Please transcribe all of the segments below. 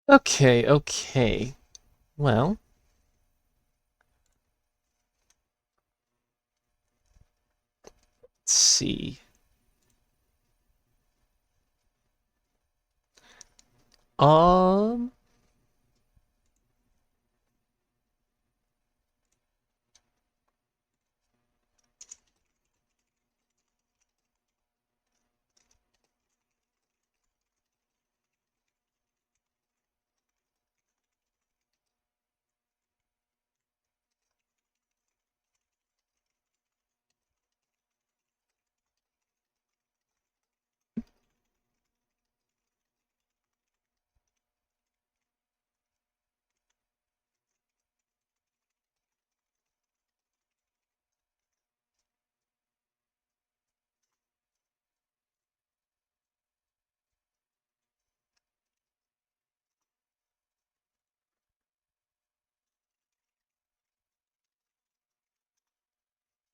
Okay, okay. Well, let's see. Um,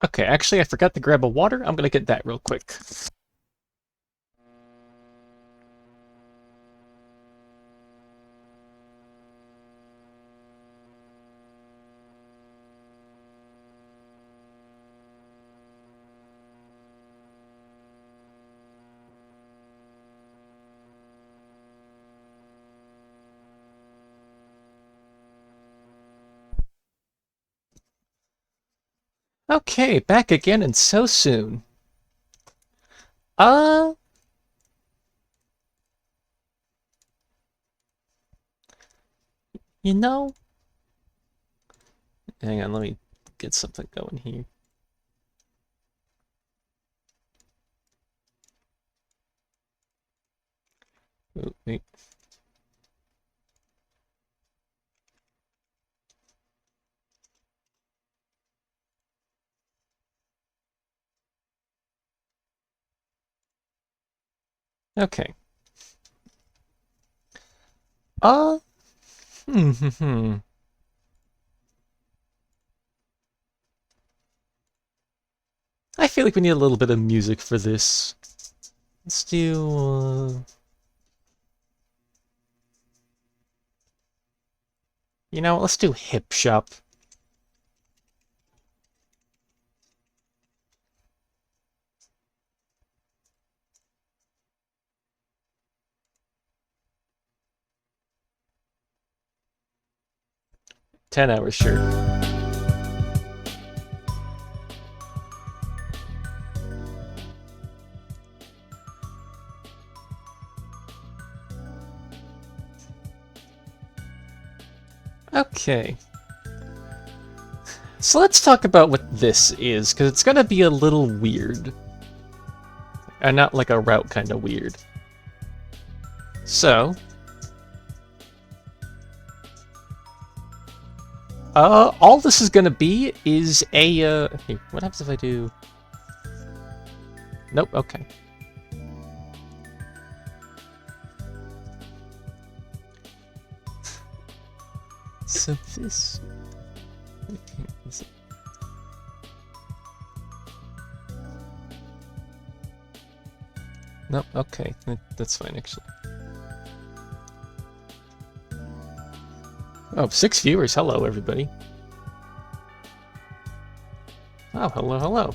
okay, actually, I forgot to grab a water. I'm gonna get that real quick. Okay, back again and so soon. Uh, you know, hang on, let me get something going here. Ooh, wait. Okay. Uh, hmm. I feel like we need a little bit of music for this. Let's do, let's do Hip Shop. $10, sure. Okay. So let's talk about what this is, because it's gonna be a little weird. And not like a route kind of weird. So, all this is gonna be is a, hey, what happens if I do... Nope, okay. So this... Nope, okay, that's fine actually. Oh, 6 viewers, hello everybody. Oh, hello, hello.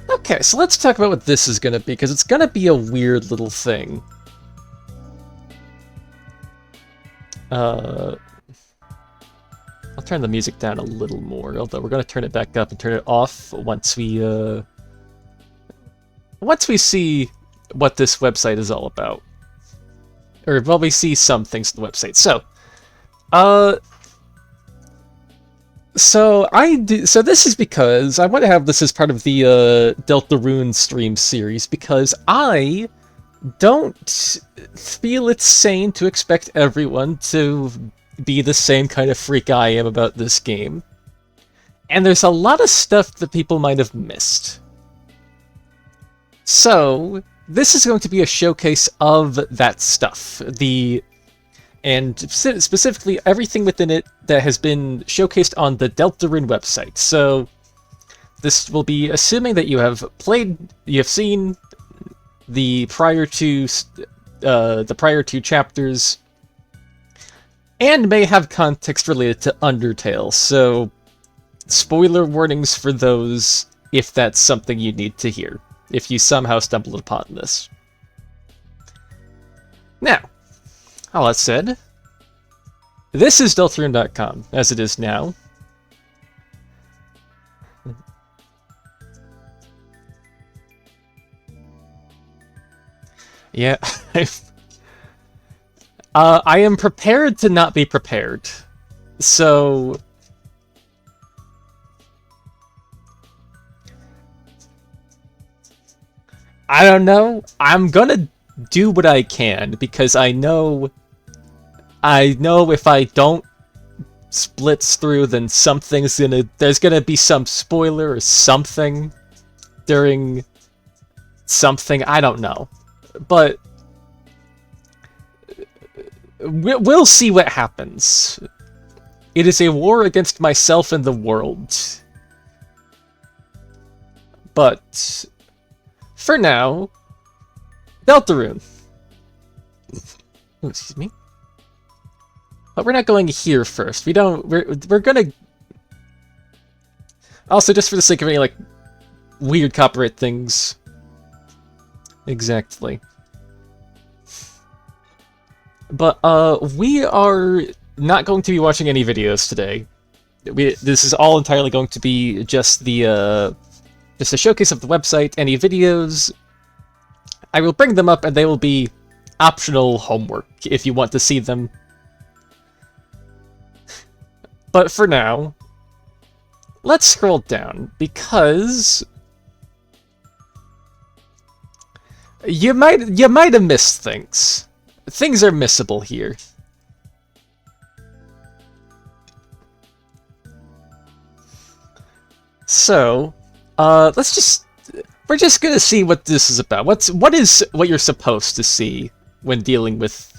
Okay, so let's talk about what this is gonna be, because it's gonna be a weird little thing. I'll turn the music down a little more, although we're gonna turn it back up and turn it off once we see what this website is all about. Or, well, we see some things on the website. So, so this is because I want to have this as part of the Deltarune stream series, because I don't feel it's sane to expect everyone to be the same kind of freak I am about this game. And there's a lot of stuff that people might have missed. So, this is going to be a showcase of that stuff. And specifically everything within it that has been showcased on the Deltarune website. So, this will be assuming that you have seen the prior two chapters, and may have context related to Undertale, so spoiler warnings for those if that's something you need to hear, if you somehow stumbled upon this. Now, all that said, this is Deltarune.com, as it is now. Yeah, I am prepared to not be prepared. So I don't know. I'm gonna do what I can because I know if I don't splits through, then there's gonna be some spoiler or something during something. I don't know, but we'll see what happens. It is a war against myself and the world. But for now, Deltarune. Oh, excuse me. But we're not going here first. We're gonna... Also, just for the sake of any, like, weird copyright things. Exactly. But, we are not going to be watching any videos today. This is all entirely going to be just just a showcase of the website. Any videos, I will bring them up and they will be optional homework if you want to see them. But for now, let's scroll down, because you might have missed things. Things are missable here. So, we're just gonna see what this is about. What you're supposed to see when dealing with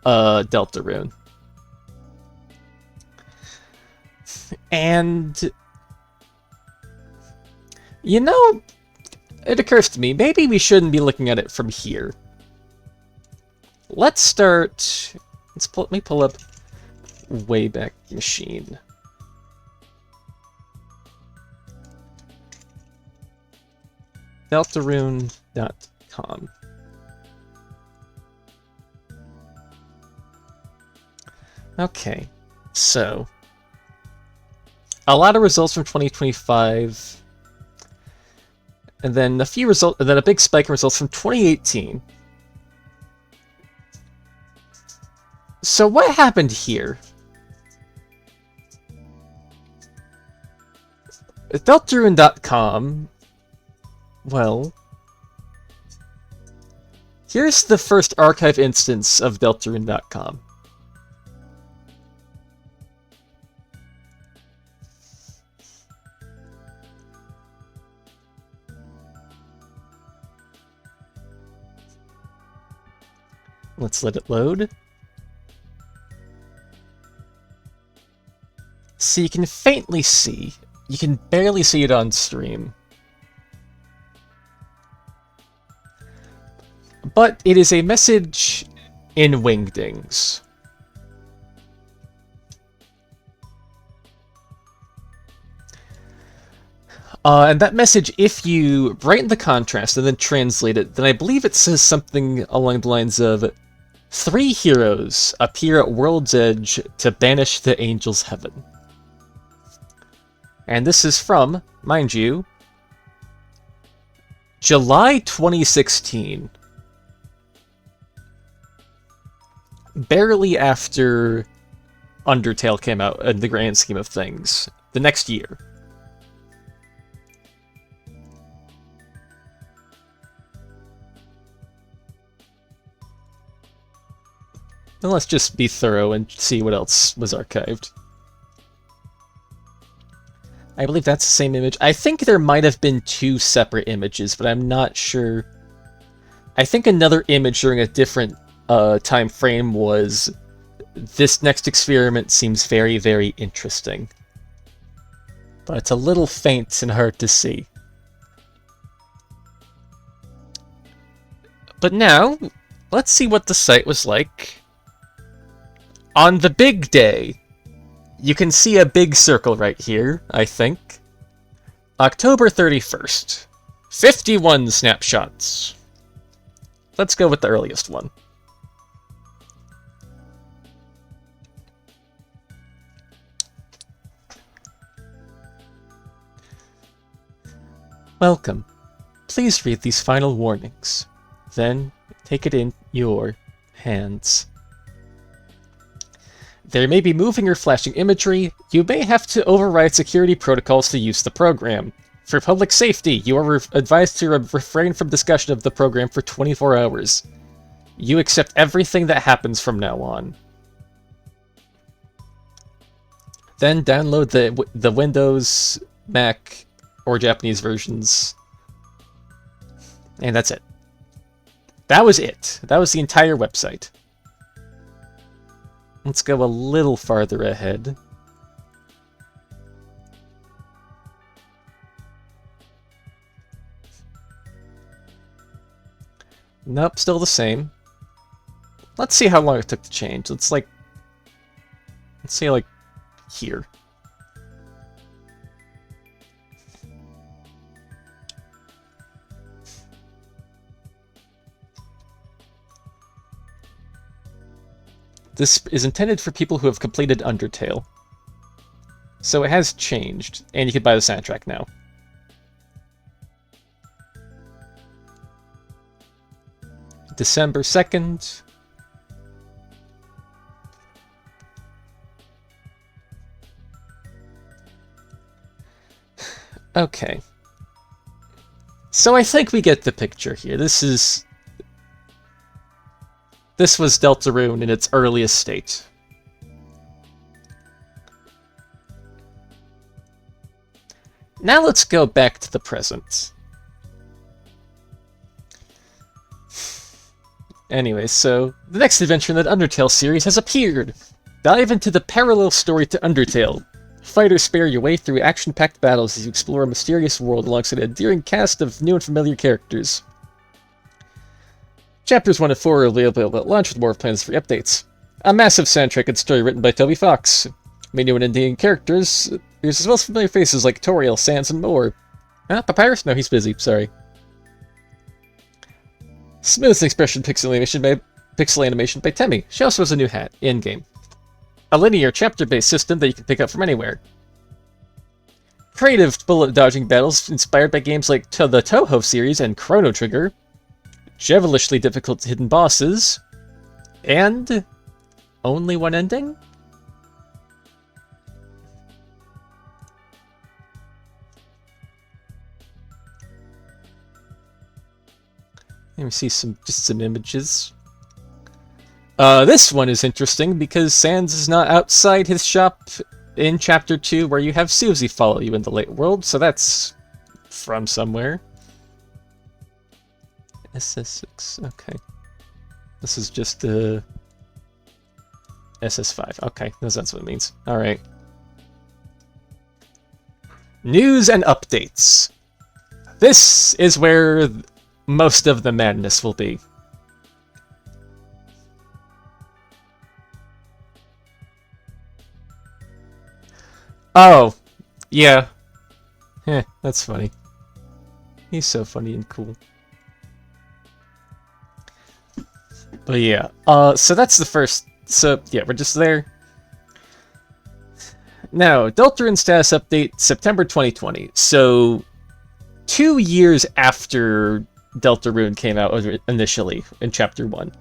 Deltarune. And you know, it occurs to me, maybe we shouldn't be looking at it from here. Let me pull up Wayback Machine. Deltarune.com. Okay, so a lot of results from 2025, and then a big spike in results from 2018. So what happened here? Deltarune.com, well, here's the first archive instance of Deltarune.com. Let's let it load. So you can faintly see. You can barely see it on stream. But it is a message in Wingdings. And that message, if you brighten the contrast and then translate it, then I believe it says something along the lines of, 3 heroes appear at World's Edge to banish the angels' heaven. And this is from, mind you, July 2016. Barely after Undertale came out in the grand scheme of things. The next year. Then let's just be thorough and see what else was archived. I believe that's the same image. I think there might have been 2 separate images, but I'm not sure. I think another image during a different time frame was, this next experiment seems very, very interesting. But it's a little faint and hard to see. But now, let's see what the site was like on the big day, you can see a big circle right here, I think. October 31st. 51 snapshots. Let's go with the earliest one. Welcome. Please read these final warnings. Then, take it in your hands. There may be moving or flashing imagery. You may have to override security protocols to use the program. For public safety, you are advised to refrain from discussion of the program for 24 hours. You accept everything that happens from now on. Then download the Windows, Mac, or Japanese versions. And that's it. That was it. That was the entire website. Let's go a little farther ahead. Nope, still the same. Let's see how long it took to change. Let's say like here. This is intended for people who have completed Undertale. So it has changed, and you can buy the soundtrack now. December 2nd. Okay. So I think we get the picture here. This was Deltarune in its earliest state. Now let's go back to the present. Anyway, so the next adventure in the Undertale series has appeared! Dive into the parallel story to Undertale. Fight or spare your way through action-packed battles as you explore a mysterious world alongside an endearing cast of new and familiar characters. Chapters 1 and 4 are available at launch with more plans for updates. A massive soundtrack and story written by Toby Fox. Many new and endearing characters, there's as well as familiar faces like Toriel, Sans, and more. Papyrus? No, he's busy, sorry. Smooth expression pixel animation by Temmie. She also has a new hat, in-game. A linear chapter-based system that you can pick up from anywhere. Creative bullet-dodging battles inspired by games like the Touhou series and Chrono Trigger. Devilishly difficult hidden bosses. And only one ending? Let me see just some images. This one is interesting because Sans is not outside his shop in Chapter 2 where you have Susie follow you in the late world, so that's from somewhere. SS6, okay. This is just SS5, okay, that's what it means. Alright. News and updates. This is where most of the madness will be. Oh, yeah. That's funny. He's so funny and cool. But yeah, so that's the first, so yeah, we're just there. Now, Deltarune status update, September 2020. So, 2 years after Deltarune came out initially in Chapter 1.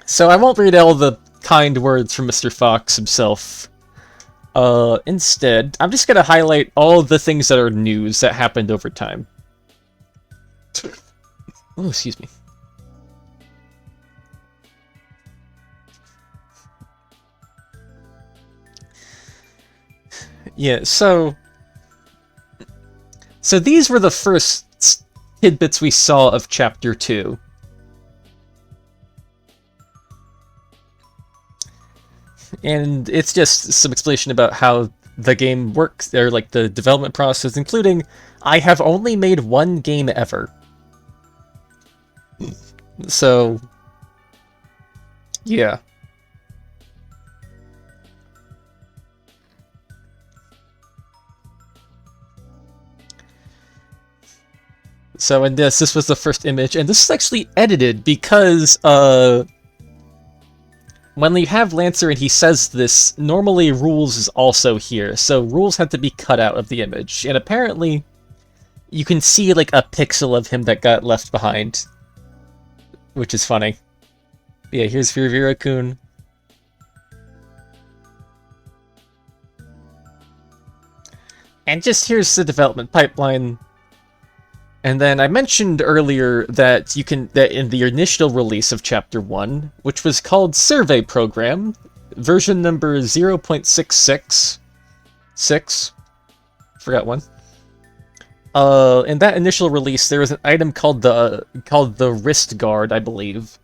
So I won't read all the kind words from Mr. Fox himself. Instead, I'm just gonna highlight all the things that are news that happened over time. Oh, excuse me. Yeah, so these were the first tidbits we saw of Chapter 2. And it's just some explanation about how the game works, or like the development process, including, I have only made one game ever. So, yeah. So in this was the first image, and this is actually edited because, when you have Lancer and he says this, normally Rules is also here, so Rules had to be cut out of the image, and apparently you can see like a pixel of him that got left behind, which is funny. Yeah, here's Virvira-kun. And just here's the development pipeline. And then I mentioned earlier that that in the initial release of Chapter 1, which was called Survey Program, version number 0.666, forgot one. In that initial release, there was an item called the Wrist Guard, I believe,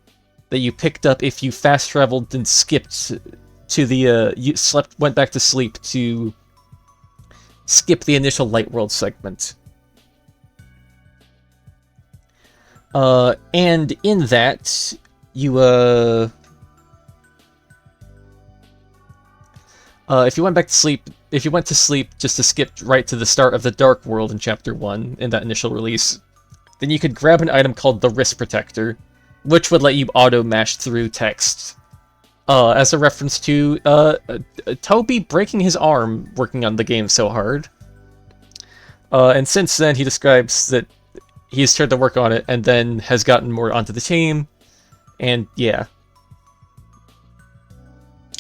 that you picked up if you fast traveled and skipped to the went back to sleep to skip the initial Light World segment. And in that, you, if you went back to sleep, if you went to sleep just to skip right to the start of the Dark World in Chapter 1, in that initial release, then you could grab an item called the Wrist Protector, which would let you auto-mash through text. As a reference to, Toby breaking his arm working on the game so hard. And since then, he describes that he's tried to work on it, and then has gotten more onto the team, and yeah.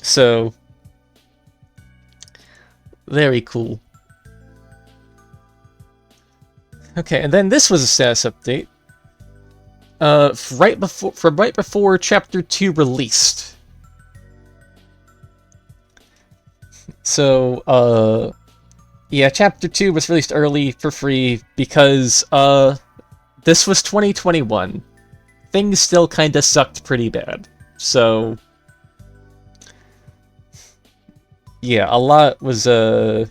So, very cool. Okay, and then this was a status update. Right before Chapter 2 released. So, yeah, Chapter 2 was released early for free because, this was 2021. Things still kinda sucked pretty bad. So, yeah, a lot was, it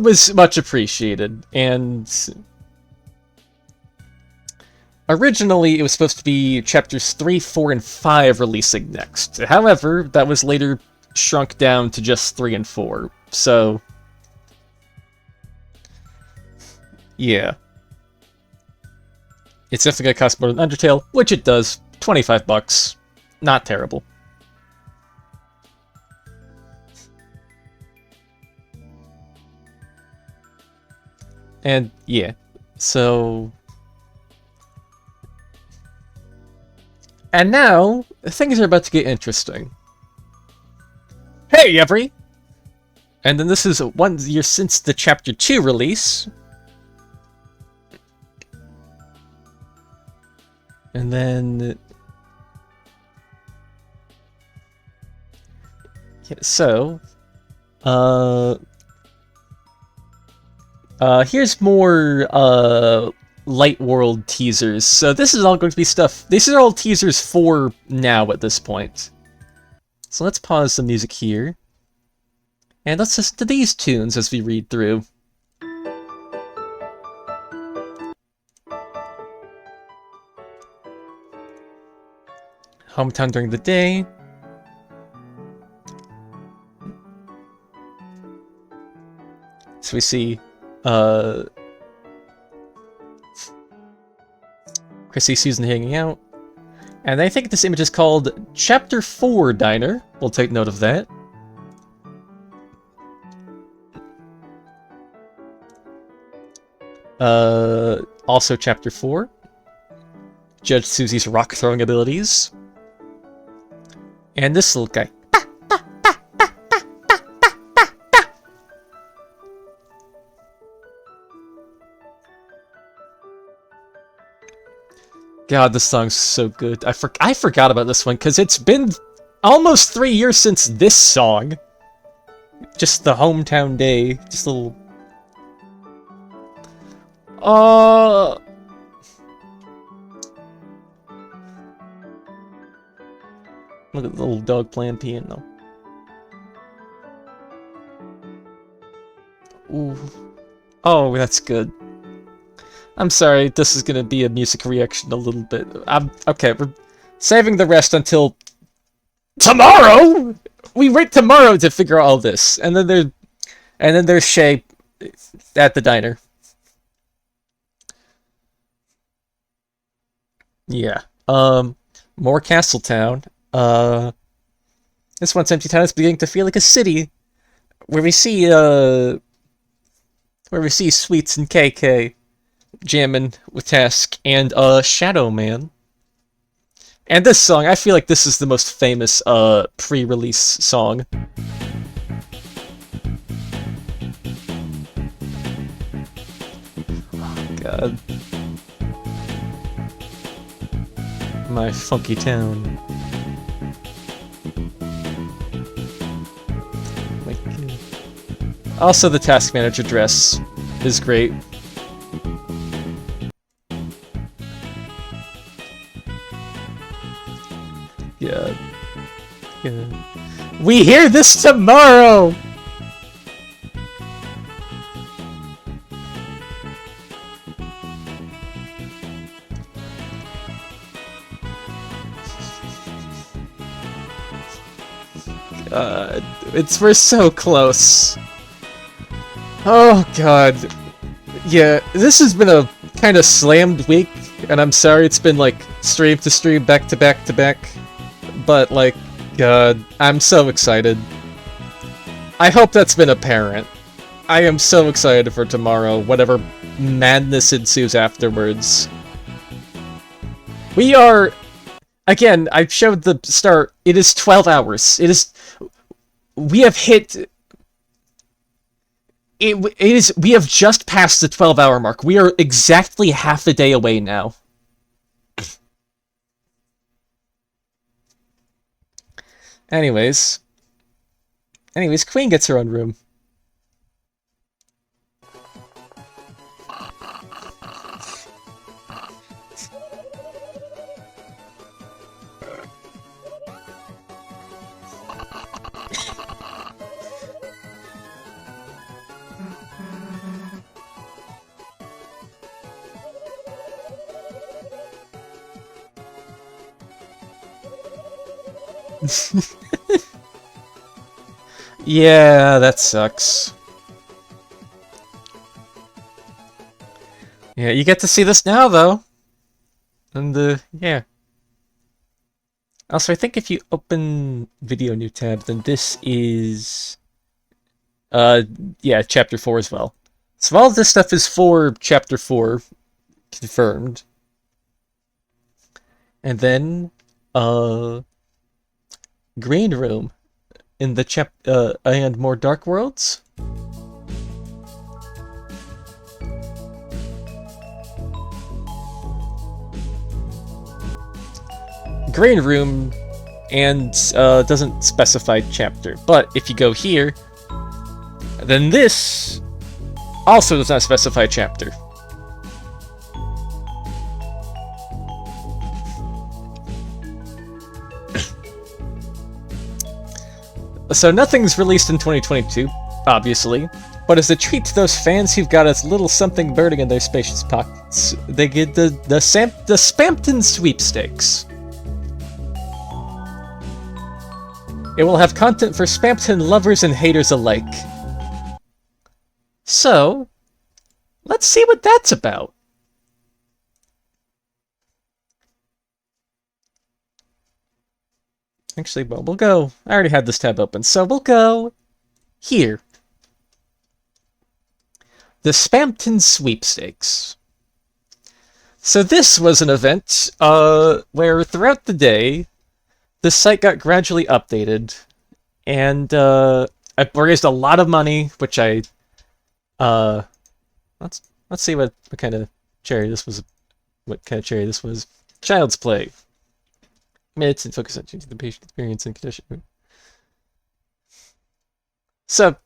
was much appreciated, and originally it was supposed to be Chapters 3, 4, and 5 releasing next. However, that was later shrunk down to just 3 and 4, so yeah. It's definitely gonna cost more than Undertale, which it does. $25. Not terrible. And yeah, so... And now, things are about to get interesting. Hey, every! And then this is 1 year since the Chapter 2 release. And then... Yeah, so... here's more, Light World teasers. So this is all going to be stuff... These are all teasers for now at this point. So let's pause the music here. And let's listen to these tunes as we read through. Hometown during the day. So we see, Chrissy, Susan hanging out. And I think this image is called Chapter 4 Diner. We'll take note of that. Also Chapter 4. Judge Susie's rock-throwing abilities. And this little guy. God, this song's so good. I forgot about this one, because it's been almost 3 years since this song. Just the hometown day. Just a little... Look at the little dog playing piano. Ooh. Oh, that's good. I'm sorry, this is gonna be a music reaction a little bit. Okay, we're saving the rest until tomorrow! We wait tomorrow to figure out all this. And then there's Shay at the diner. Yeah. More Castletown. This once empty town is beginning to feel like a city. Where we see Sweets and KK jamming with Task and Shadow Man. And this song, I feel like this is the most famous pre-release song. Oh god. My funky town. My god. Also, the Task Manager dress is great. Yeah. Yeah. We hear this tomorrow! We're so close. Oh god. Yeah, this has been a kind of slammed week, and I'm sorry it's been like stream to stream, back to back to back. But like, god, I'm so excited. I hope that's been apparent. I am so excited for tomorrow, whatever madness ensues afterwards. We are... Again, I showed the start. It is 12 hours. It is... We have hit... We have just passed the 12-hour mark. We are exactly half a day away now. Anyways, Queen gets her own room. Yeah, that sucks. Yeah, you get to see this now, though. And, yeah. Also, I think if you open Video New Tab, then this is... yeah, Chapter 4 as well. So all this stuff is for Chapter 4, confirmed. And then, Green Room in the and more Dark Worlds. Green Room and doesn't specify chapter, but if you go here, then this also does not specify chapter. So nothing's released in 2022, obviously, but as a treat to those fans who've got a little something burning in their spacious pockets, they get the Spampton Sweepstakes. It will have content for Spampton lovers and haters alike. So, let's see what that's about. Actually, well, we'll go... I already had this tab open, so we'll go here. The Spampton Sweepstakes. So this was an event where throughout the day, the site got gradually updated, and I raised a lot of money, which I... let's see what kind of charity this was. What kind of charity this was. Child's Play. Minutes and focus on changing the patient experience and condition. So,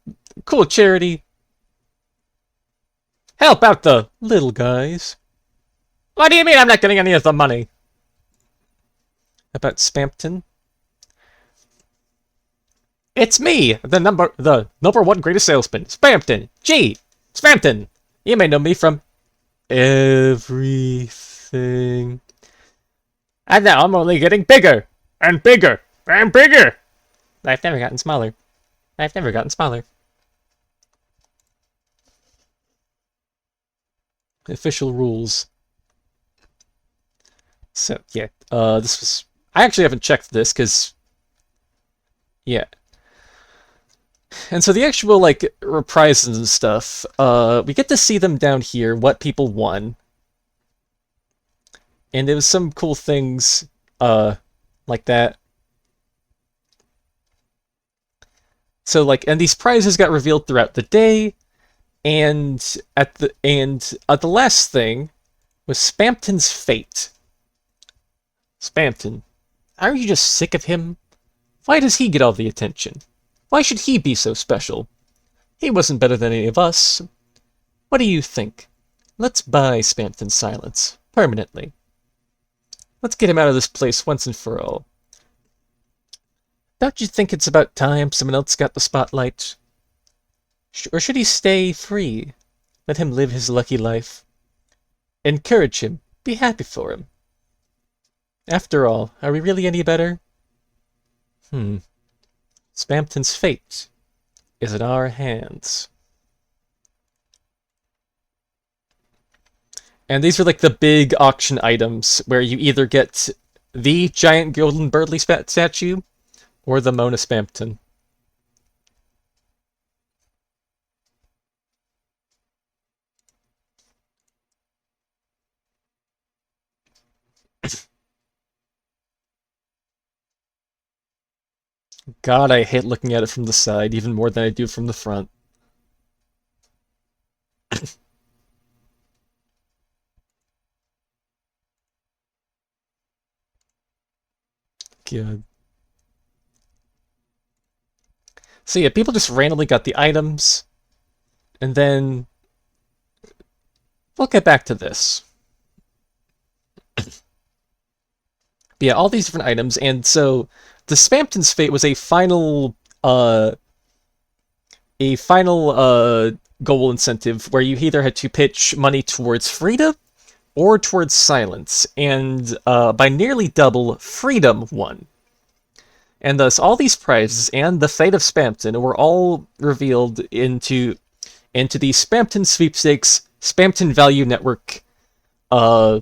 cool charity. Help out the little guys. What do you mean I'm not getting any of the money? About Spampton? It's me, the number one greatest salesman, Spampton. Gee, Spampton. You may know me from everything. And now I'm only getting bigger and bigger and bigger. I've never gotten smaller. I've never gotten smaller. Official rules. So, yeah. This was... I actually haven't checked this, because... Yeah. And so the actual, like, reprisals and stuff, we get to see them down here, what people won. And there was some cool things, like that. So, like, and these prizes got revealed throughout the day, and the last thing was Spamton's fate. Spamton, aren't you just sick of him? Why does he get all the attention? Why should he be so special? He wasn't better than any of us. What do you think? Let's buy Spamton's silence, permanently. Let's get him out of this place once and for all. Don't you think it's about time someone else got the spotlight? Or should he stay free? Let him live his lucky life. Encourage him. Be happy for him. After all, are we really any better? Spamton's fate is in our hands. And these are like the big auction items where you either get the giant golden Birdly statue or the Mona Spamton. God, I hate looking at it from the side even more than I do from the front. God. So yeah, people just randomly got the items, and then we'll get back to this. But yeah, all these different items, and so the Spamton's fate was a final goal incentive where you either had to pitch money towards freedom or towards silence, and by nearly double, freedom won. And thus, all these prizes and the fate of Spamton were all revealed into the Spamton Sweepstakes Spamton Value Network, a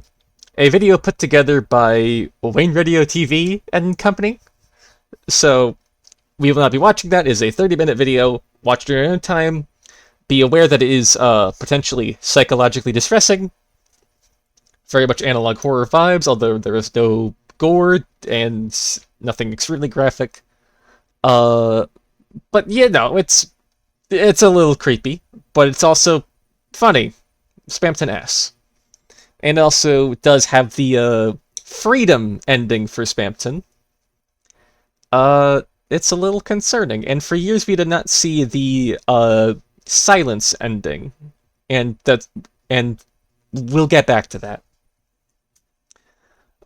video put together by Wayne Radio TV and company. So we will not be watching that. It is a 30-minute video. Watch it at your own time. Be aware that it is potentially psychologically distressing. Very much analog horror vibes, although there is no gore and nothing extremely graphic. But yeah, no, it's a little creepy, but it's also funny. Spamton ass. And also does have the freedom ending for Spamton. It's a little concerning, and for years we did not see the silence ending, and we'll get back to that.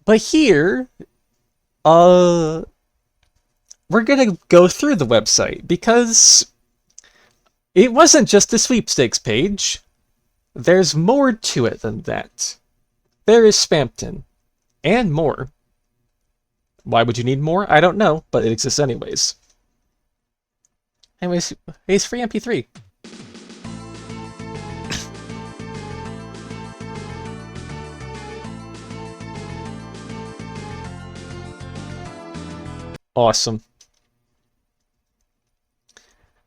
But here, we're gonna go through the website, because it wasn't just a sweepstakes page. There's more to it than that. There is Spamton, and more. Why would you need more? I don't know, but it exists anyways. Anyways, it's free MP3. Awesome.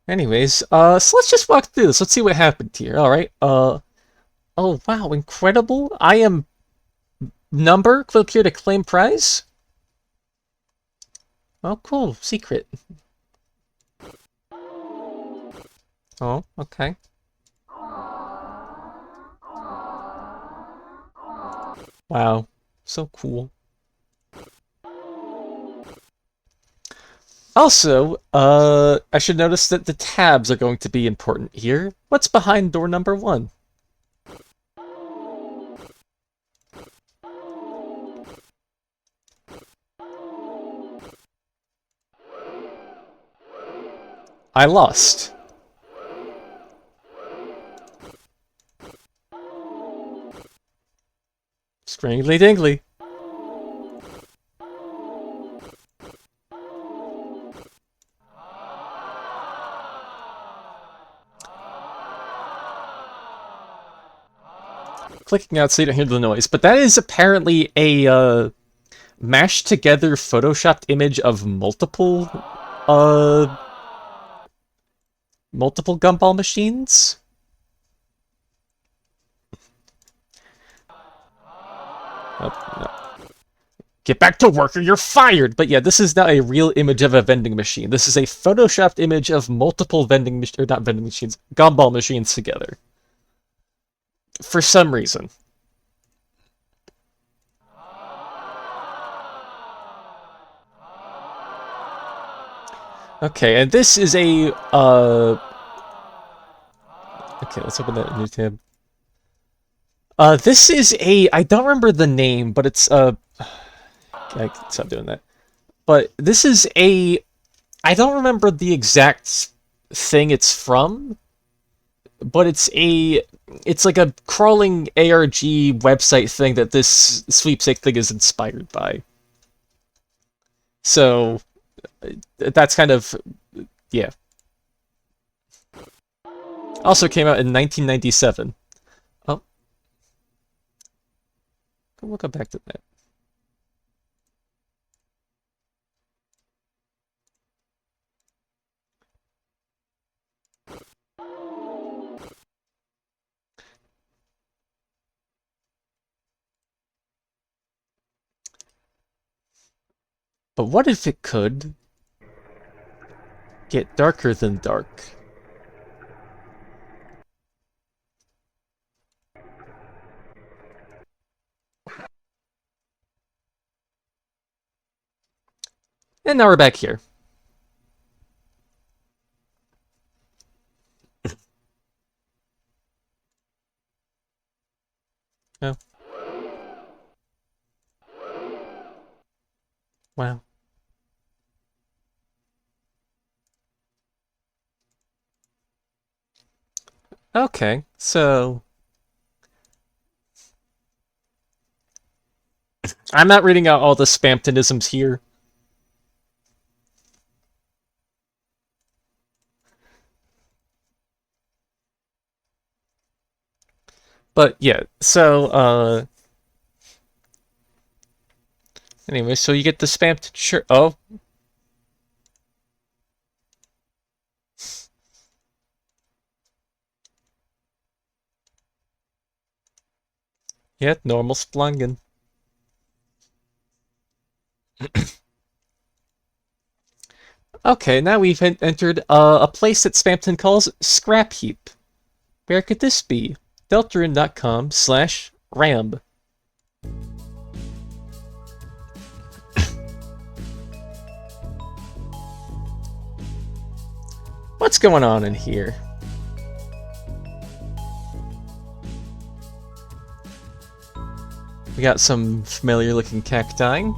Anyways, so let's just walk through this. Let's see what happened here. Alright, oh wow, incredible. I am number, click here to claim prize. Oh, cool, secret. Oh, okay. Wow, so cool. Also, I should notice that the tabs are going to be important here. What's behind door number 1? I lost. Springly dingly. Clicking out so you don't hear the noise, but that is apparently a mashed together photoshopped image of multiple gumball machines. Oh, no. Get back to work or you're fired! But yeah, this is not a real image of a vending machine. This is a photoshopped image of multiple not vending machines, gumball machines together. For some reason. Okay, and this is a, okay, let's open that new tab. This is I don't remember the name, but it's, I can stop doing that. But this is I don't remember the exact thing it's from, but it's like a crawling ARG website thing that this sweepstake thing is inspired by. So, that's kind of, yeah. Also came out in 1997. Oh. We'll go back to that. But what if it could get darker than dark? And now we're back here. Oh. Wow. Okay, so I'm not reading out all the Spamtonisms here. But yeah, so anyway, so you get the Spamton shirt. Oh. Yeah, normal Splungen. Okay, now we've entered a place that Spamton calls Scrap Heap. Where could this be? Deltarune.com/ramb. What's going on in here? We got some familiar looking cacti.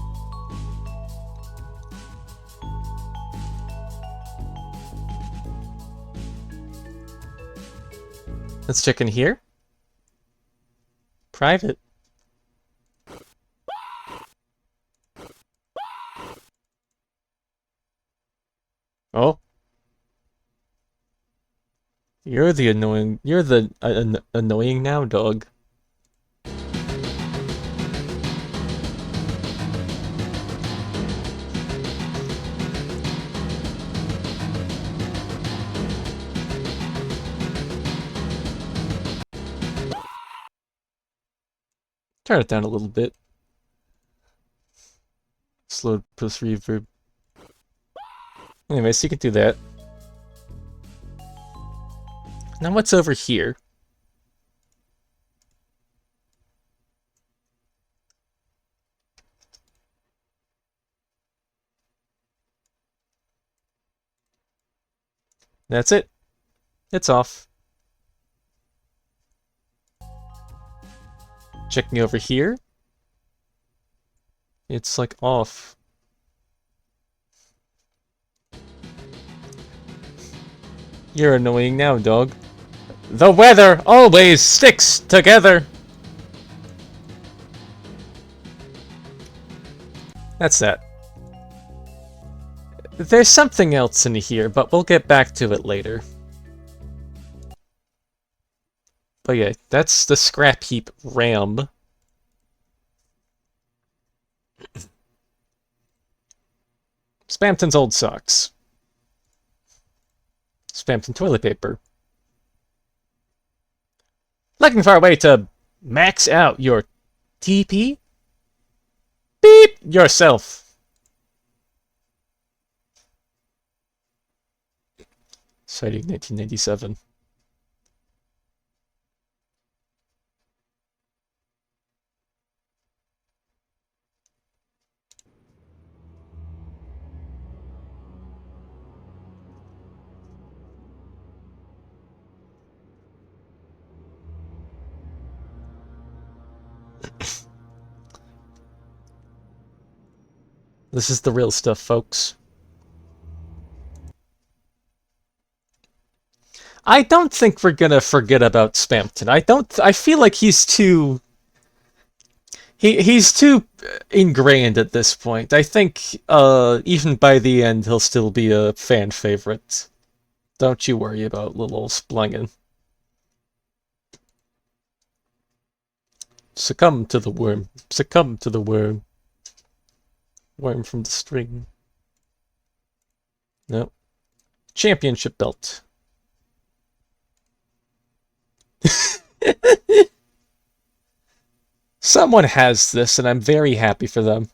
Let's check in here. Private. Oh. You're the annoying now, dog. Turn it down a little bit. Slow post reverb. Anyway, so you can do that. Now what's over here? That's it. It's off. Checking over here. It's like off. You're annoying now, dog. The weather always sticks together. That's that. There's something else in here, but we'll get back to it later. But yeah, that's the scrap heap RAM. Spamton's old socks. Spamton toilet paper. Looking for a way to max out your TP? Beep yourself. Citing 1997. This is the real stuff, folks. I don't think we're gonna forget about Spamton. I feel like he's too... He's too ingrained at this point. I think, even by the end, he'll still be a fan favorite. Don't you worry about little Splungen. Succumb to the worm. Succumb to the worm. Worm from the string. No. Championship belt. Someone has this, and I'm very happy for them.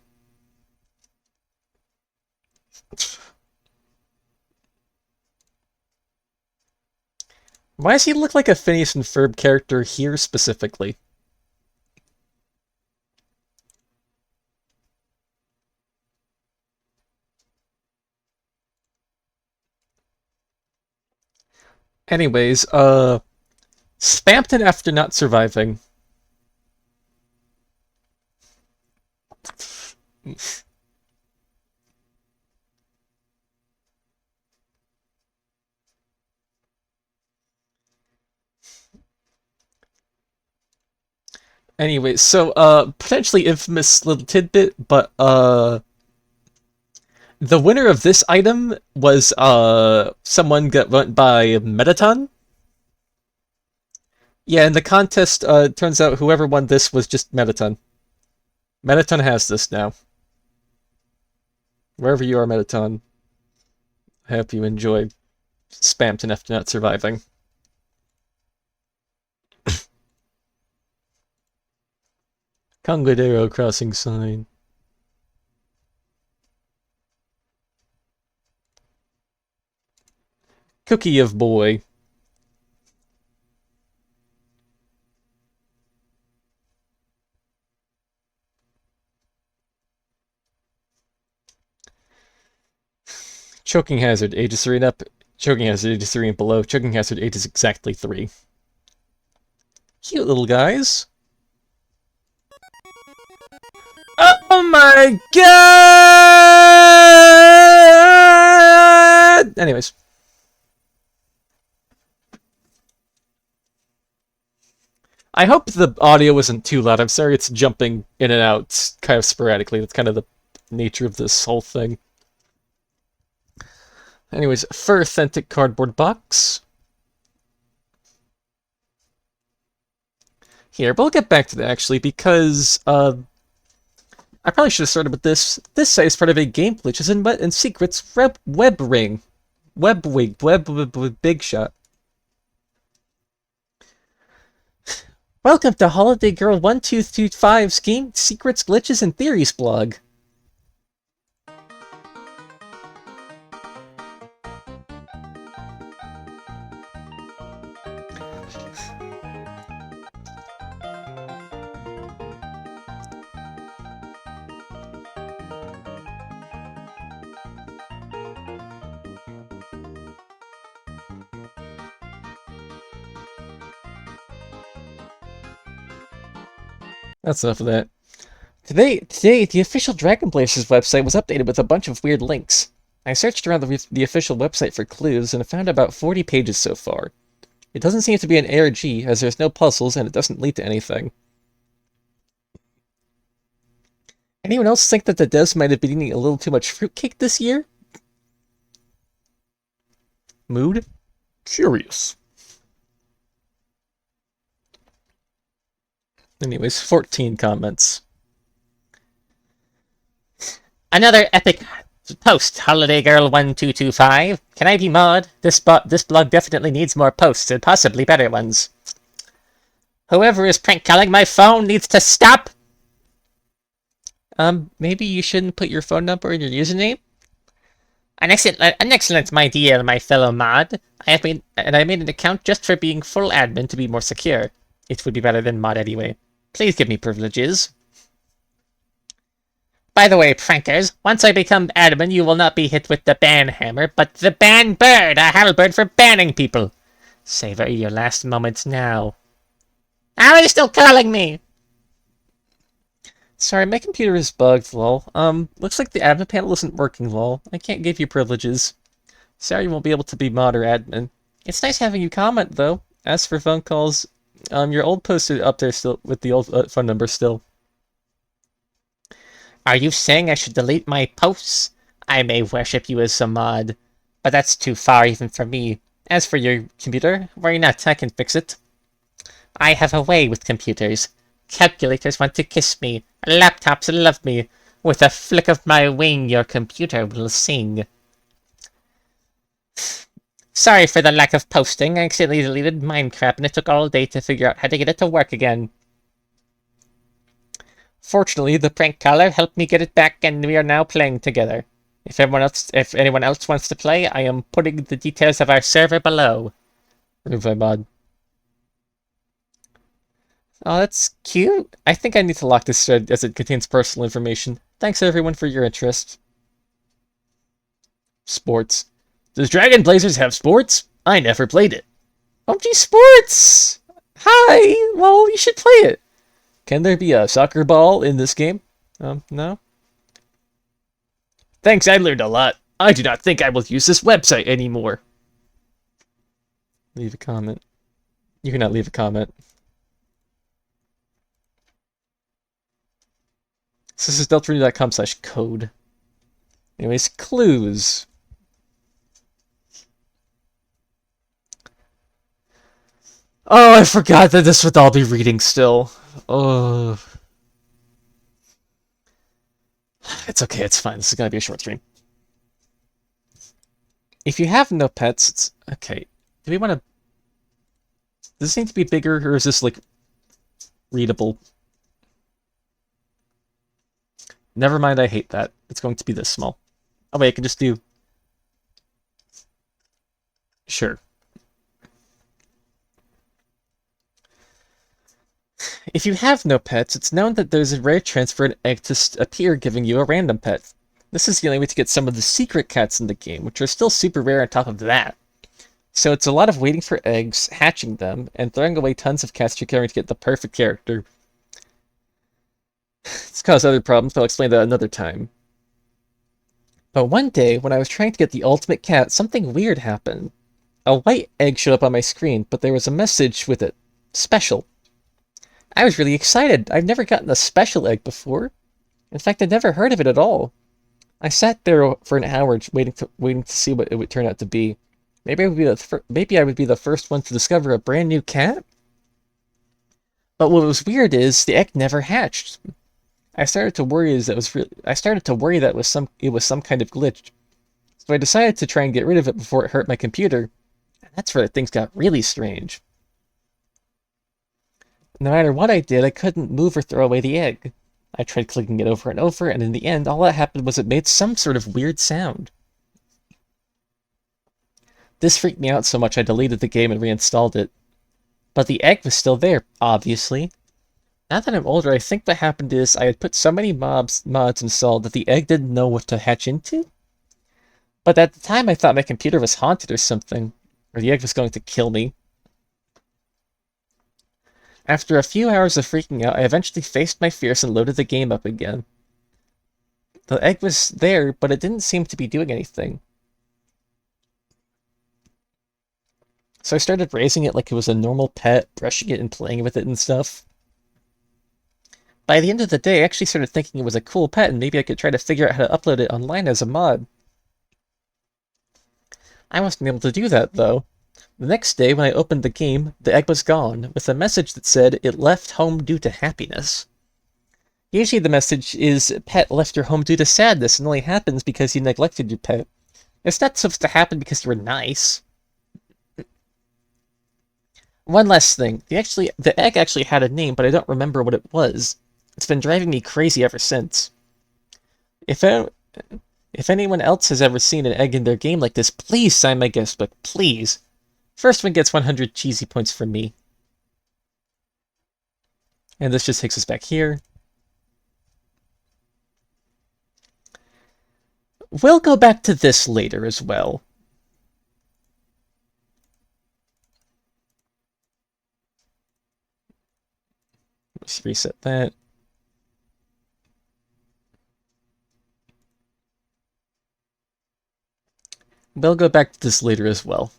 Why does he look like a Phineas and Ferb character here specifically? Anyways, Spamton after not surviving. Anyway, so, potentially infamous little tidbit, but, the winner of this item was, someone that went by Metaton. Yeah, in the contest, it turns out whoever won this was just Metaton. Metaton has this now. Wherever you are, Metaton, I hope you enjoy Spamton after not surviving. Congadero crossing sign. Cookie of boy. Choking hazard, ages 3 and up. Choking hazard, ages 3 and below. Choking hazard, ages exactly 3. Cute little guys. Oh my god! Anyways. I hope the audio isn't too loud. I'm sorry it's jumping in and out kind of sporadically. That's kind of the nature of this whole thing. Anyways, fur authentic cardboard box. Here, but we'll get back to that actually, because I probably should have started with this. This site is part of a game glitches and secrets web ring. Web big shot. Welcome to Holiday Girl 1225's Game Secrets, Glitches, and Theories blog. That's enough of that. Today, the official Dragon Blasters website was updated with a bunch of weird links. I searched around the official website for clues and found about 40 pages so far. It doesn't seem to be an ARG, as there's no puzzles and it doesn't lead to anything. Anyone else think that the devs might have been eating a little too much fruitcake this year? Mood? Curious. Anyways, 14 comments. Another epic post, Holiday Girl 1225. Can I be mod? This blog definitely needs more posts and possibly better ones. Whoever is prank calling my phone needs to stop. Maybe you shouldn't put your phone number in your username? An excellent idea, my fellow mod. I made an account just for being full admin to be more secure. It would be better than mod anyway. Please give me privileges. By the way, prankers, once I become admin, you will not be hit with the ban hammer, but the ban bird, a halberd for banning people. Savor your last moments now. How are you still calling me? Sorry, my computer is bugged, lol. Looks like the admin panel isn't working, lol. I can't give you privileges. Sorry you won't be able to be mod or admin. It's nice having you comment, though. As for phone calls, your old post is up there still, with the old phone number still. Are you saying I should delete my posts? I may worship you as some mod, but that's too far even for me. As for your computer, worry not, I can fix it. I have a way with computers. Calculators want to kiss me. Laptops love me. With a flick of my wing, your computer will sing. Sorry for the lack of posting. I accidentally deleted Minecraft and it took all day to figure out how to get it to work again. Fortunately, the prank caller helped me get it back and we are now playing together. If anyone else wants to play, I am putting the details of our server below. Remove my mod. Oh, that's cute. I think I need to lock this thread as it contains personal information. Thanks everyone for your interest. Sports. Does Dragon Blazers have sports? I never played it. OMG Sports! Hi! Well, you should play it. Can there be a soccer ball in this game? No? Thanks, I learned a lot. I do not think I will use this website anymore. Leave a comment. You cannot leave a comment. This is deltarune.com/code. Anyways, clues. Oh, I forgot that this would all be reading still. Oh. It's okay, it's fine. This is gonna be a short stream. If you have no pets, it's... Okay. Do we want to... Does this need to be bigger, or is this, like, readable? Never mind, I hate that. It's going to be this small. Oh wait, I can just do... Sure. If you have no pets, it's known that there's a rare chance for an egg to appear giving you a random pet. This is the only way to get some of the secret cats in the game, which are still super rare on top of that. So it's a lot of waiting for eggs, hatching them, and throwing away tons of cats you're carrying to get the perfect character. It's caused other problems, but I'll explain that another time. But one day, when I was trying to get the ultimate cat, something weird happened. A white egg showed up on my screen, but there was a message with it. Special. I was really excited. I've never gotten a special egg before. In fact, I'd never heard of it at all. I sat there for an hour waiting to see what it would turn out to be. Maybe I would be the first one to discover a brand new cat. But what was weird is the egg never hatched. I started to worry that it was some kind of glitch. So I decided to try and get rid of it before it hurt my computer. And that's where things got really strange. No matter what I did, I couldn't move or throw away the egg. I tried clicking it over and over, and in the end, all that happened was it made some sort of weird sound. This freaked me out so much I deleted the game and reinstalled it. But the egg was still there, obviously. Now that I'm older, I think what happened is I had put so many mods installed that the egg didn't know what to hatch into. But at the time, I thought my computer was haunted or something, or the egg was going to kill me. After a few hours of freaking out, I eventually faced my fears and loaded the game up again. The egg was there, but it didn't seem to be doing anything. So I started raising it like it was a normal pet, brushing it and playing with it and stuff. By the end of the day, I actually started thinking it was a cool pet, and maybe I could try to figure out how to upload it online as a mod. I wasn't able to do that, though. The next day, when I opened the game, the egg was gone, with a message that said it left home due to happiness. Usually the message is, pet left your home due to sadness, and only happens because you neglected your pet. It's not supposed to happen because you were nice. One last thing. The egg actually had a name, but I don't remember what it was. It's been driving me crazy ever since. If anyone else has ever seen an egg in their game like this, please sign my guest book, please. First one gets 100 cheesy points from me. And this just takes us back here. We'll go back to this later as well. Let's reset that. We'll go back to this later as well.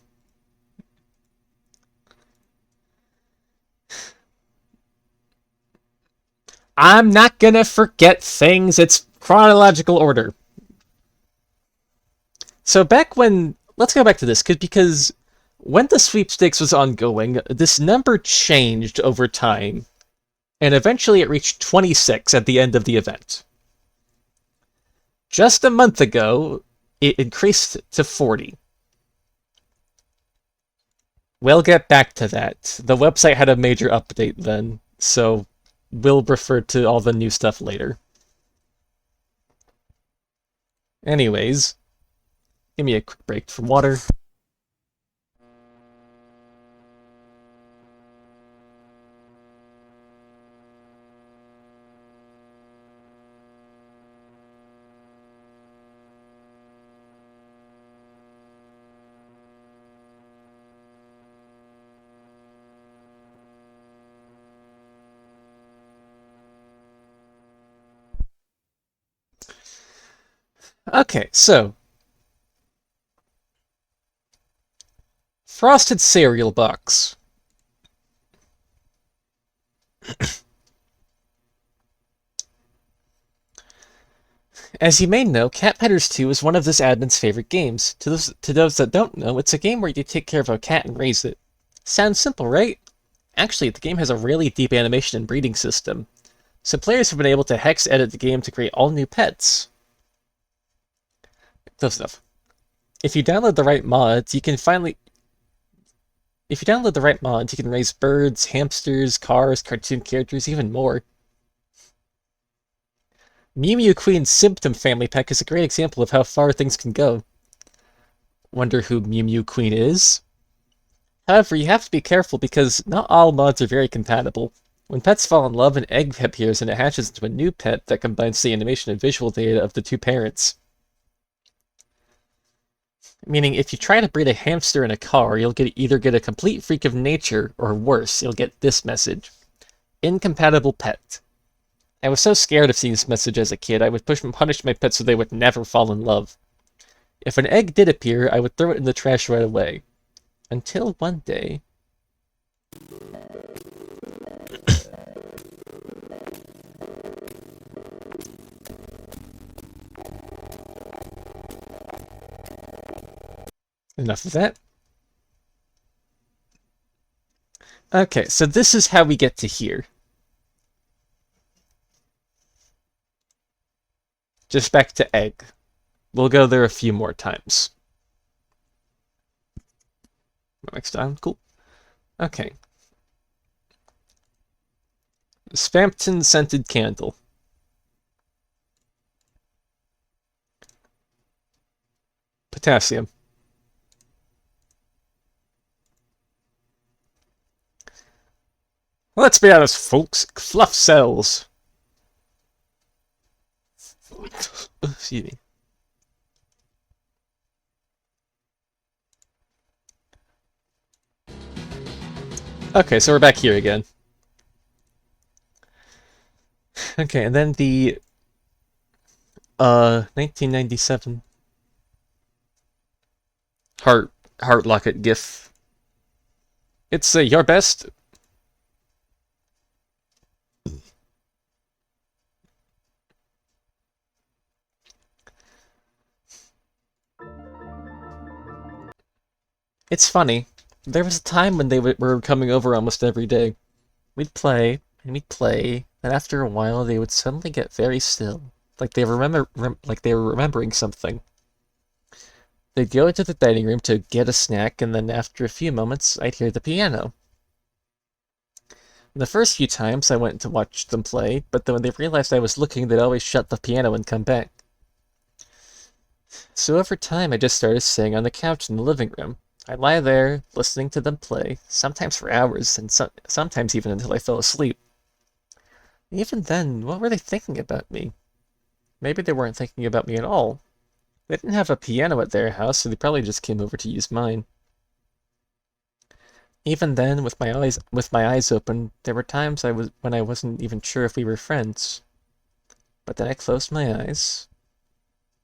I'm not gonna forget things. It's chronological order. So back when... Let's go back to this, because when the sweepstakes was ongoing, this number changed over time, and eventually it reached 26 at the end of the event. Just a month ago, it increased to 40. We'll get back to that. The website had a major update then, so we'll refer to all the new stuff later. Anyways, give me a quick break from water. Okay, so Frosted Cereal Box. As you may know, Cat Pedders 2 is one of this admin's favorite games. To those that don't know, it's a game where you take care of a cat and raise it. Sounds simple, right? Actually, the game has a really deep animation and breeding system, so players have been able to hex edit the game to create all new pets. Tough stuff. If you download the right mods, you can raise birds, hamsters, cars, cartoon characters, even more. Mew Mew Queen's Symptom Family Pack is a great example of how far things can go. Wonder who Mew Mew Queen is? However, you have to be careful because not all mods are very compatible. When pets fall in love, an egg appears and it hatches into a new pet that combines the animation and visual data of the two parents. Meaning, if you try to breed a hamster in a car, you'll either get a complete freak of nature, or worse, you'll get this message. Incompatible pet. I was so scared of seeing this message as a kid, I would punish my pets so they would never fall in love. If an egg did appear, I would throw it in the trash right away. Until one day... Enough of that. Okay, so this is how we get to here. Just back to egg. We'll go there a few more times. Next time, cool. Okay. Spamton Scented Candle. Potassium. Let's be honest, folks. Fluff cells. Excuse me. Okay, so we're back here again. Okay, and then the 1997 heart locket GIF. It's your best. It's funny. There was a time when they were coming over almost every day. We'd play, and we'd play, and after a while they would suddenly get very still, like like they were remembering something. They'd go into the dining room to get a snack, and then after a few moments, I'd hear the piano. The first few times I went to watch them play, but then when they realized I was looking, they'd always shut the piano and come back. So over time, I just started sitting on the couch in the living room. I'd lie there, listening to them play, sometimes for hours, and sometimes even until I fell asleep. Even then, what were they thinking about me? Maybe they weren't thinking about me at all. They didn't have a piano at their house, so they probably just came over to use mine. Even then, with my eyes open, there were times when I wasn't even sure if we were friends. But then I closed my eyes.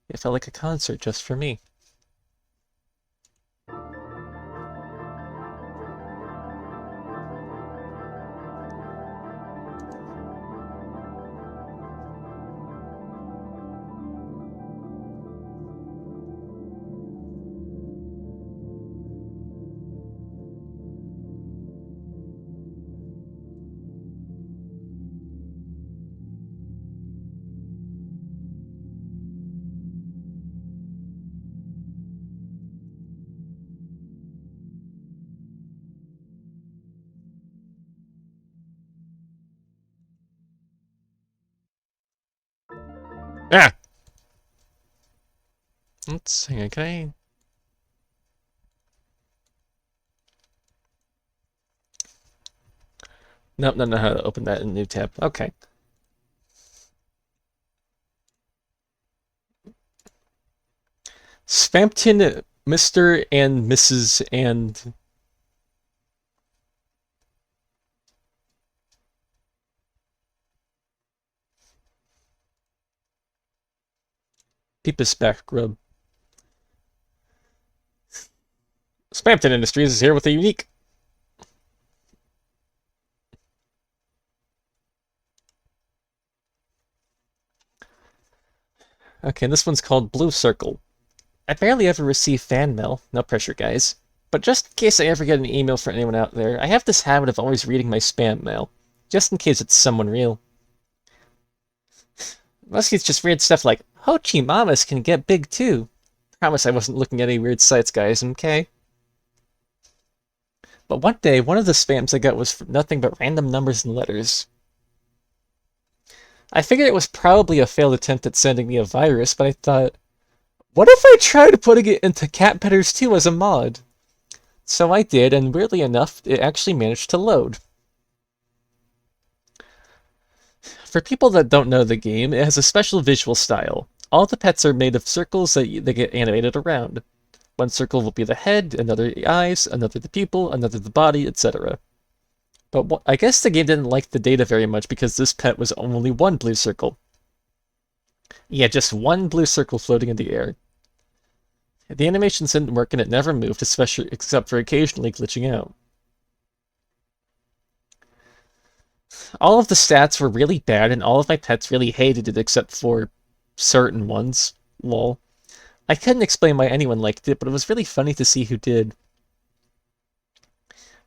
It felt like a concert just for me. Ah! Let's see, okay. Nope, not know how to open that in a new tab. Okay. Spampton, Mr. and Mrs. and... Peepus back grub. Spampton Industries is here with a unique... Okay, this one's called Blue Circle. I barely ever receive fan mail, no pressure guys, but just in case I ever get an email from anyone out there, I have this habit of always reading my spam mail, just in case it's someone real. Mostly it's just weird stuff like, Ho Chi Mamas can get big too. Promise I wasn't looking at any weird sites, guys, okay? But one day, one of the spams I got was nothing but random numbers and letters. I figured it was probably a failed attempt at sending me a virus, but I thought, what if I tried putting it into Cat Pedders 2 as a mod? So I did, and weirdly enough, it actually managed to load. For people that don't know the game, it has a special visual style. All the pets are made of circles that get animated around. One circle will be the head, another the eyes, another the pupil, another the body, etc. But I guess the game didn't like the data very much because this pet was only one blue circle. Yeah, just one blue circle floating in the air. The animations didn't work and it never moved, especially except for occasionally glitching out. All of the stats were really bad and all of my pets really hated it except for certain ones. Lol. I couldn't explain why anyone liked it, but it was really funny to see who did.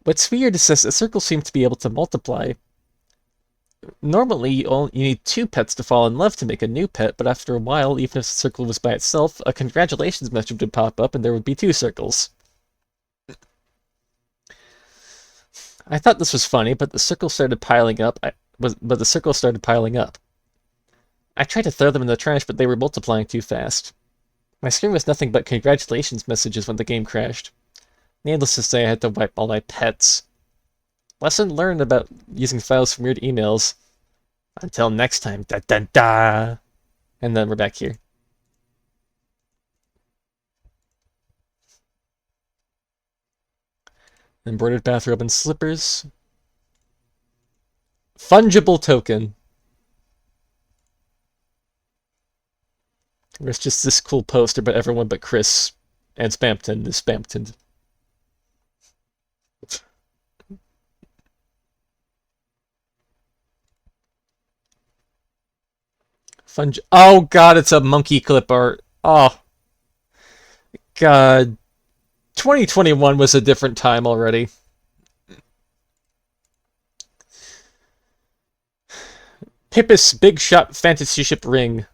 What's weird is that the circles seem to be able to multiply. Normally, you need two pets to fall in love to make a new pet, but after a while, even if the circle was by itself, a congratulations message would pop up and there would be two circles. I thought this was funny, but the circles started piling up. I tried to throw them in the trash, but they were multiplying too fast. My screen was nothing but congratulations messages when the game crashed. Needless to say, I had to wipe all my pets. Lesson learned about using files from weird emails. Until next time, da da da! And then we're back here. Embroidered bathrobe and slippers. Fungible token. There's just this cool poster about everyone but Chris and Spampton is Spampton. Oh god, it's a monkey clip art. Oh. God. 2021 was a different time already. Pippus Big Shot Fantasy Ship Ring.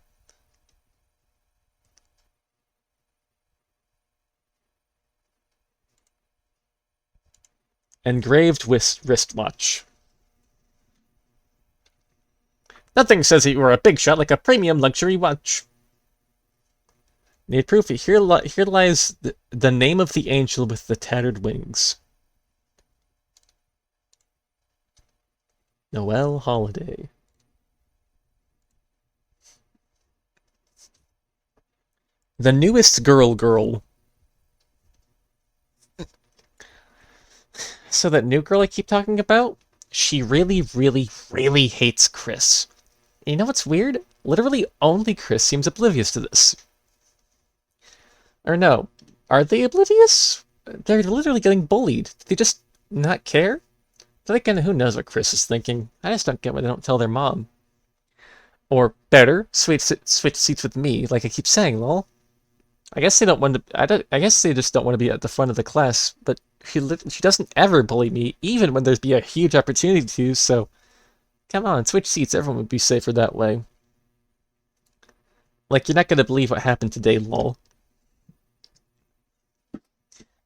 Engraved wristwatch. Nothing says that you are a big shot like a premium luxury watch. Need proof? Here lies the name of the angel with the tattered wings. Noel Holiday. The newest girl. So that new girl I keep talking about, she really, really, really hates Chris. And you know what's weird? Literally only Chris seems oblivious to this. Or no, are they oblivious? They're literally getting bullied. Do they just not care? Then again, who knows what Chris is thinking? I just don't get why they don't tell their mom. Or better, switch seats with me, like I keep saying, lol. I guess they don't want to. I guess they just don't want to be at the front of the class. But she doesn't ever bully me, even when there'd be a huge opportunity to. So, come on, switch seats. Everyone would be safer that way. Like, you're not gonna believe what happened today, lol.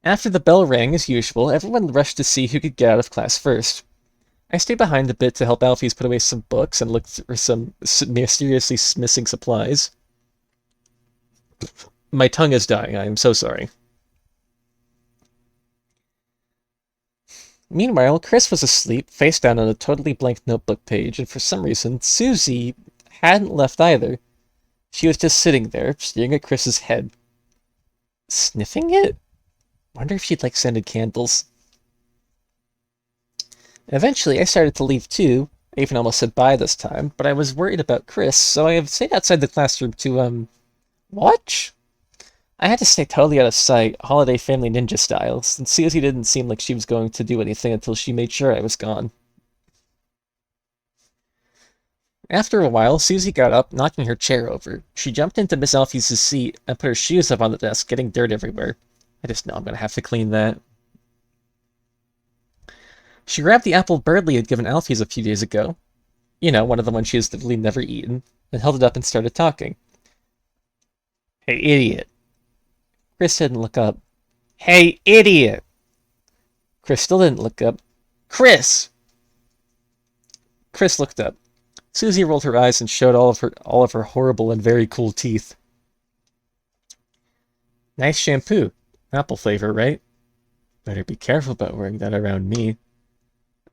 After the bell rang, as usual, everyone rushed to see who could get out of class first. I stayed behind a bit to help Alphys put away some books and look for some mysteriously missing supplies. My tongue is dying, I am so sorry. Meanwhile, Chris was asleep, face down on a totally blank notebook page, and for some reason, Susie hadn't left either. She was just sitting there, staring at Chris's head. Sniffing it? Wonder if she'd like scented candles. Eventually, I started to leave too. I even almost said bye this time, but I was worried about Chris, so I stayed outside the classroom to, watch? I had to stay totally out of sight, holiday family ninja style, since Susie didn't seem like she was going to do anything until she made sure I was gone. After a while, Susie got up, knocking her chair over. She jumped into Miss Alphys' seat and put her shoes up on the desk, getting dirt everywhere. I just know I'm going to have to clean that. She grabbed the apple Birdley had given Alphys a few days ago. You know, one of the ones she has literally never eaten, and held it up and started talking. Hey, idiot. Chris didn't look up. Hey, idiot! Chris still didn't look up. Chris! Chris looked up. Susie rolled her eyes and showed all of her horrible and very cool teeth. Nice shampoo. Apple flavor, right? Better be careful about wearing that around me.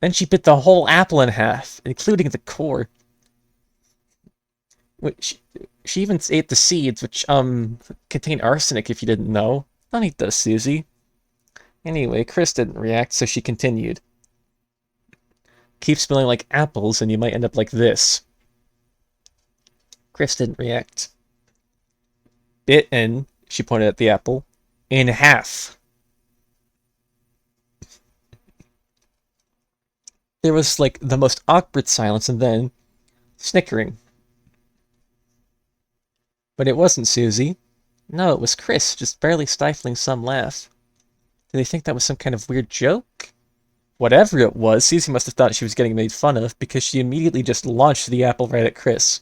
Then she bit the whole apple in half, including the core. She even ate the seeds, which, contain arsenic if you didn't know. Don't eat those, Susie. Anyway, Chris didn't react, so she continued. Keep smelling like apples and you might end up like this. Chris didn't react. Bitten, she pointed at the apple, in half. There was, like, the most awkward silence and then snickering. But it wasn't Susie. No, it was Chris, just barely stifling some laugh. Did they think that was some kind of weird joke? Whatever it was, Susie must have thought she was getting made fun of, because she immediately just launched the apple right at Chris.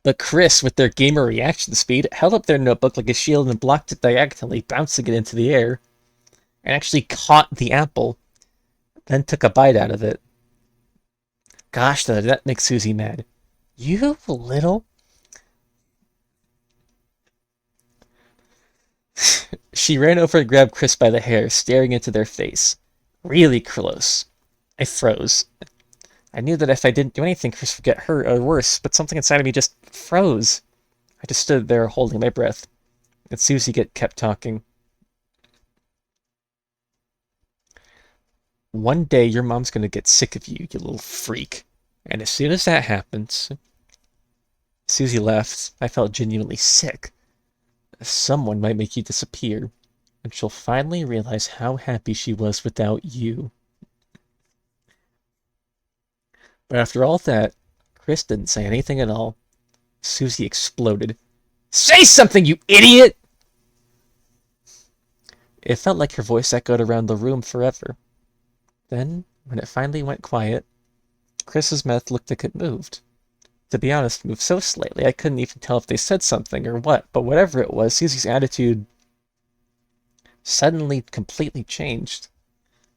But Chris, with their gamer reaction speed, held up their notebook like a shield and blocked it diagonally, bouncing it into the air, and actually caught the apple, then took a bite out of it. Gosh, though, that makes Susie mad. You little... She ran over and grabbed Chris by the hair, staring into their face. Really close. I froze. I knew that if I didn't do anything, Chris would get hurt or worse, but something inside of me just froze. I just stood there holding my breath. And Susie kept talking. One day your mom's gonna get sick of you, you little freak. And as soon as that happens... Susie laughed. I felt genuinely sick. Someone might make you disappear, and she'll finally realize how happy she was without you. But after all that, Chris didn't say anything at all. Susie exploded. Say something, you idiot! It felt like her voice echoed around the room forever. Then, when it finally went quiet, Chris's mouth looked like it moved. To be honest, it moved so slightly I couldn't even tell if they said something or what, but whatever it was, Susie's attitude suddenly completely changed.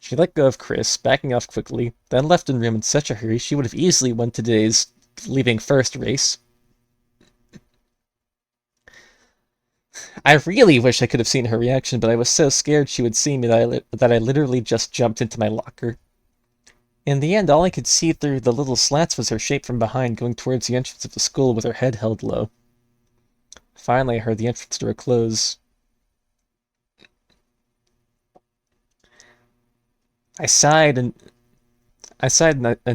She let go of Chris, backing off quickly, then left the room in such a hurry she would have easily won today's leaving first race. I really wish I could have seen her reaction, but I was so scared she would see me that I literally just jumped into my locker. In the end, all I could see through the little slats was her shape from behind going towards the entrance of the school with her head held low. Finally, I heard the entrance door close. I sighed, and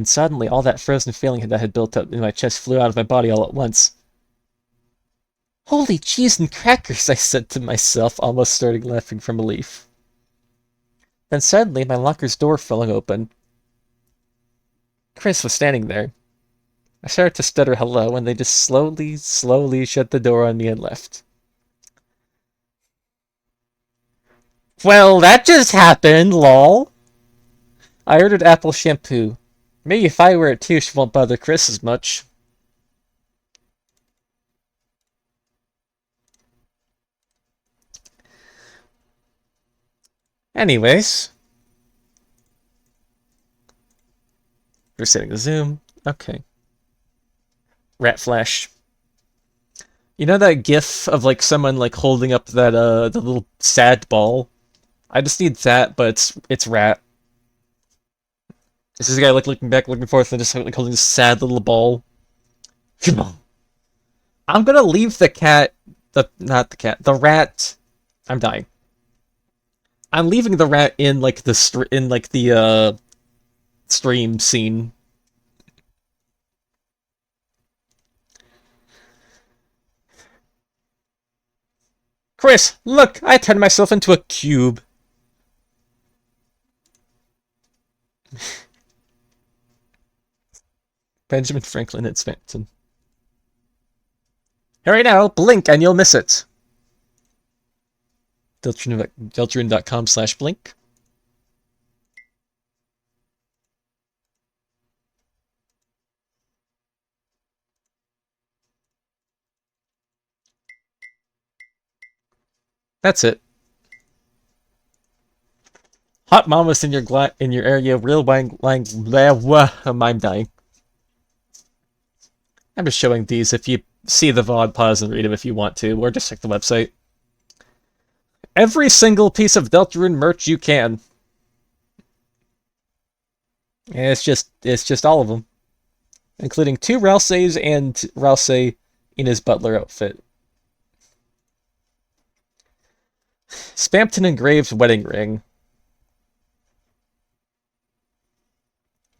suddenly all that frozen feeling that had built up in my chest flew out of my body all at once. Holy cheese and crackers, I said to myself, almost starting laughing from relief. Then suddenly my locker's door flung open. Chris was standing there. I started to stutter hello, and they just slowly shut the door on me and left. Well, that just happened, lol. I ordered apple shampoo. Maybe if I wear it too, she won't bother Chris as much. Anyways. We're setting the zoom. Okay. Rat flash. You know that gif of like someone like holding up that the little sad ball? I just need that, but it's rat. It's this guy like looking back, looking forth, and just like holding this sad little ball. I'm gonna leave the cat, the rat. I'm dying. I'm leaving the rat in like the stream scene. Chris, look! I turned myself into a cube. Benjamin Franklin at Spamton. Hurry now, blink and you'll miss it. Deltarune.com/blink. That's it. Hot mamas in your area, real wang I'm dying. I'm just showing these if you see the VOD, pause and read them if you want to, or just check the website. Every single piece of Deltarune merch you can. And it's just all of them. Including 2 Ralseis and Ralsei in his butler outfit. Spamton engraved wedding ring.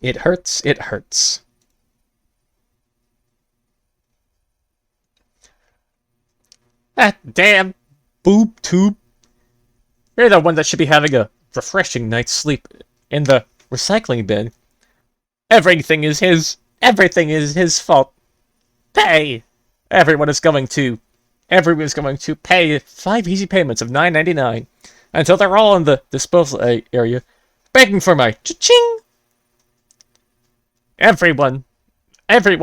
It hurts, it hurts. That damn boob tube. You're the one that should be having a refreshing night's sleep in the recycling bin. Everything is his. Everything is his fault. Pay. Everyone's going to pay 5 easy payments of $9.99 until they're all in the disposal area, begging for my cha-ching. Everyone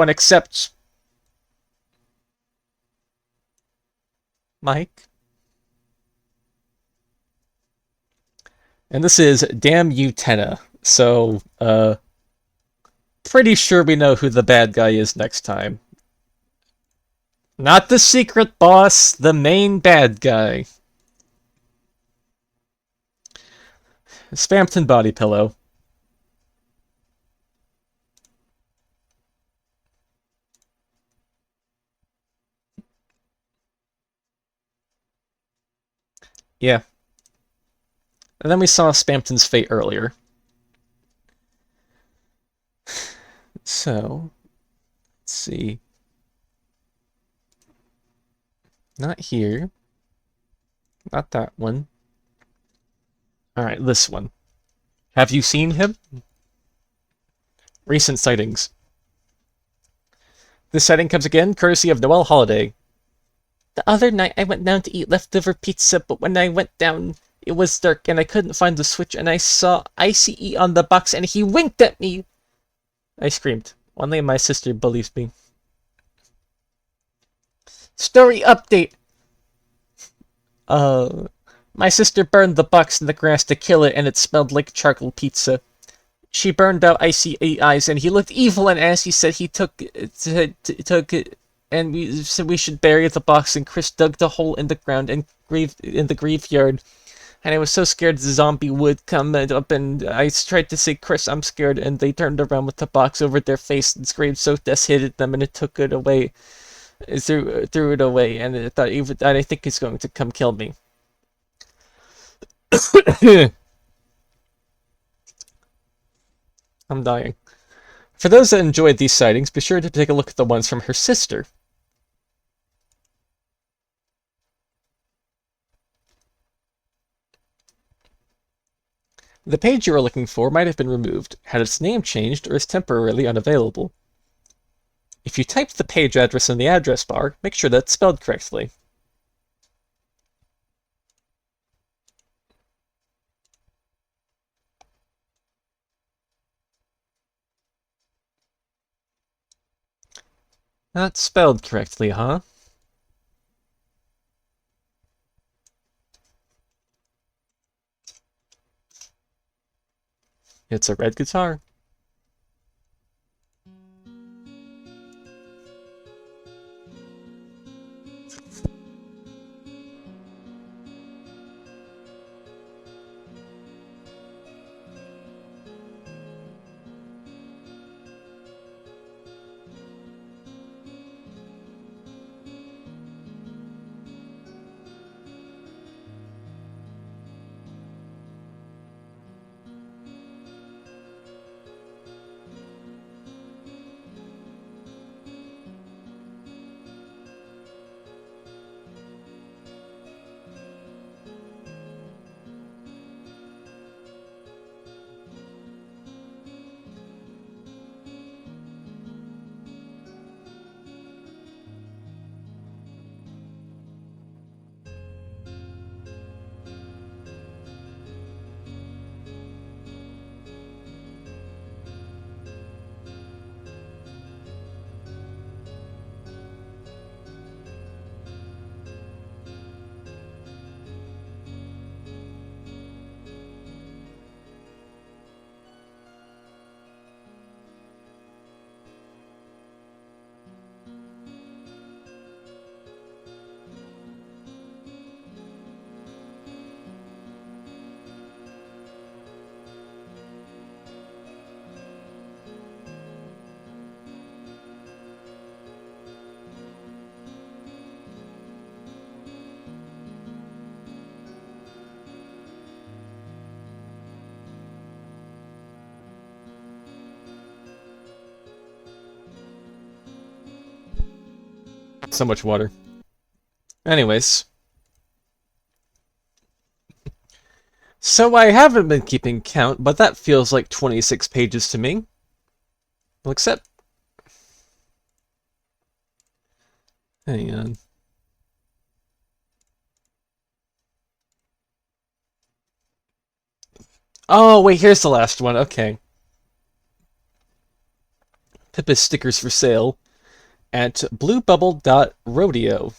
except Mike. And this is Damn You Tenna. So, pretty sure we know who the bad guy is next time. Not the secret boss, the main bad guy. Spamton body pillow. Yeah. And then we saw Spamton's fate earlier. So, let's see. Not here. Not that one. Alright, this one. Have you seen him? Recent sightings. This sighting comes again courtesy of Noelle Holiday. The other night I went down to eat leftover pizza, but when I went down, it was dark and I couldn't find the switch, and I saw ICE on the box and he winked at me. I screamed. Only my sister believes me. Story update. My sister burned the box in the grass to kill it, and it smelled like charcoal pizza. She burned out Icy Eyes, and he looked evil, and as he said, he took it, and we said we should bury the box, and Chris dug the hole in the ground and in the graveyard. And I was so scared the zombie would come up, and I tried to say, Chris, I'm scared, and they turned around with the box over their face and screamed so death hit them, and it took it away. Threw it away, and I think he's going to come kill me. I'm dying. For those that enjoyed these sightings, be sure to take a look at the ones from her sister. The page you were looking for might have been removed, had its name changed, or is temporarily unavailable. If you typed the page address in the address bar, make sure that's spelled correctly. Not spelled correctly, huh? It's a red guitar. So much water. Anyways. So I haven't been keeping count, but that feels like 26 pages to me. Well, except... Hang on. Oh, wait, here's the last one. Okay. Pippa's stickers for sale at bluebubble.rodeo.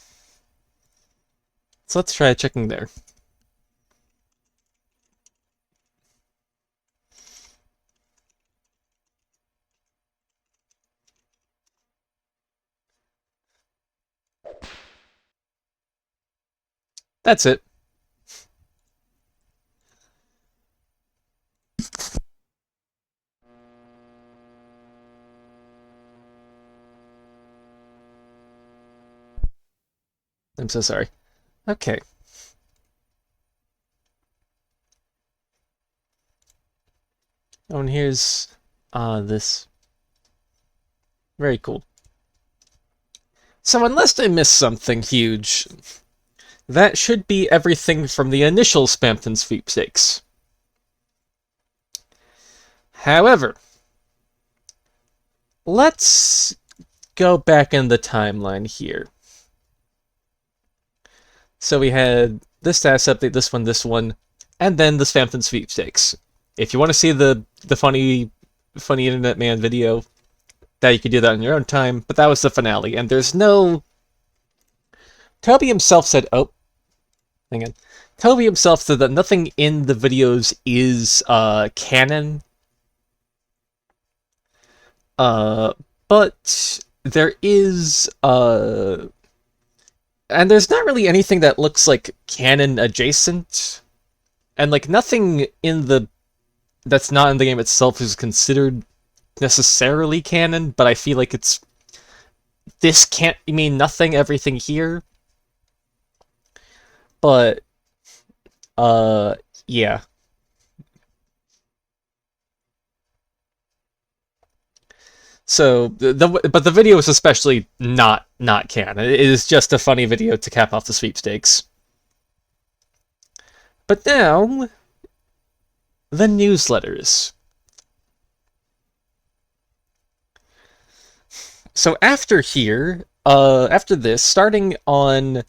So let's try checking there. That's it. I'm so sorry. Okay. Oh, and here's this. Very cool. So unless I missed something huge, that should be everything from the initial Spamton sweepstakes. However, let's go back in the timeline here. So we had this status update, this one, and then the Spamton sweepstakes. If you want to see the funny internet man video, that you could do that in your own time, but that was the finale, and there's no... Toby himself said, oh, hang on. Toby himself said that nothing in the videos is canon, but there is and there's not really anything that looks like canon adjacent, and like nothing in the that's not in the game itself is considered necessarily canon, but I feel like it's this can't mean nothing, everything here. But yeah. So but the video is especially not canon. It is just a funny video to cap off the sweepstakes. But now the newsletters. So after here, after this, starting on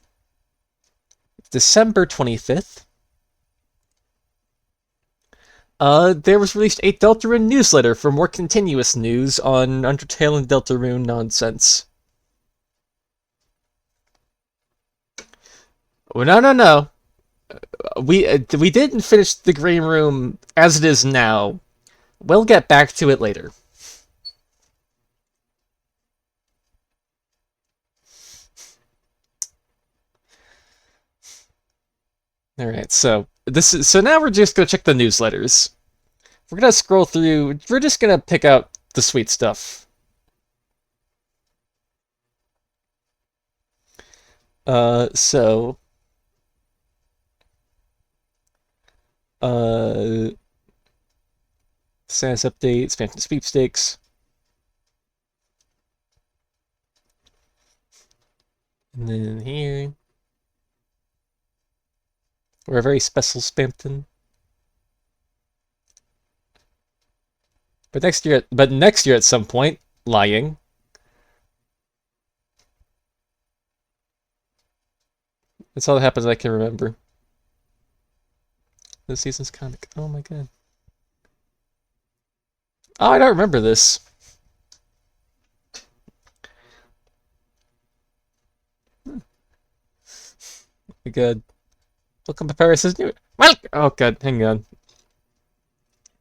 December 25th, there was released a Deltarune newsletter for more continuous news on Undertale and Deltarune nonsense. Oh, no. We didn't finish the Green Room as it is now. We'll get back to it later. Alright, so now we're just gonna check the newsletters. We're gonna scroll through, we're just gonna pick out the sweet stuff. So status updates, Phantom sweepstakes. And then here. We're a very special Spamton. But next year at some point, lying. That's all that happens I can remember. This season's comic. Oh my god. Oh, I don't remember this. Oh god. Welcome to Paris's new... Well, oh god, hang on.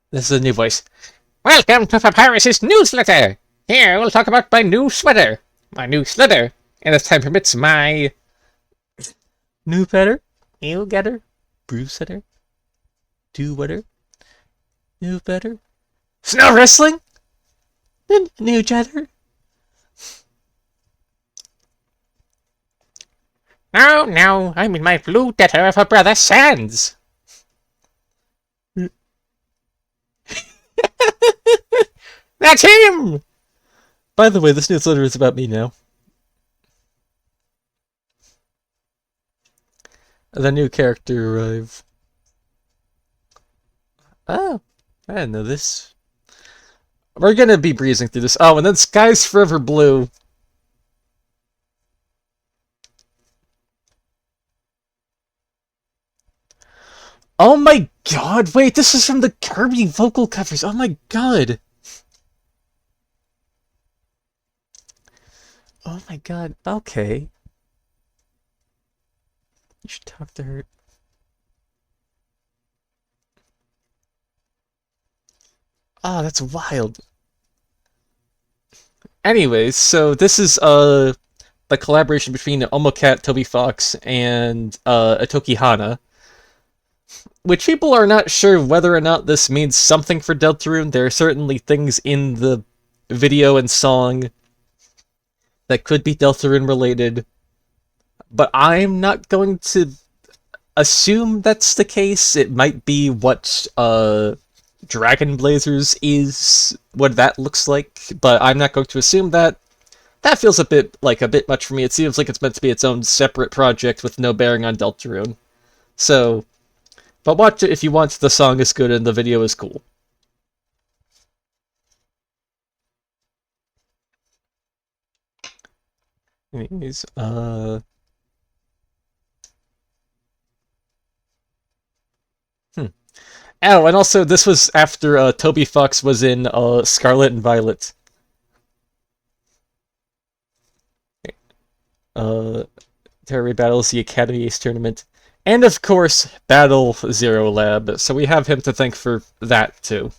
This is a new voice. Welcome to Papyrus's newsletter! Here we'll talk about my new sweater. My new slitter. And as time permits, my... New better? New getter? Brew setter? Do wetter? New better? Snow wrestling? New jetter? No, I'm in my blue letter of a brother Sans. That's him! By the way, this newsletter is about me now. The new character arrive. Oh, I didn't know this. We're gonna be breezing through this. Oh, and then Sky's Forever Blue. Oh my god, wait, this is from the Kirby vocal covers. Oh my god. Oh my god, okay. You should talk to her. Oh, that's wild. Anyways, so this is the collaboration between Omocat, Toby Fox, and Atoki Hana. Which people are not sure whether or not this means something for Deltarune. There are certainly things in the video and song that could be Deltarune related, but I'm not going to assume that's the case. It might be what Dragon Blazers is, what that looks like, but I'm not going to assume that. That feels a bit much for me. It seems like it's meant to be its own separate project with no bearing on Deltarune. So, but watch it if you want. The song is good and the video is cool. Anyways, Oh, and also this was after Toby Fox was in Scarlet and Violet. Uh, Terry battles the Academy Ace tournament, and of course Battle Zero Lab. So we have him to thank for that too.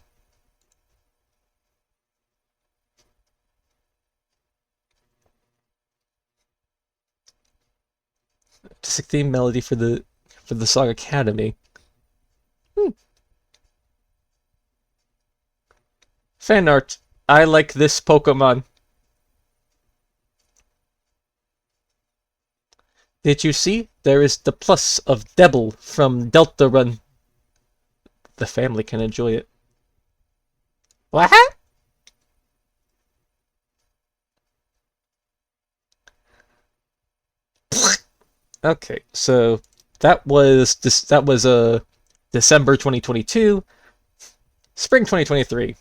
Just a theme melody for the song Academy. Fan art. I like this Pokemon. Did you see? There is the plus of Debble from Deltarune. The family can enjoy it. What? Okay, so that was December 2022, spring 2023.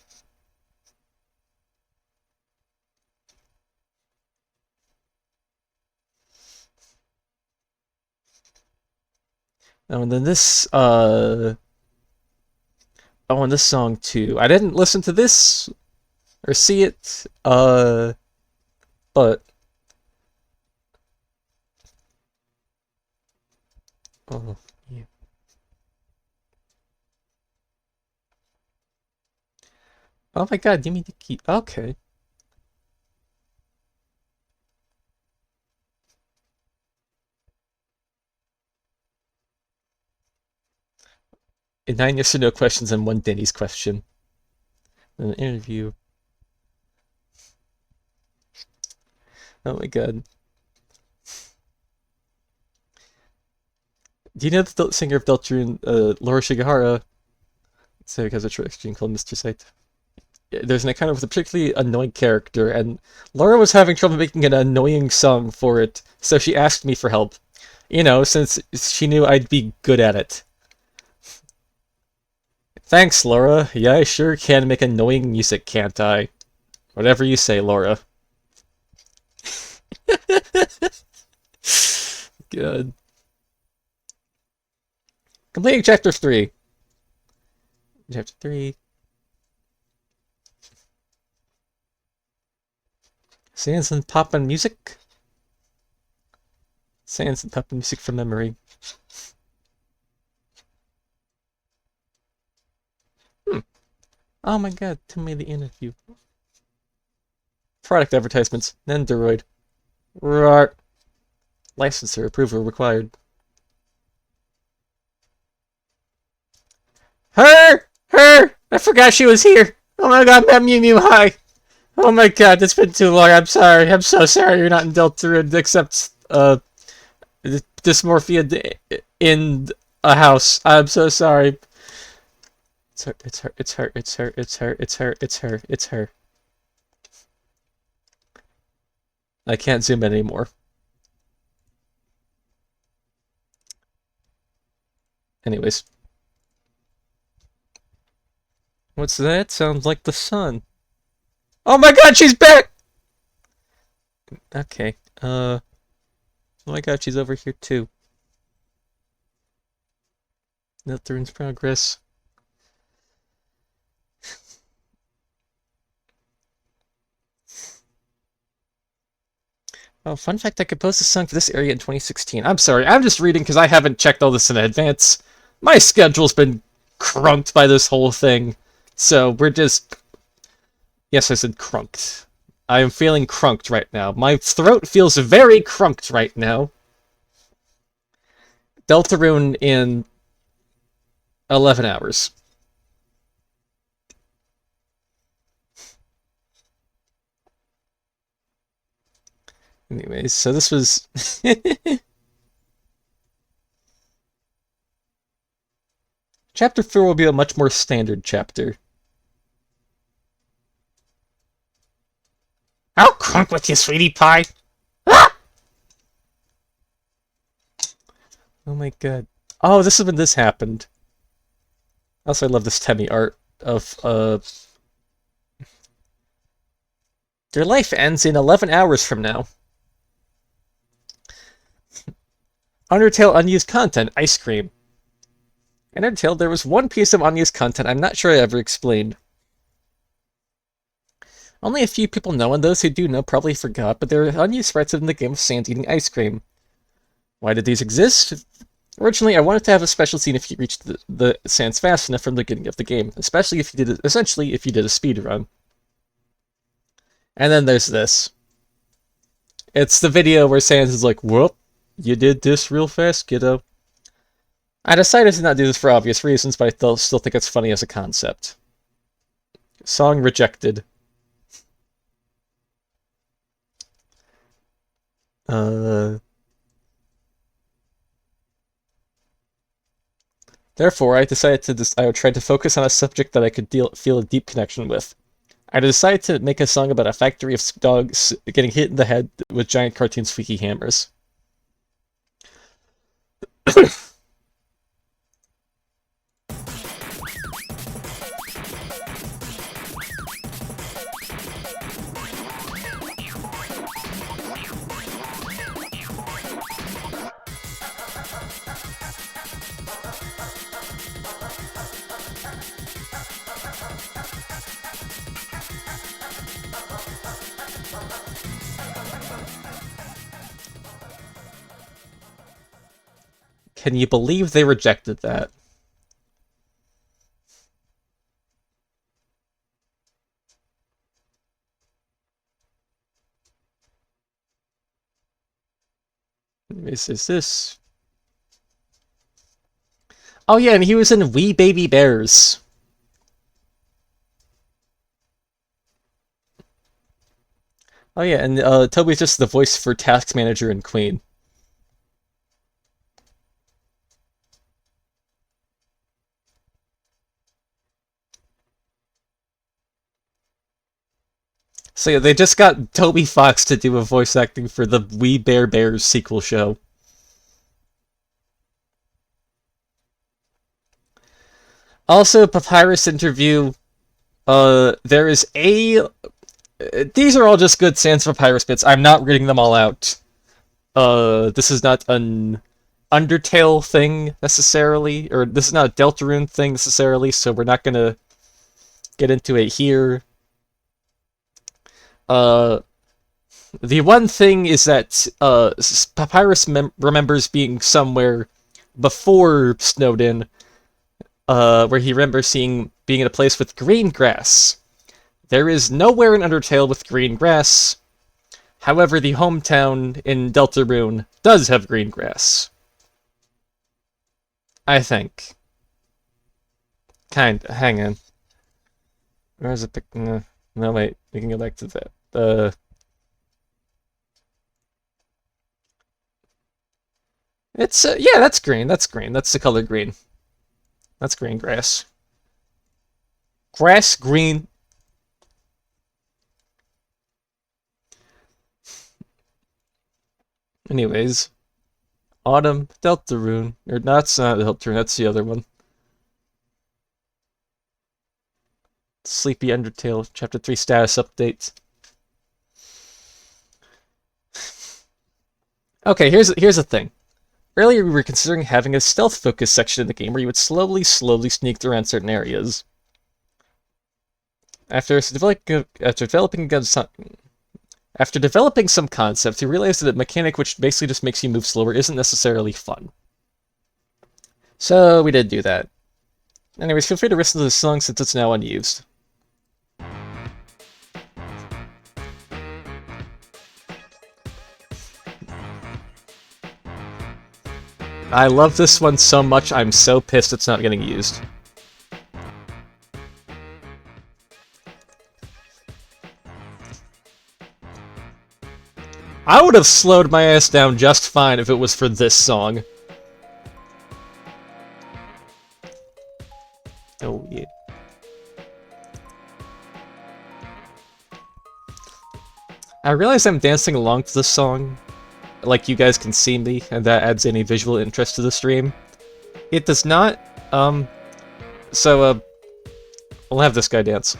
Oh, and then this oh, and this song too. I didn't listen to this or see it, but oh yeah. Oh my god, you mean to keep okay. And 9 yes or no questions and 1 Denny's question. An interview. Oh my god. Do you know the singer of Deltarune, Laura Shigehara? So because of Trick called Mr. Sight. There's an encounter with a particularly annoying character, and Laura was having trouble making an annoying song for it, so she asked me for help. You know, since she knew I'd be good at it. Thanks, Laura. Yeah, I sure can make annoying music, can't I? Whatever you say, Laura. Good. Completing Chapter 3. Chapter 3. Sans and Poppin' Music? Sans and Poppin' Music from memory. Oh my god, tell me the interview. Product advertisements. Nendoroid. Roar. Licensor approval required. Her! I forgot she was here! Oh my god, Mew Mew, hi! Oh my god, it's been too long, I'm sorry. I'm so sorry you're not in Deltarune, except, dysmorphia in a house. I'm so sorry. It's her. I can't zoom in anymore. Anyways. What's that? Sounds like the sun. Oh my god, she's back! Okay, oh my god, she's over here too. Deltarune's progress. Oh, fun fact, I composed a song for this area in 2016. I'm sorry, I'm just reading because I haven't checked all this in advance. My schedule's been crunked by this whole thing. So, we're just... Yes, I said crunked. I am feeling crunked right now. My throat feels very crunked right now. Deltarune in 11 hours. Anyways, so this was... Chapter 4 will be a much more standard chapter. How crunk with you, sweetie pie? Ah! Oh my god. Oh, this is when this happened. Also, I love this Temmie art of, Your life ends in 11 hours from now. Undertale unused content, ice cream. In Undertale, there was one piece of unused content I'm not sure I ever explained. Only a few people know, and those who do know probably forgot, but there are unused sprites in the game of Sans eating ice cream. Why did these exist? Originally, I wanted to have a special scene if you reached the Sans fast enough from the beginning of the game, especially if you did essentially if you did a speed run. And then there's this. It's the video where Sans is like, "Whoop, you did this real fast, kiddo." I decided to not do this for obvious reasons, but I still think it's funny as a concept. Song rejected. Therefore, I decided I would try to focus on a subject that I could feel a deep connection with. I decided to make a song about a factory of dogs getting hit in the head with giant cartoon squeaky hammers. Can you believe they rejected that? Is this? Oh yeah, and he was in We Baby Bears. Oh yeah, and Toby's just the voice for Task Manager and Queen. So yeah, they just got Toby Fox to do a voice acting for the We Bare Bears sequel show. Also, Papyrus interview. There is a. These are all just good Sans Papyrus bits. I'm not reading them all out. This is not an Undertale thing necessarily, or this is not a Deltarune thing necessarily, so we're not gonna get into it here. The one thing is that Papyrus remembers being somewhere before Snowdin, where he remembers being in a place with green grass. There is nowhere in Undertale with green grass. However, the hometown in Deltarune does have green grass. I think. Hang on. Where's the pic? No, wait. We can go back to that. It's, yeah, that's green. That's green. That's the color green. That's green grass. Grass green. Anyways. Autumn, Deltarune. Or that's not Deltarune, that's the other one. Sleepy Undertale, Chapter 3 status update. Okay, here's the thing. Earlier we were considering having a stealth-focused section in the game where you would slowly sneak around certain areas. After developing some concepts, you realized that a mechanic which basically just makes you move slower isn't necessarily fun. So we did do that. Anyways, feel free to listen to the song since it's now unused. I love this one so much, I'm so pissed it's not getting used. I would have slowed my ass down just fine if it was for this song. Oh, yeah. I realize I'm dancing along to this song, like you guys can see me, and that adds any visual interest to the stream. It does not, so, we'll have this guy dance.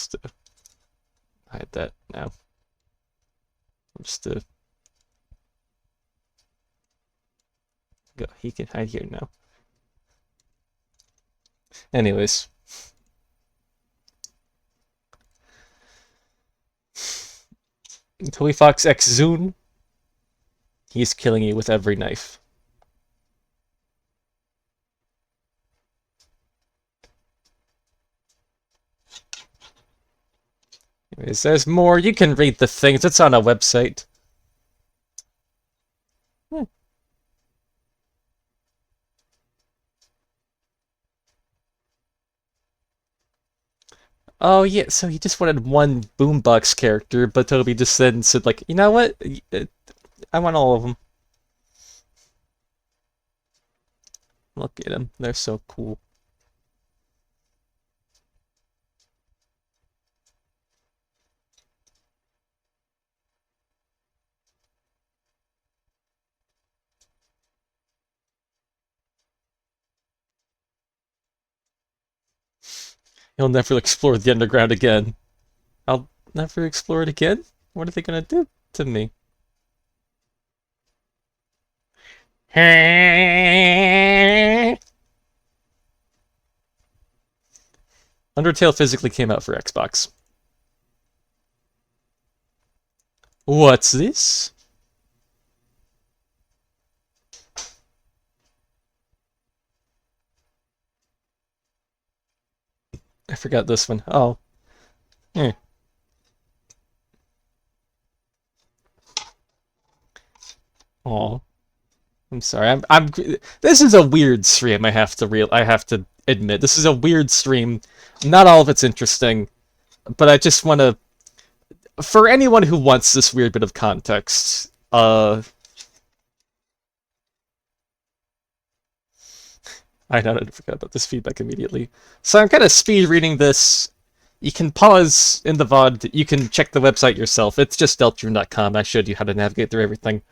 Just to hide that now. Just to go. He can hide here now. Anyways. Toby Fox X Zune. He's killing you with every knife. Anyways, there's more. You can read the things. It's on a website. Oh yeah, so he just wanted one Boombox character, but Toby just said like, you know what? I want all of them. Look at them. They're so cool. He'll never explore the underground again. I'll never explore it again? What are they gonna do to me? Undertale physically came out for Xbox. What's this? I forgot this one. Oh. Hmm. Oh. I'm sorry. This is a weird stream, I have to admit. This is a weird stream. Not all of it's interesting, but I just want to, for anyone who wants this weird bit of context, I forgot about this feedback immediately. So I'm kind of speed reading this. You can pause in the VOD. You can check the website yourself. It's just deltarune.com. I showed you how to navigate through everything.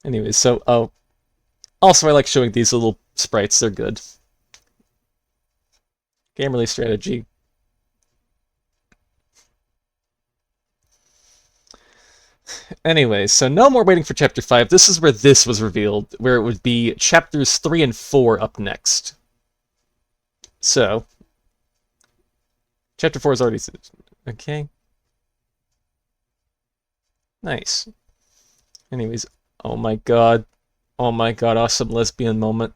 Anyways, so, also I like showing these little sprites. They're good. Game release strategy. Anyway, so no more waiting for Chapter 5. This is where this was revealed, where it would be Chapters 3 and 4 up next. So, Chapter 4 is already... Okay. Nice. Anyways, oh my god. Oh my god, awesome lesbian moment.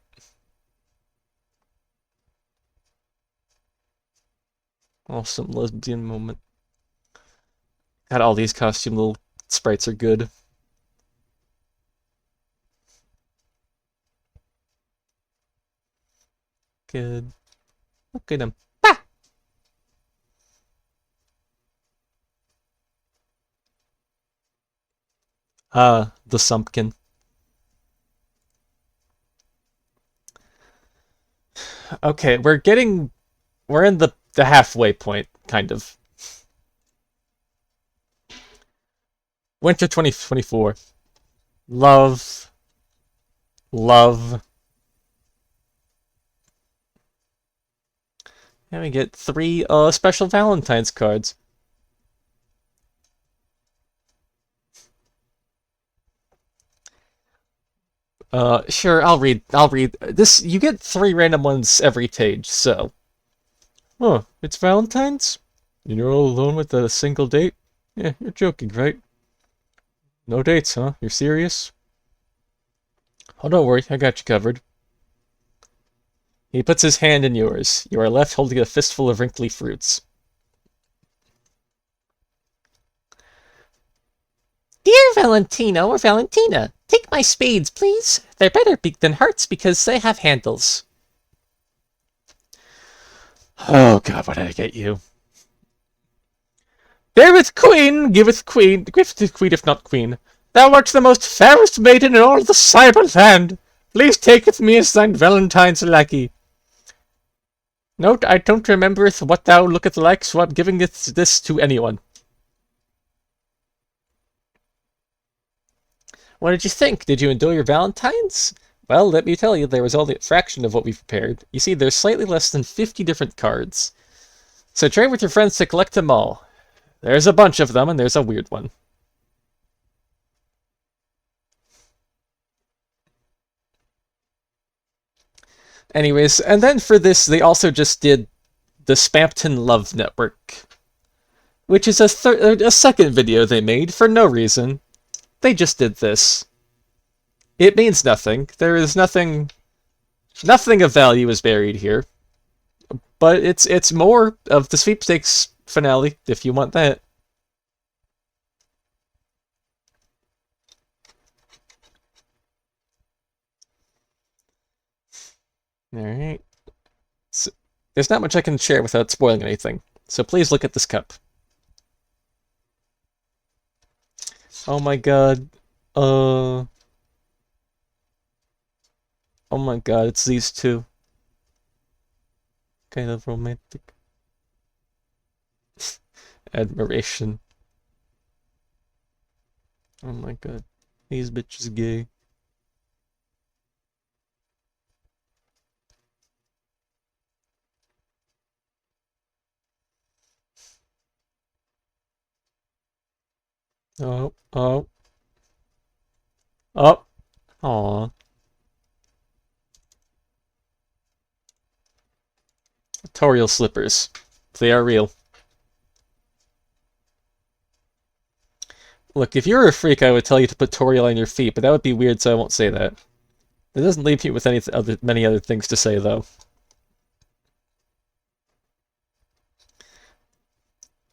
Awesome lesbian moment. God, all these costume little sprites are good. Good. Look at him. The Sumpkin. Okay, we're in the halfway point, kind of. Winter 2024. Love. And we get 3 special Valentine's cards. Sure, I'll read this. You get 3 random ones every page, so. Huh, it's Valentine's? And you're all alone with a single date? Yeah, you're joking, right? No dates, huh? You're serious? Oh, don't worry, I got you covered. He puts his hand in yours. You are left holding a fistful of wrinkly fruits. Dear Valentino or Valentina, take my spades, please. They're better than hearts because they have handles. Oh god, what did I get you? Beareth queen, giveth queen, gifteth queen if not queen. Thou art the most fairest maiden in all the cyber land. Please take with me as thine Valentine's lackey. Note, I don't remember what thou looketh like, so I'm giving this to anyone. What did you think? Did you enjoy your Valentine's? Well, let me tell you, there was only a fraction of what we prepared. You see, there's slightly less than 50 different cards. So trade with your friends to collect them all. There's a bunch of them, and there's a weird one. Anyways, and then for this, they also just did the Spampton Love Network, which is a second video they made for no reason. They just did this. It means nothing. There is nothing of value is buried here. But it's more of the sweepstakes finale, if you want that. Alright. So, there's not much I can share without spoiling anything, so please look at this cup. Oh my god. Oh my god, it's these two. Kind of romantic. Admiration. Oh my god. These bitches gay. Oh, oh. Oh. Aw. Toriel slippers. They are real. Look, if you were a freak, I would tell you to put Toriel on your feet, but that would be weird, so I won't say that. It doesn't leave me with many other things to say, though.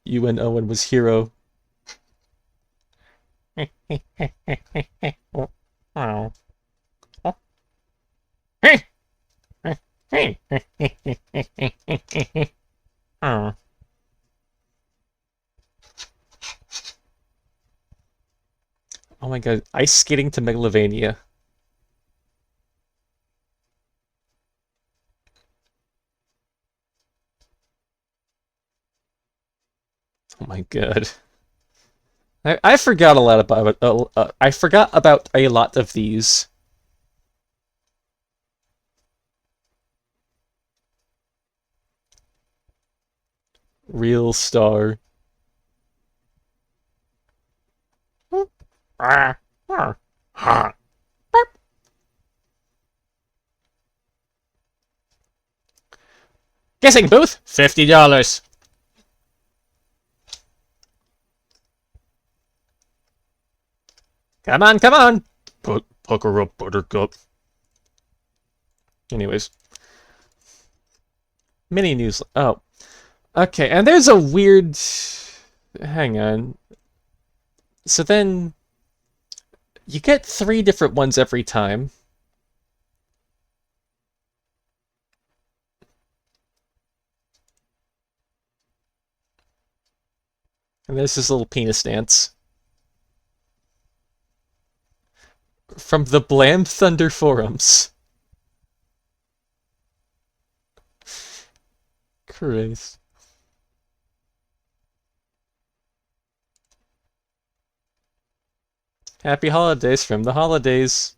You and Owen was hero. Oh. Oh. Oh my god, ice skating to Megalovania. Oh my god. I forgot a lot about I forgot about a lot of these. Real star. Guessing booth, $50. Come on, come on. Pucker up, Buttercup. Anyways, mini news. Oh, okay. And there's a weird. Hang on. So then you get 3 different ones every time. And there's this little penis dance. From the Bland Thunder forums. Christ. Happy holidays from the holidays.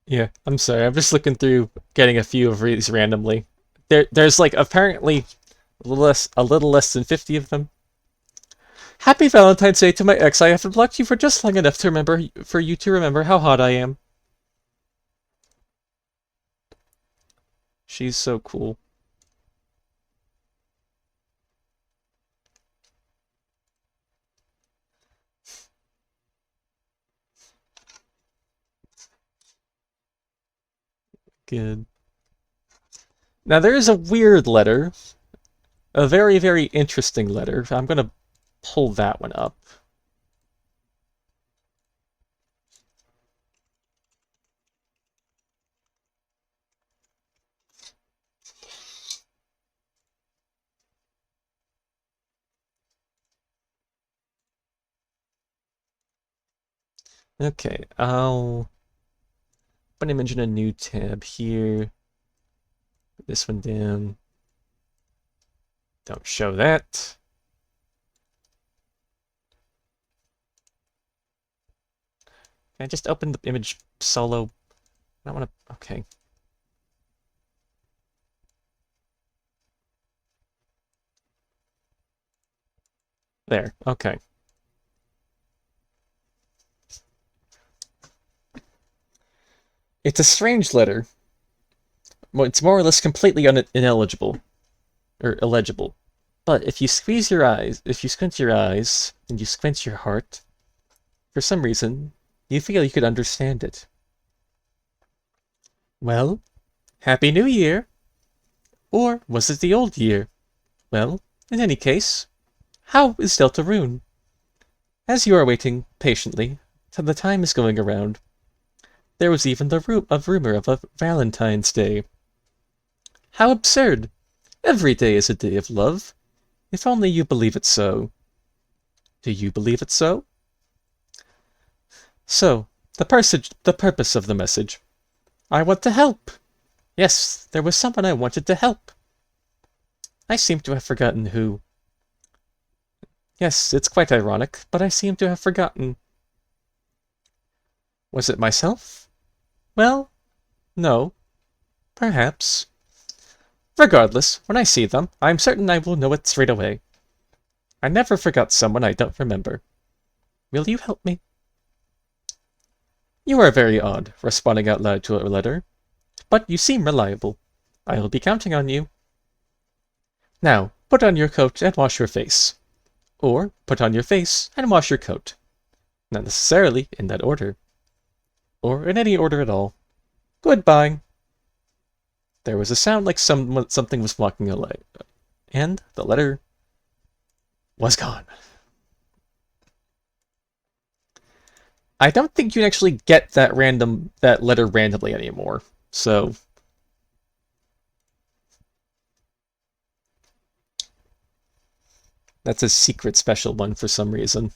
Yeah, I'm sorry. I'm just looking through getting a few of these randomly. There's like apparently a little less than 50 of them. Happy Valentine's Day to my ex. I haven't blocked you for just long enough to remember for you to remember how hot I am. She's so cool. Good. Now there is a weird letter. A very, very interesting letter. I'm gonna pull that one up. Okay, I'll open image in a new tab here. Put this one down. Don't show that. Can I just open the image solo? I don't want to... Okay. There. Okay. It's a strange letter. Well, it's more or less completely ineligible. Or illegible. But if you squeeze your eyes, if you squint your eyes, and you squint your heart, for some reason, you feel you could understand it. Well, Happy New Year! Or was it the old year? Well, in any case, how is Deltarune? As you are waiting patiently, till the time is going around, there was even the rumor of a Valentine's Day. How absurd! Every day is a day of love, if only you believe it so. Do you believe it so? So, the purpose of the message. I want to help. Yes, there was someone I wanted to help. I seem to have forgotten who. Yes, it's quite ironic, but I seem to have forgotten. Was it myself? Well, no. Perhaps. Regardless, when I see them, I am certain I will know it straight away. I never forgot someone I don't remember. Will you help me? You are very odd, responding out loud to a letter. But you seem reliable. I will be counting on you. Now, put on your coat and wash your face. Or, put on your face and wash your coat. Not necessarily in that order. Or in any order at all. Goodbye. There was a sound like something was walking away. And the letter was gone. I don't think you can actually get that letter randomly anymore. So that's a secret special one for some reason.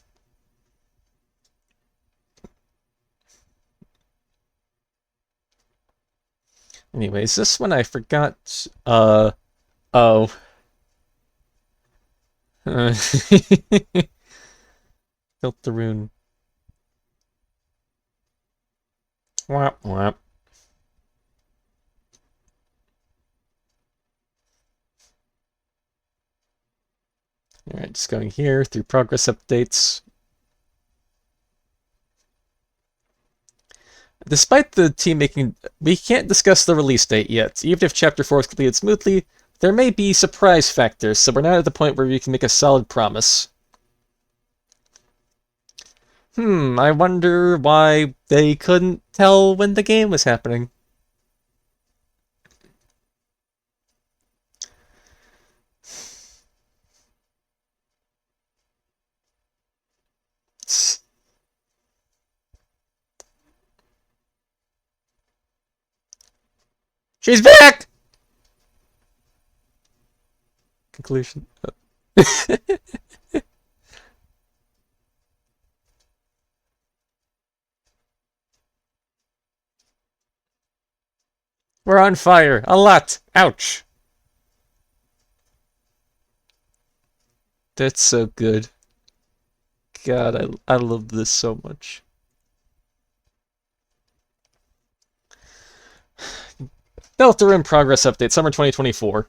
Anyways, this one I forgot. Oh. Deltarune. Whap, whap. Alright, just going here through progress updates. Despite the team making... We can't discuss the release date yet. Even if Chapter 4 is completed smoothly, there may be surprise factors, so we're not at the point where we can make a solid promise. I wonder why they couldn't tell when the game was happening. She's back! Conclusion. We're on fire. A lot. Ouch. That's so good. God, I love this so much. Deltarune progress update, summer 2024.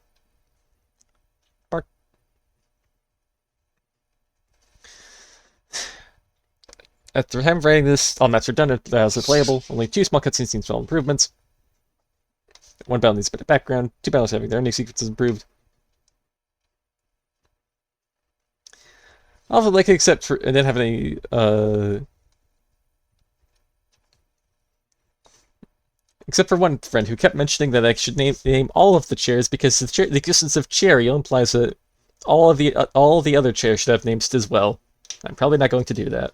After him writing this, all maps are done, it is playable. Only 2 small cutscenes need small improvements. 1 battle needs a bit of background. 2 battles having their ending sequences improved. Also, like, except for, and then have any, except for one friend who kept mentioning that I should name all of the chairs because the existence of Cherio implies that all the other chairs should have names as well. I'm probably not going to do that.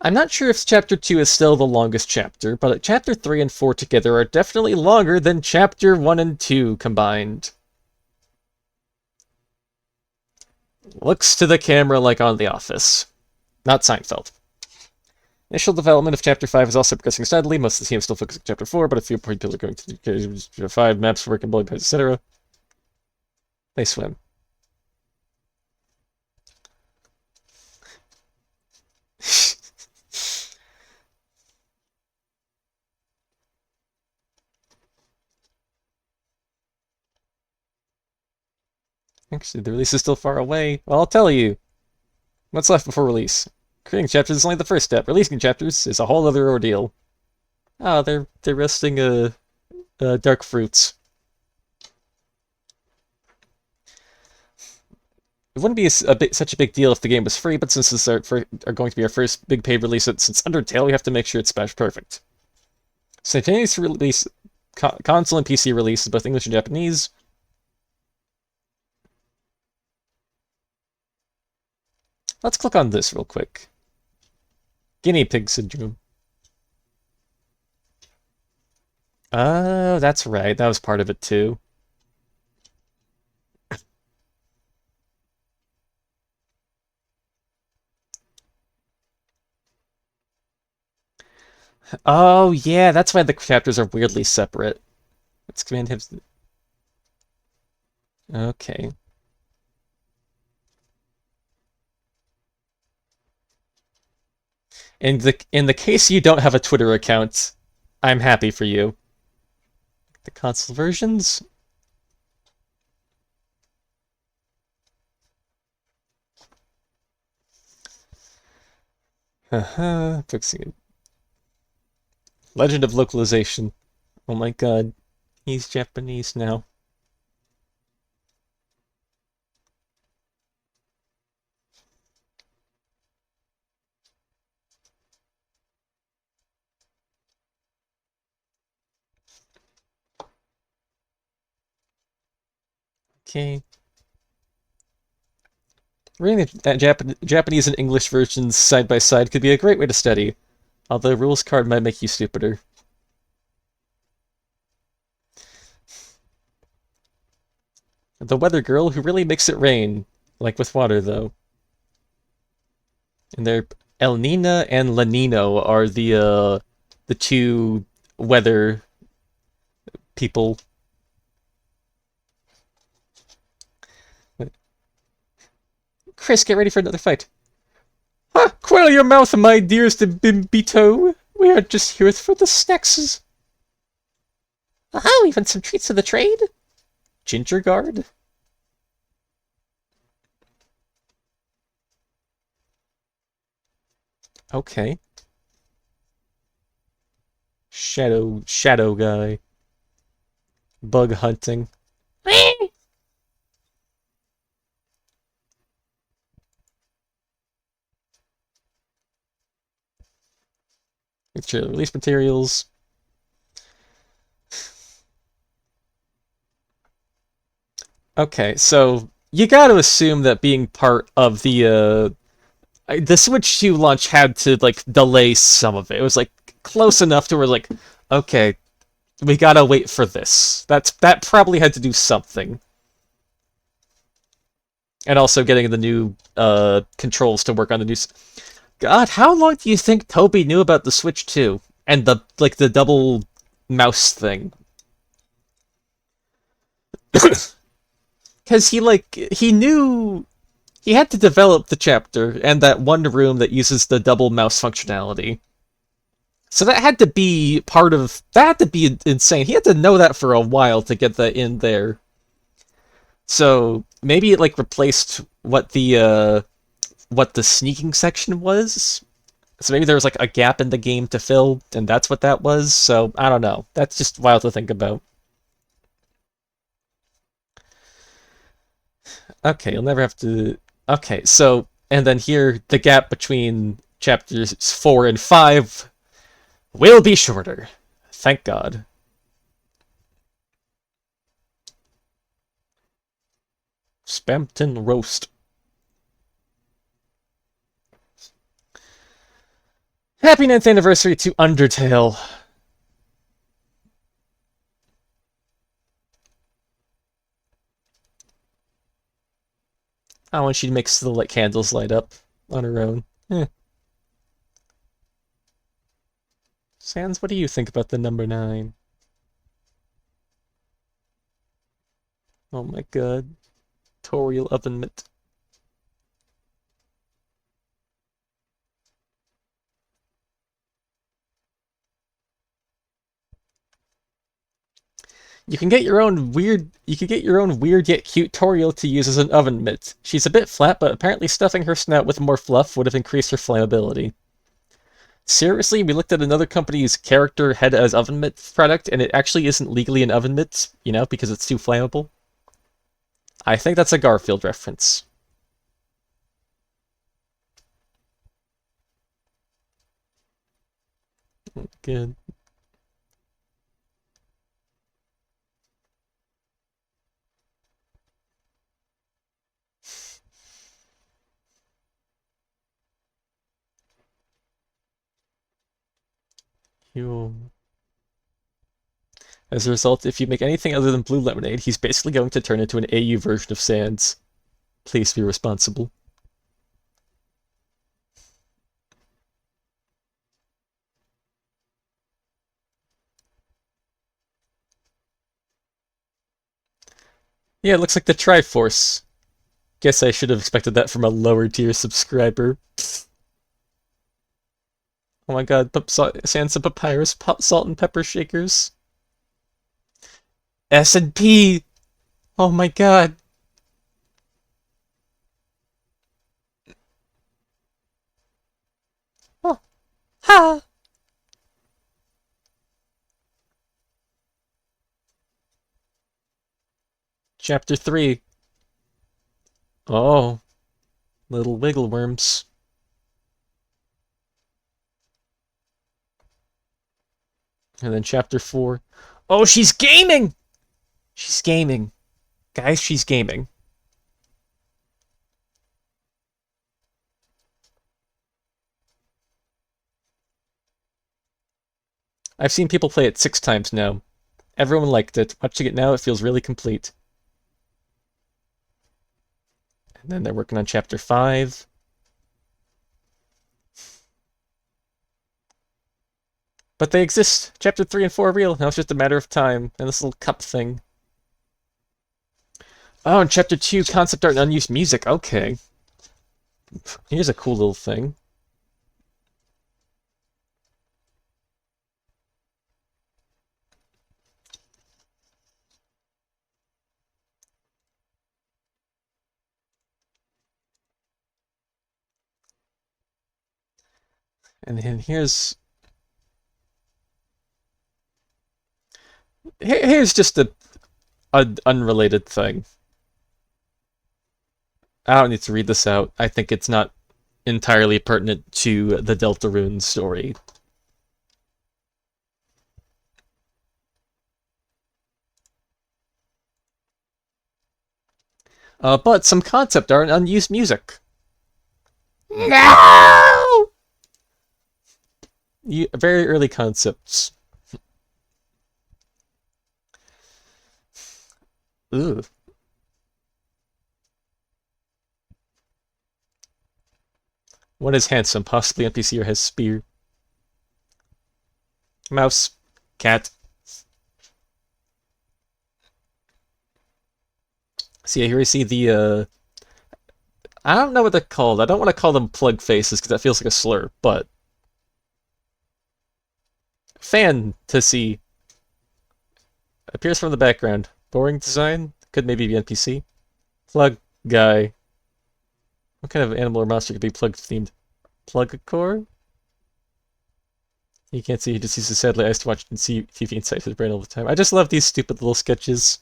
I'm not sure if Chapter 2 is still the longest chapter, but Chapter 3 and 4 together are definitely longer than Chapter 1 and 2 combined. Looks to the camera like on The Office. Not Seinfeld. Initial development of Chapter 5 is also progressing steadily. Most of the team is still focusing on Chapter 4, but a few people are going to Chapter 5, maps, work, and bullet points, etc. They swim. Actually, the release is still far away. Well, I'll tell you. What's left before release? Creating chapters is only the first step. Releasing chapters is a whole other ordeal. Oh, they're resting dark fruits. It wouldn't be such a big deal if the game was free, but since this are going to be our first big paid release since Undertale, we have to make sure it's patch perfect. Simultaneous release, console and PC releases, both English and Japanese. Let's click on this real quick. Guinea pig syndrome. Oh, that's right. That was part of it too. Oh, yeah, that's why the chapters are weirdly separate. Let's command him. Okay. In the case you don't have a Twitter account, I'm happy for you. The console versions? Fixing it. Legend of Localization. Oh my god. He's Japanese now. Okay. Reading the Japanese and English versions side by side could be a great way to study, although rules card might make you stupider. The weather girl who really makes it rain, like with water though. And they're El Nina and La Nino are the two weather people. Chris, get ready for another fight. Ah, quail your mouth, my dearest Bimbito. We are just here for the snacks. Oh, even some treats to the trade? Ginger guard? Okay. Shadow guy. Bug hunting. Release materials. Okay, so you gotta assume that being part of the Switch 2 launch had to like delay some of it. It was like close enough to where like, okay, we gotta wait for this. That probably had to do something. And also getting the new controls to work on the new. God, how long do you think Toby knew about the Switch 2 and the double mouse thing? Because he knew he had to develop the chapter and that one room that uses the double mouse functionality. So that had to be that had to be insane. He had to know that for a while to get that in there. So maybe it like replaced what the sneaking section was. So maybe there was like a gap in the game to fill, and that's what that was. So I don't know. That's just wild to think about. Okay, you'll never have to. Okay, so and then here the gap between chapters 4 and 5 will be shorter. Thank God. Spamton roast. Happy 9th anniversary to Undertale. Oh, and she makes the candles light up on her own. Eh. Sans, what do you think about the number 9? Oh my god. Toriel oven mitt. You can get your own weird yet cute Toriel to use as an oven mitt. She's a bit flat, but apparently stuffing her snout with more fluff would have increased her flammability. Seriously, we looked at another company's character head as oven mitt product, and it actually isn't legally an oven mitt, you know, because it's too flammable. I think that's a Garfield reference. Good. As a result, if you make anything other than blue lemonade, he's basically going to turn into an AU version of Sans. Please be responsible. Yeah, it looks like the Triforce. Guess I should have expected that from a lower tier subscriber. Oh my god, Sans and Papyrus salt and pepper shakers. S&P! Oh my god. Oh, ha! Chapter 3. Oh, little wiggle worms. And then chapter 4. Oh, she's gaming! She's gaming. Guys, she's gaming. I've seen people play it 6 times now. Everyone liked it. Watching it now, it feels really complete. And then they're working on chapter 5. But they exist. Chapter 3 and 4 are real. Now it's just a matter of time. And this little cup thing. Oh, and chapter 2, concept art and unused music. Okay. Here's a cool little thing. And then here's just a unrelated thing. I don't need to read this out. I think it's not entirely pertinent to the Deltarune story. But some concept art and unused music. No! Very early concepts. Ooh. One is handsome, possibly NPC or has spear. Mouse. Cat. See, here we see the, I don't know what they're called. I don't want to call them plug faces, because that feels like a slur, but... Fantasy. Appears from the background. Boring design? Could maybe be NPC. Plug guy. What kind of animal or monster could be plug-themed? Plug-core? You can't see, he just uses sadly eyes to watch and see TV inside his brain all the time. I just love these stupid little sketches.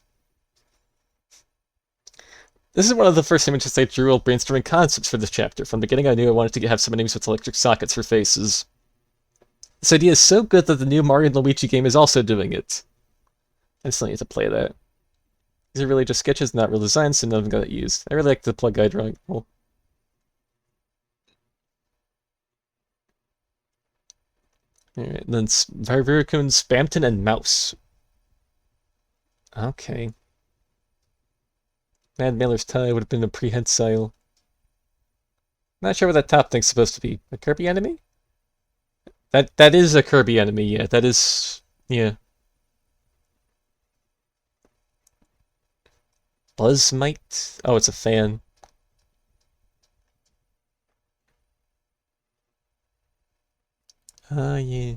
This is one of the first images I drew while brainstorming concepts for this chapter. From the beginning I knew I wanted to have some enemies with electric sockets for faces. This idea is so good that the new Mario & Luigi game is also doing it. I still need to play that. These are really just sketches, not real designs, so none of them got used. I really like the plug guy drawing. Well, alright, then Virviricune, Spamton, and Mouse. Okay. Mad Mailer's tie would have been a prehensile. Not sure what that top thing's supposed to be. A Kirby enemy? That is a Kirby enemy, yeah. That is, yeah. Buzzmite? Oh, it's a fan. Yeah.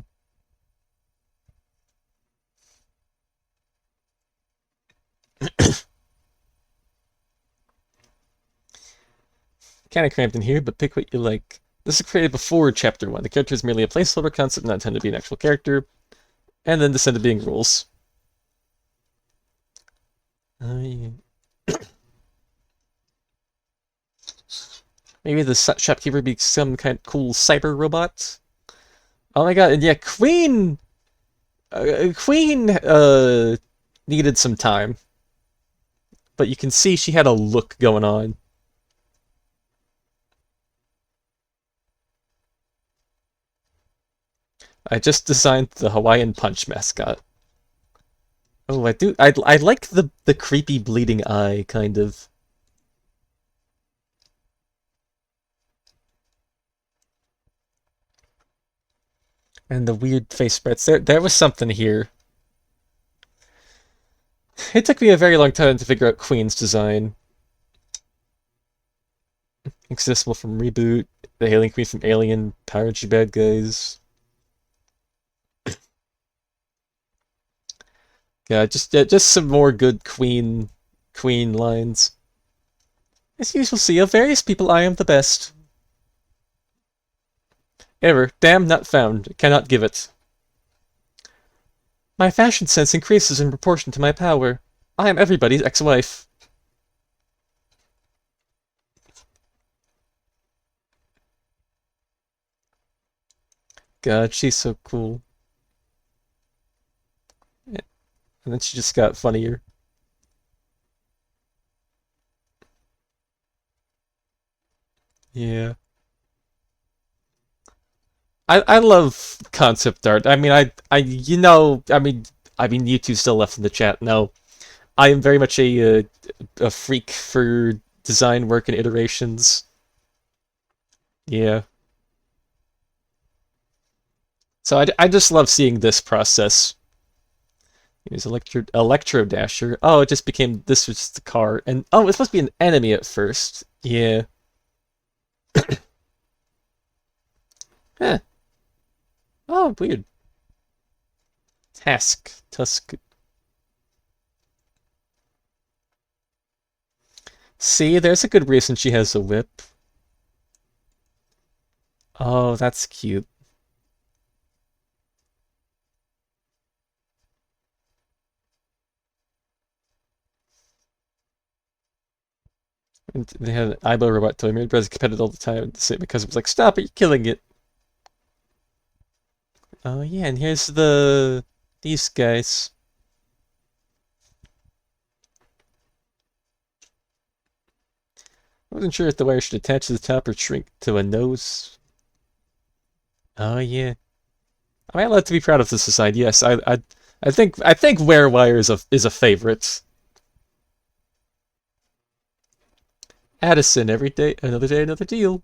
Kinda cramped in here, but pick what you like. This is created before Chapter 1. The character is merely a placeholder concept, not intended to be an actual character. And then descend to being rules. Yeah. Maybe the shopkeeper be some kind of cool cyber robot? Oh my god, and yeah, Queen... Queen, needed some time. But you can see she had a look going on. I just designed the Hawaiian Punch mascot. Oh, I do. I like the creepy bleeding eye, kind of. And the weird face spreads. There was something here. It took me a very long time to figure out Queen's design. Accessible from Reboot, the Alien Queen from Alien, Power G Bad Guys. Yeah, just some more good Queen lines. As you shall see, of various people I am the best. Error, damn, not found. Cannot give it. My fashion sense increases in proportion to my power. I am everybody's ex-wife. God, she's so cool. Yeah. And then she just got funnier. Yeah. I love concept art. I mean, you two still left in the chat. No, I am very much a freak for design work and iterations. Yeah. So I just love seeing this process. Here's Electro Dasher. Oh, it just became, this was the car. And, oh, it's supposed to be an enemy at first. Yeah. Huh. Oh, weird. Tusk. See, there's a good reason she has a whip. Oh, that's cute. And they had an eyebrow robot toy. Mary Brothers competitive all the time because it was like, stop it, you're killing it. Oh yeah, and here's these guys. I wasn't sure if the wire should attach to the top or shrink to a nose. Oh yeah. Am I allowed to be proud of this design? Yes, I think wear wire is a favorite. Addison, every day, another deal.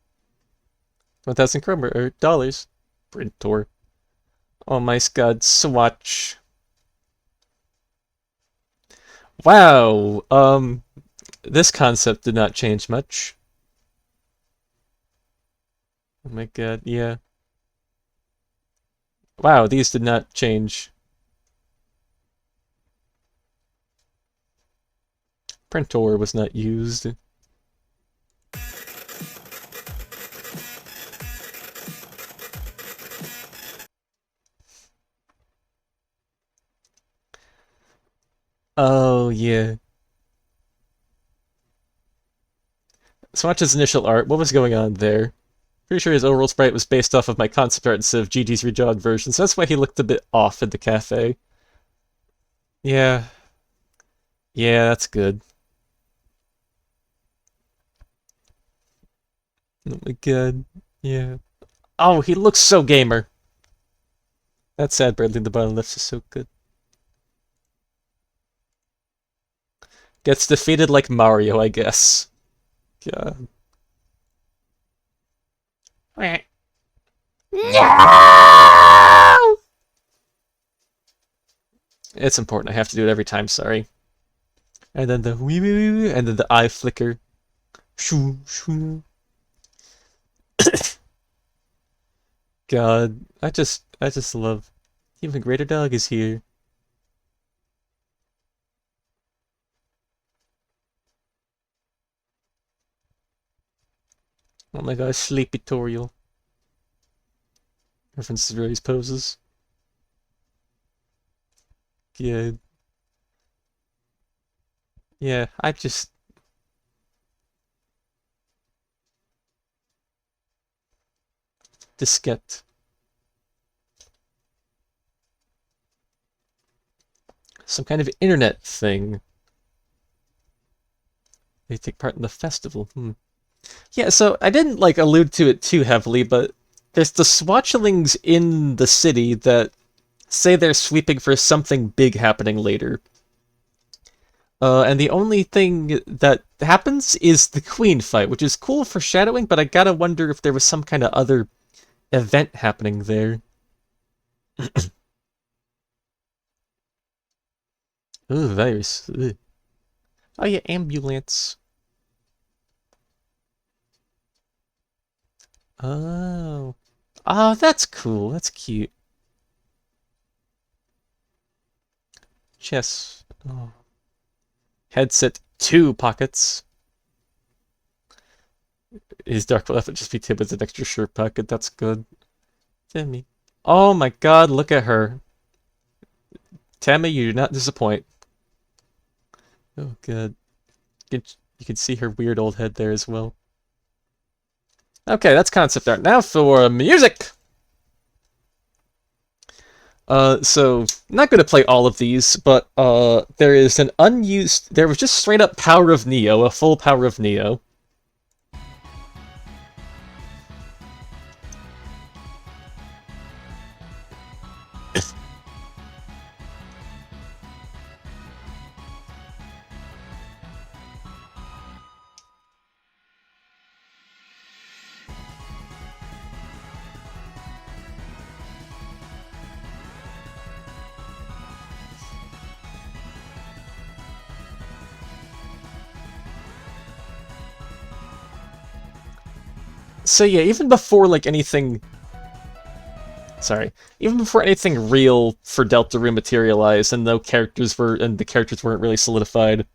1,000 kroner or dollars. Printor. Oh my god, Swatch. Wow, this concept did not change much. Oh my god, yeah. Wow, these did not change. Printor was not used. Oh, yeah. Swatch's initial art, what was going on there? Pretty sure his overall sprite was based off of my concept art instead of GG's redrawn version, so that's why he looked a bit off in the cafe. Yeah. Yeah, that's good. Oh my god. Yeah. Oh, he looks so gamer. That's sad, Bradley. The bottom left is so good. Gets defeated like Mario, I guess. God. It's important. I have to do it every time, sorry. And then the wee wee wee wee, and then the eye flicker. Shoo, shoo. God, I just love. Even Greater Dog is here. Oh my gosh, sleepy tutorial. Reference to Ray's poses. Yeah. Yeah, I just diskette. Some kind of internet thing. They take part in the festival. Yeah, so I didn't like allude to it too heavily, but there's the Swatchlings in the city that say they're sweeping for something big happening later. And the only thing that happens is the Queen fight, which is cool for shadowing, but I gotta wonder if there was some kind of other event happening there. Ooh, virus. Ugh. Oh yeah, ambulance. Oh. Oh, that's cool. That's cute. Chess. Oh. Headset, 2 pockets. His dark left just be Tim with an extra shirt pocket. That's good. Timmy. Oh my god, look at her. Tammy, you do not disappoint. Oh god. You can see her weird old head there as well. Okay, that's concept art. Now for music! So, not gonna play all of these, but, there is an unused... There was just straight up Power of Neo, a full Power of Neo. So yeah, even before, like, anything... Sorry. Even before anything real for Deltarune materialized, and the characters weren't really solidified,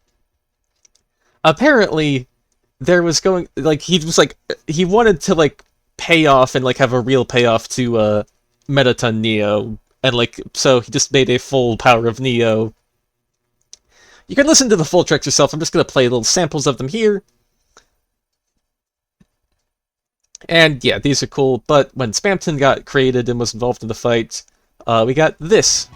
apparently, there was going... Like, he wanted to, like, pay off and, like, have a real payoff to, Mettaton Neo, and, like, so he just made a full Power of Neo. You can listen to the full tracks yourself, I'm just gonna play little samples of them here. And yeah, these are cool, but when Spamton got created and was involved in the fight, we got this.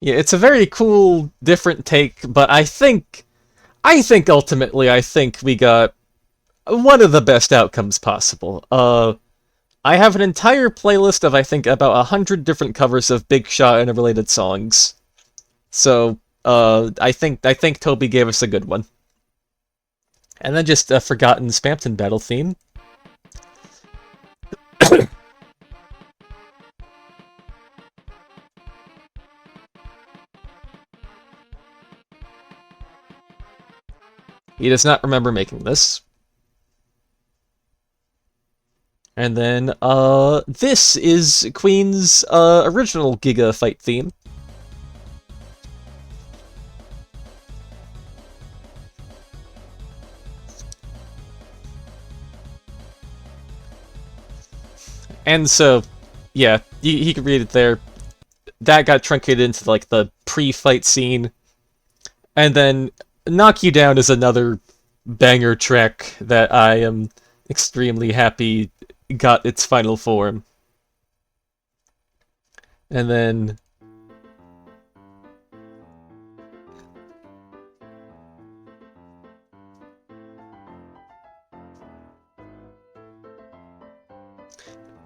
Yeah, it's a very cool, different take, but ultimately, I think we got one of the best outcomes possible. I have an entire playlist of, I think, about 100 different covers of Big Shot and related songs. So, I think Toby gave us a good one. And then just a forgotten Spamton battle theme. He does not remember making this. And then, this is Queen's, original Giga fight theme. And so, yeah, he could read it there. That got truncated into, like, the pre-fight scene. And then Knock You Down is another banger track that I am extremely happy got its final form. And then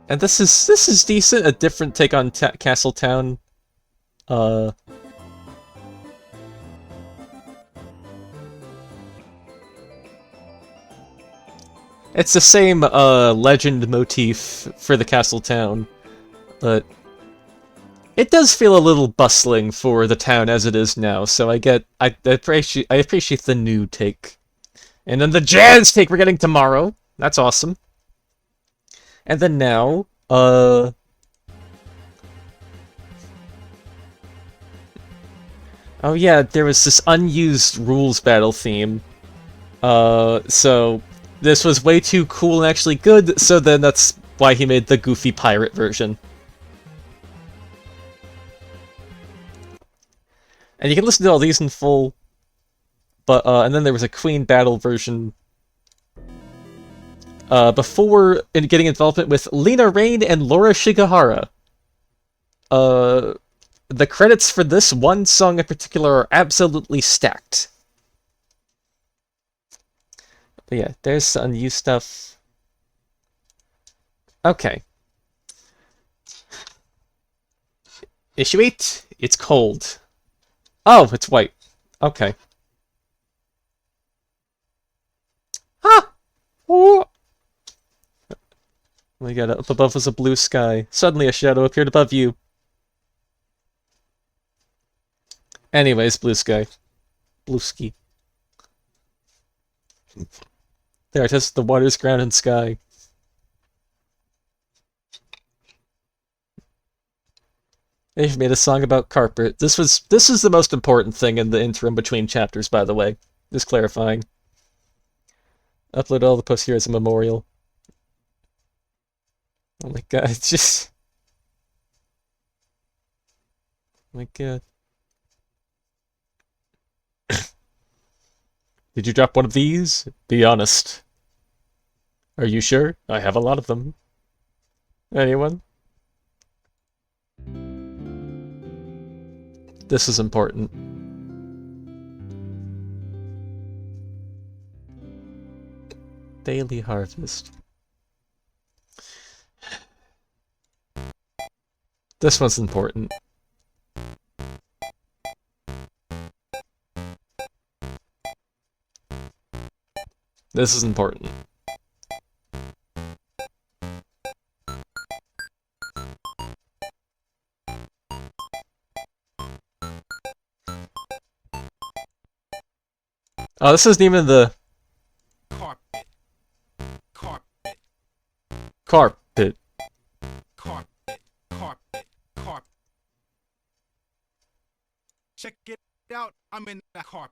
And this is decent, a different take on Castle Town. Uh, it's the same legend motif for the Castle Town, but it does feel a little bustling for the town as it is now. So I appreciate the new take, and then the jazz take we're getting tomorrow. That's awesome. And then now, oh yeah, there was this unused rules battle theme. So this was way too cool and actually good, so then that's why he made the goofy pirate version. And you can listen to all these in full, but, and then there was a Queen battle version before getting involvement with Lena Raine and Laura Shigehara. The credits for this one song in particular are absolutely stacked. But yeah, there's some unused stuff. Okay. Issue 8, it's cold. Oh, it's white. Okay. Ah! Oh my god, up above was a blue sky. Suddenly a shadow appeared above you. Anyways, blue sky. Blue ski. There it is, the waters, ground, and sky. They've made a song about carpet. This is the most important thing in the interim between chapters, by the way. Just clarifying. Upload all the posts here as a memorial. Oh my god, it's just... Oh my god. Did you drop one of these? Be honest. Are you sure? I have a lot of them. Anyone? This is important. Daily Harvest. This one's important. This is important. Oh, this isn't even the... Carpet. Carpet. Carpet. Carpet. Carpet. Carpet. Check it out. I'm in the carpet.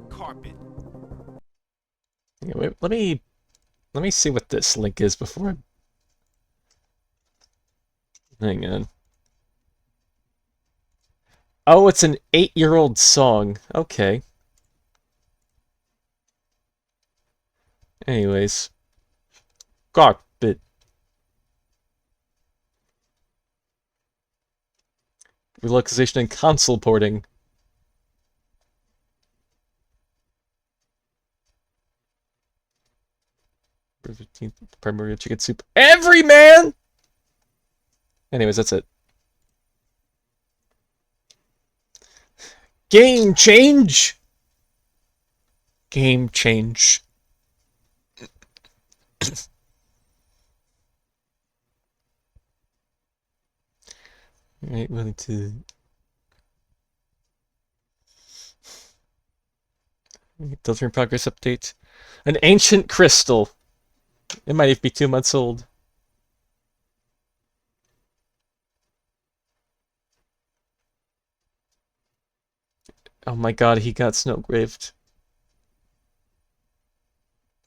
Carpet. Yeah, wait, let me see what this link is before hang on. Oh, it's an 8-year-old song. Okay. Anyways. Carpet. Relocalization and console porting. 15th, primary chicken soup. Every man! Anyways, that's it. Game change! Game change. Alright, willing to... Delivering progress update. An ancient crystal. It might even be 2 months old. Oh my god, he got Snowgraved.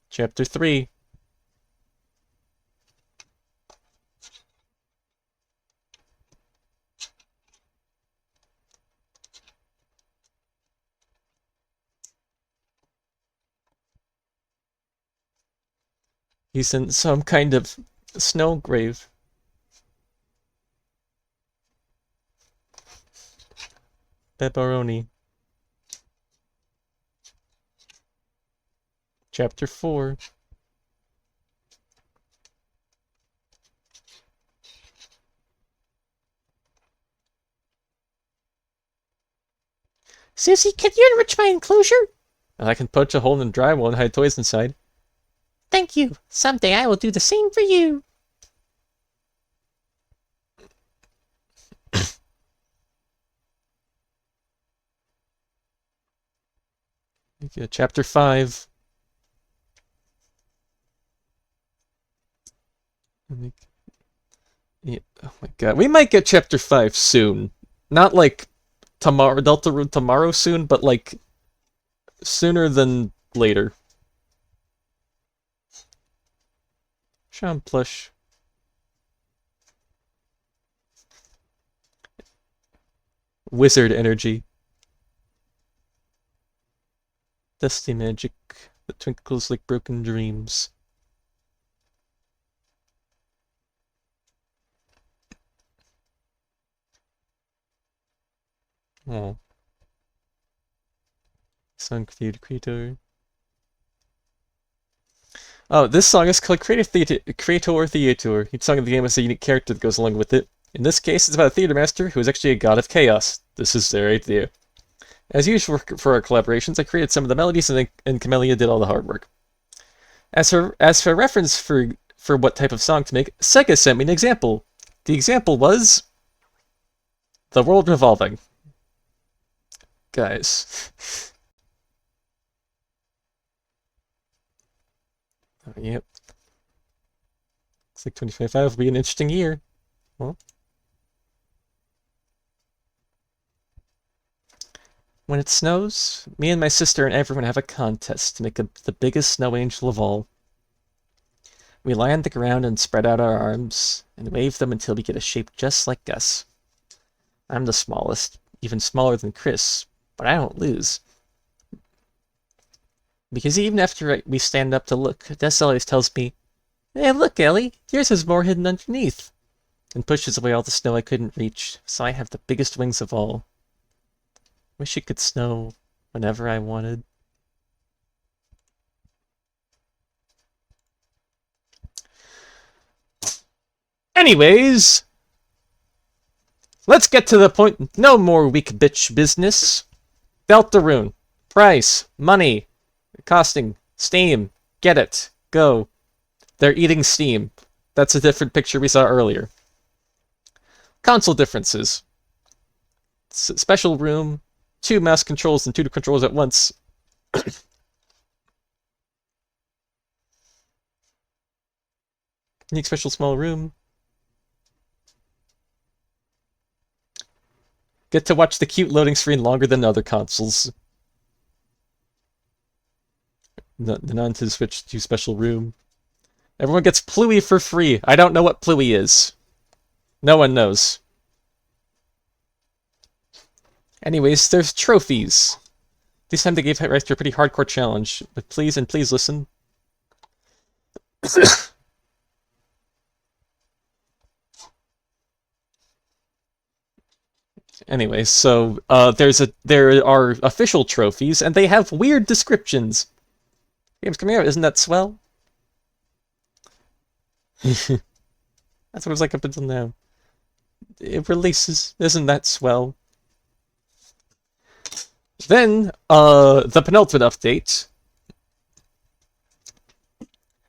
Chapter 3. He's in some kind of snow grave. pepperoni. Chapter 4. Susie, can you enrich my enclosure? I can punch a hole in the drywall and hide toys inside. Thank you. Someday I will do the same for you. Okay, chapter 5. Yeah, oh my god. We might get chapter 5 soon. Not like tomorrow, Deltarune tomorrow soon, but like sooner than later. Sean Plush. Wizard energy. Dusty magic that twinkles like broken dreams. Oh. Song Creator. Oh, this song is called Creator Theater. Each song of the game has a unique character that goes along with it. In this case, it's about a theater master who is actually a god of chaos. This is their idea. As usual for our collaborations, I created some of the melodies and Camellia did all the hard work. As for reference for what type of song to make, Sega sent me an example. The example was The World Revolving. Guys. Oh, yep. Looks like 2025 will be an interesting year. Well. When it snows, me and my sister and everyone have a contest to make the biggest snow angel of all. We lie on the ground and spread out our arms and wave them until we get a shape just like Gus. I'm the smallest, even smaller than Chris, but I don't lose. Because even after we stand up to look, Des always tells me, "Hey, look, Ellie, yours is more hidden underneath," and pushes away all the snow I couldn't reach, so I have the biggest wings of all. Wish it could snow whenever I wanted. Anyways, let's get to the point. No more weak bitch business. Deltarune. Price. Money. Costing. Steam. Get it. Go. They're eating Steam. That's a different picture we saw earlier. Console differences. Special room. 2 mouse controls and 2 controls at once. Unique special small room. Get to watch the cute loading screen longer than other consoles. The Nintendo Switch 2 special room. Everyone gets Pluie for free. I don't know what Pluie is. No one knows. Anyways, there's trophies. This time they gave Rice a pretty hardcore challenge, but please listen. Anyway, so there are official trophies, and they have weird descriptions. Game's coming out, isn't that swell? That's what it was like up until now. It releases, isn't that swell? Then, the penultimate update.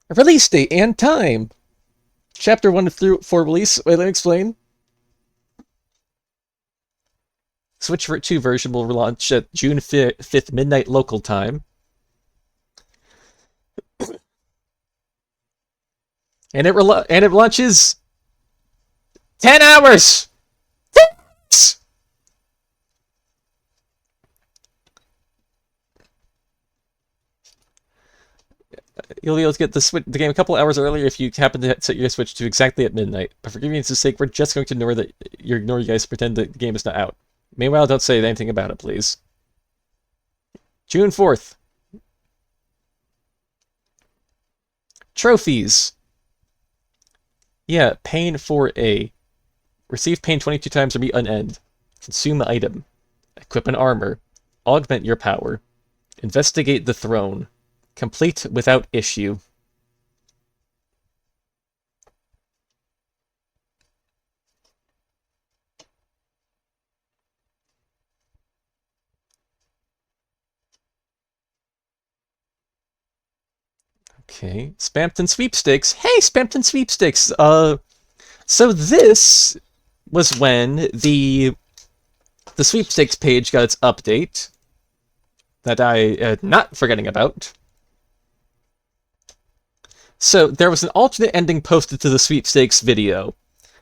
Release date and time. Chapter 1 through 4 release. Wait, let me explain. Switch 2 version will launch at June 5th, midnight local time. And it launches 10 hours! You'll be able to get the game a couple hours earlier if you happen to set your Switch to exactly at midnight. But for convenience's sake, we're just going to ignore you guys pretend that the game is not out. Meanwhile, don't say anything about it, please. June 4th. Trophies. Yeah, Pain 4A. Receive Pain 22 times or meet an end. Consume item. Equip an armor. Augment your power. Investigate the throne. Complete without issue. Okay, Spamton Sweepstakes. Hey, Spamton Sweepstakes. So this was when the sweepstakes page got its update that I am not forgetting about. So there was an alternate ending posted to the sweepstakes video,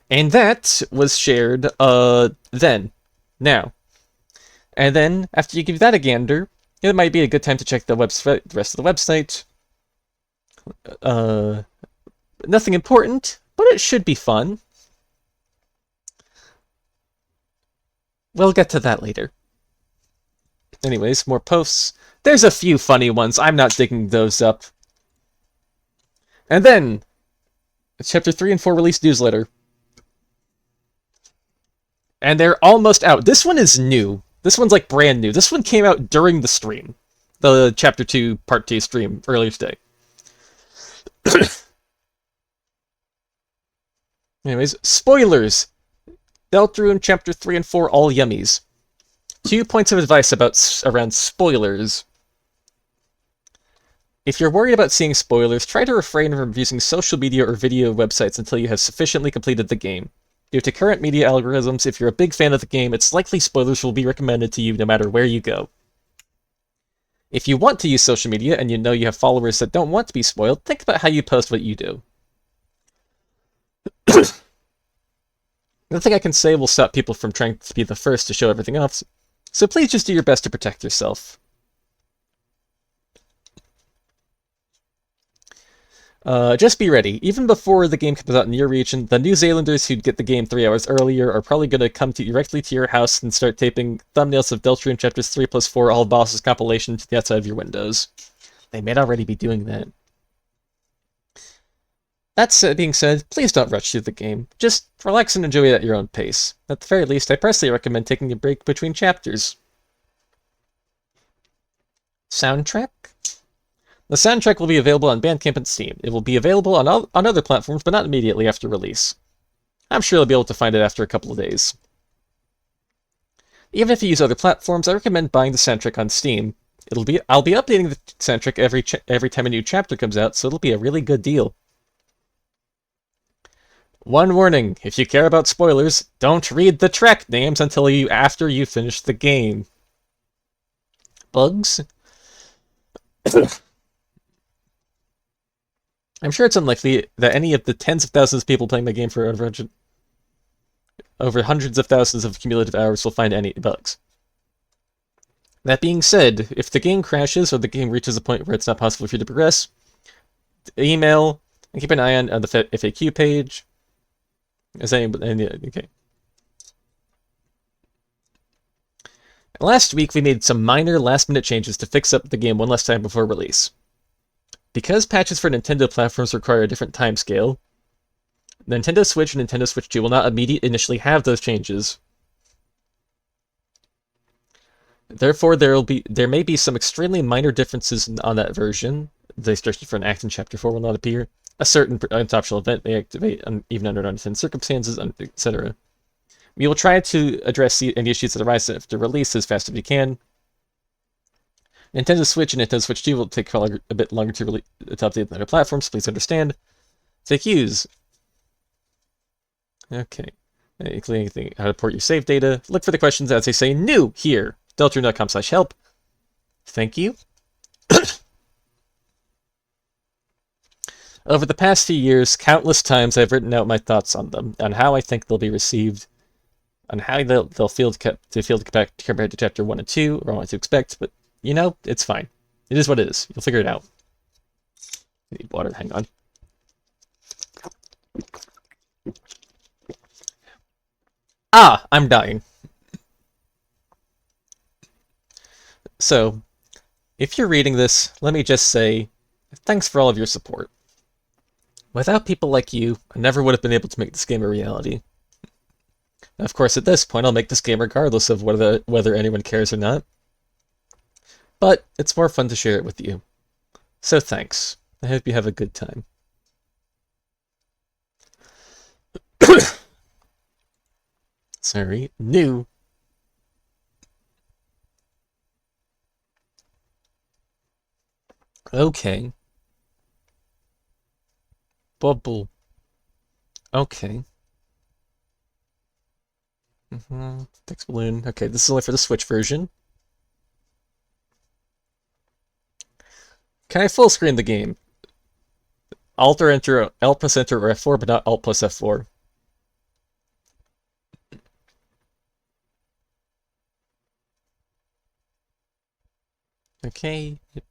and that was shared then, now. And then after you give that a gander, it might be a good time to check the rest of the website. Nothing important, but it should be fun. We'll get to that later. Anyways, more posts. There's a few funny ones. I'm not digging those up. And then, Chapter 3 and 4 release newsletter. And they're almost out. This one is new. This one's like brand new. This one came out during the stream. The Chapter 2 Part 2 stream earlier today. Anyways, spoilers! Deltarune Chapter 3 and 4 all yummies. 2 points of advice around spoilers. If you're worried about seeing spoilers, try to refrain from using social media or video websites until you have sufficiently completed the game. Due to current media algorithms, if you're a big fan of the game, it's likely spoilers will be recommended to you no matter where you go. If you want to use social media and you know you have followers that don't want to be spoiled, think about how you post what you do. Nothing I can say will stop people from trying to be the first to show everything off, so please just do your best to protect yourself. Just be ready. Even before the game comes out in your region, the New Zealanders who'd get the game 3 hours earlier are probably going to come directly to your house and start taping thumbnails of Deltarune Chapters 3 plus 4 All Bosses compilation to the outside of your windows. They may already be doing that. That being said, please don't rush through the game. Just relax and enjoy it at your own pace. At the very least, I personally recommend taking a break between chapters. Soundtrack? The soundtrack will be available on Bandcamp and Steam. It will be available on other platforms, but not immediately after release. I'm sure you'll be able to find it after a couple of days. Even if you use other platforms, I recommend buying the soundtrack on Steam. I'll be updating the soundtrack every time a new chapter comes out, so it'll be a really good deal. One warning, if you care about spoilers, don't read the track names until after you finish the game. Bugs? I'm sure it's unlikely that any of the tens of thousands of people playing the game for over hundreds of thousands of cumulative hours will find any bugs. That being said, if the game crashes or the game reaches a point where it's not possible for you to progress, email and keep an eye on the FAQ page. Okay. Last week we made some minor last-minute changes to fix up the game one last time before release. Because patches for Nintendo platforms require a different timescale, Nintendo Switch and Nintendo Switch 2 will not initially have those changes. Therefore, there may be some extremely minor differences on that version. The instruction for an act in Chapter 4 will not appear. A certain optional event may activate even under unintended circumstances, etc. We will try to address any issues that arise after release as fast as we can. Nintendo Switch and Nintendo Switch 2 will take a bit longer to update than other platforms, please understand. FAQs. Okay. Including how to port your save data. Look for the questions as they say new here. Deltarune.com/help. Thank you. Over the past few years, countless times I've written out my thoughts on them, on how I think they'll be received, on how they'll feel compared to Chapter 1 and 2, or what to expect, but, you know, it's fine. It is what it is. You'll figure it out. I need water, hang on. Ah, I'm dying. So, if you're reading this, let me just say, thanks for all of your support. Without people like you, I never would have been able to make this game a reality. Of course, at this point, I'll make this game regardless of whether anyone cares or not. But it's more fun to share it with you. So thanks. I hope you have a good time. Sorry, new. Okay. Bubble. Okay. Text balloon. Okay, this is only for the Switch version. Can I full screen the game? Alt or enter, Alt plus enter or F4, but not Alt plus F4. Okay. Yep.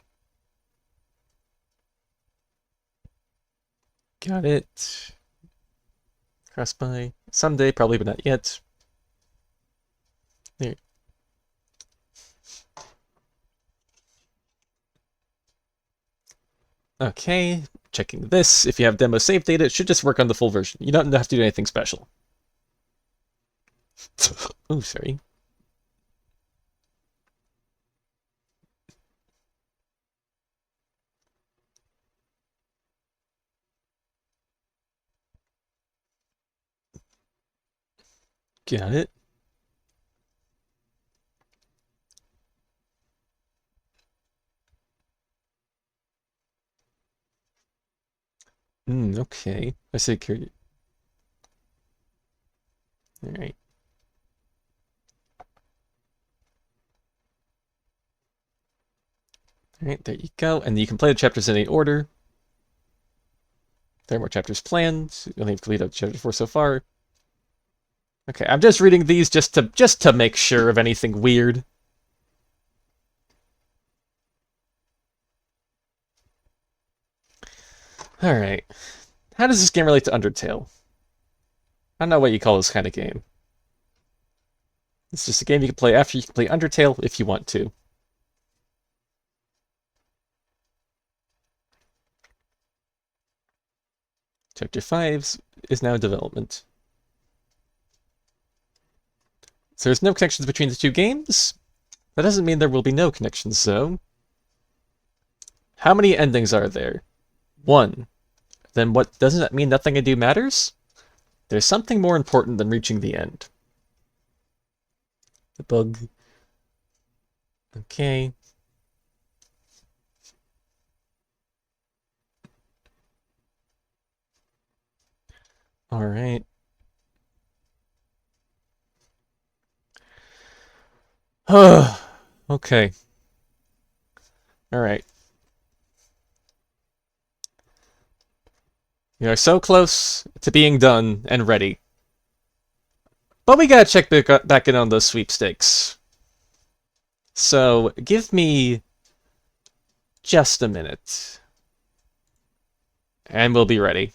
Got it. Cross by. Someday, probably, but not yet. There. Okay, checking this. If you have demo save data, it should just work on the full version. You don't have to do anything special. Oh, sorry. Got it. Okay. I say curious. Alright. Alright, there you go. And you can play the chapters in any order. There are more chapters planned. You only have completed chapter 4 so far. Okay, I'm just reading these just to make sure of anything weird. Alright. How does this game relate to Undertale? I don't know what you call this kind of game. It's just a game you can play after you can play Undertale if you want to. Chapter 5 is now in development. So there's no connections between the two games? That doesn't mean there will be no connections, though. How many endings are there? 1. Then what, doesn't that mean nothing I do matters? There's something more important than reaching the end. The bug. Okay. Alright. Okay. Alright. You are so close to being done and ready. But we gotta check back in on those sweepstakes. So, give me just a minute. And we'll be ready.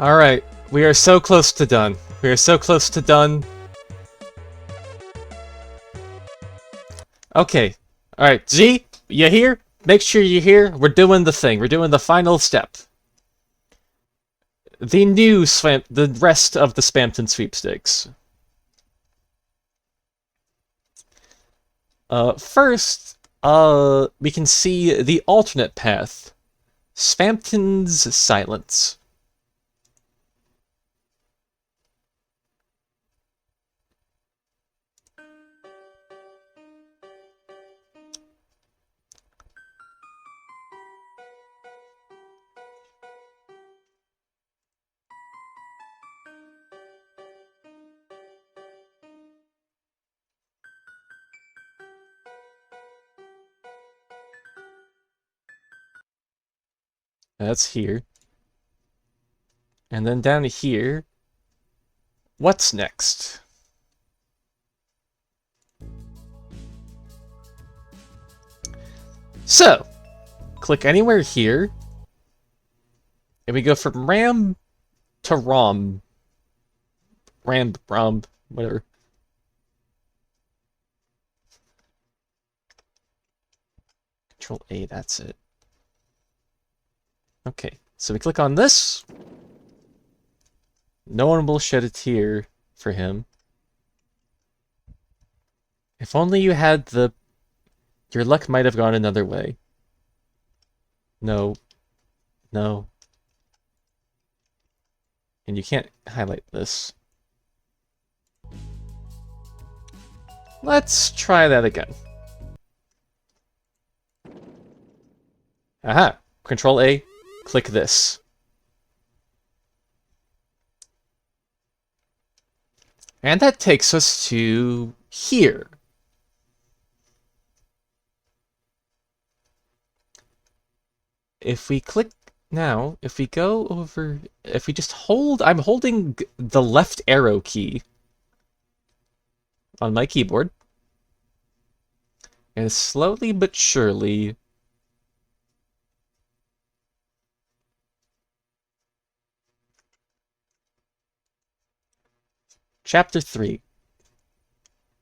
Alright, we are so close to done. We are so close to done. Okay. Alright, Z, you here? Make sure you're here. We're doing the thing. We're doing the final step. The rest of the Spamton sweepstakes. First, we can see the alternate path. Spamton's Silence. That's here. And then down here, what's next? So, click anywhere here, and we go from RAM to ROM. ROM, whatever. Control A, that's it. Okay, so we click on this. No one will shed a tear for him. If only you had the... Your luck might have gone another way. No. No. And you can't highlight this. Let's try that again. Aha! Control A, click this. And that takes us to here. If we click now, if we go over, if we just hold, I'm holding the left arrow key on my keyboard. And slowly but surely, Chapter 3.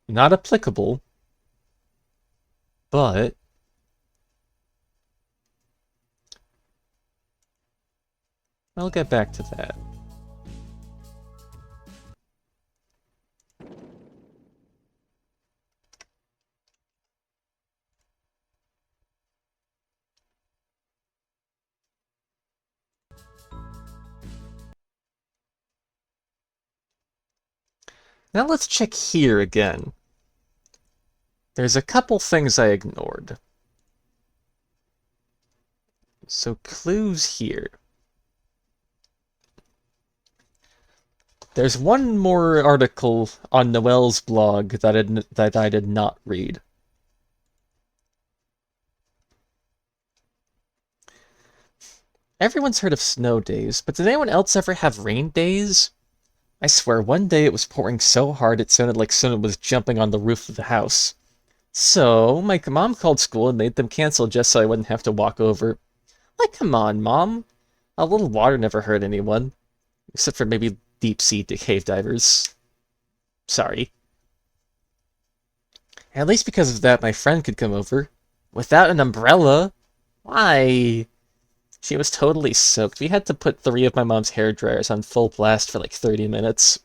Not applicable, but I'll get back to that. Now let's check here again. There's a couple things I ignored. So clues here. There's one more article on Noelle's blog that I did not read. Everyone's heard of snow days, but did anyone else ever have rain days? I swear, one day it was pouring so hard it sounded like someone was jumping on the roof of the house. So, my mom called school and made them cancel just so I wouldn't have to walk over. Like, come on, Mom. A little water never hurt anyone. Except for maybe deep-sea cave divers. Sorry. At least because of that, my friend could come over. Without an umbrella? Why? She was totally soaked. We had to put 3 of my mom's hair dryers on full blast for like 30 minutes.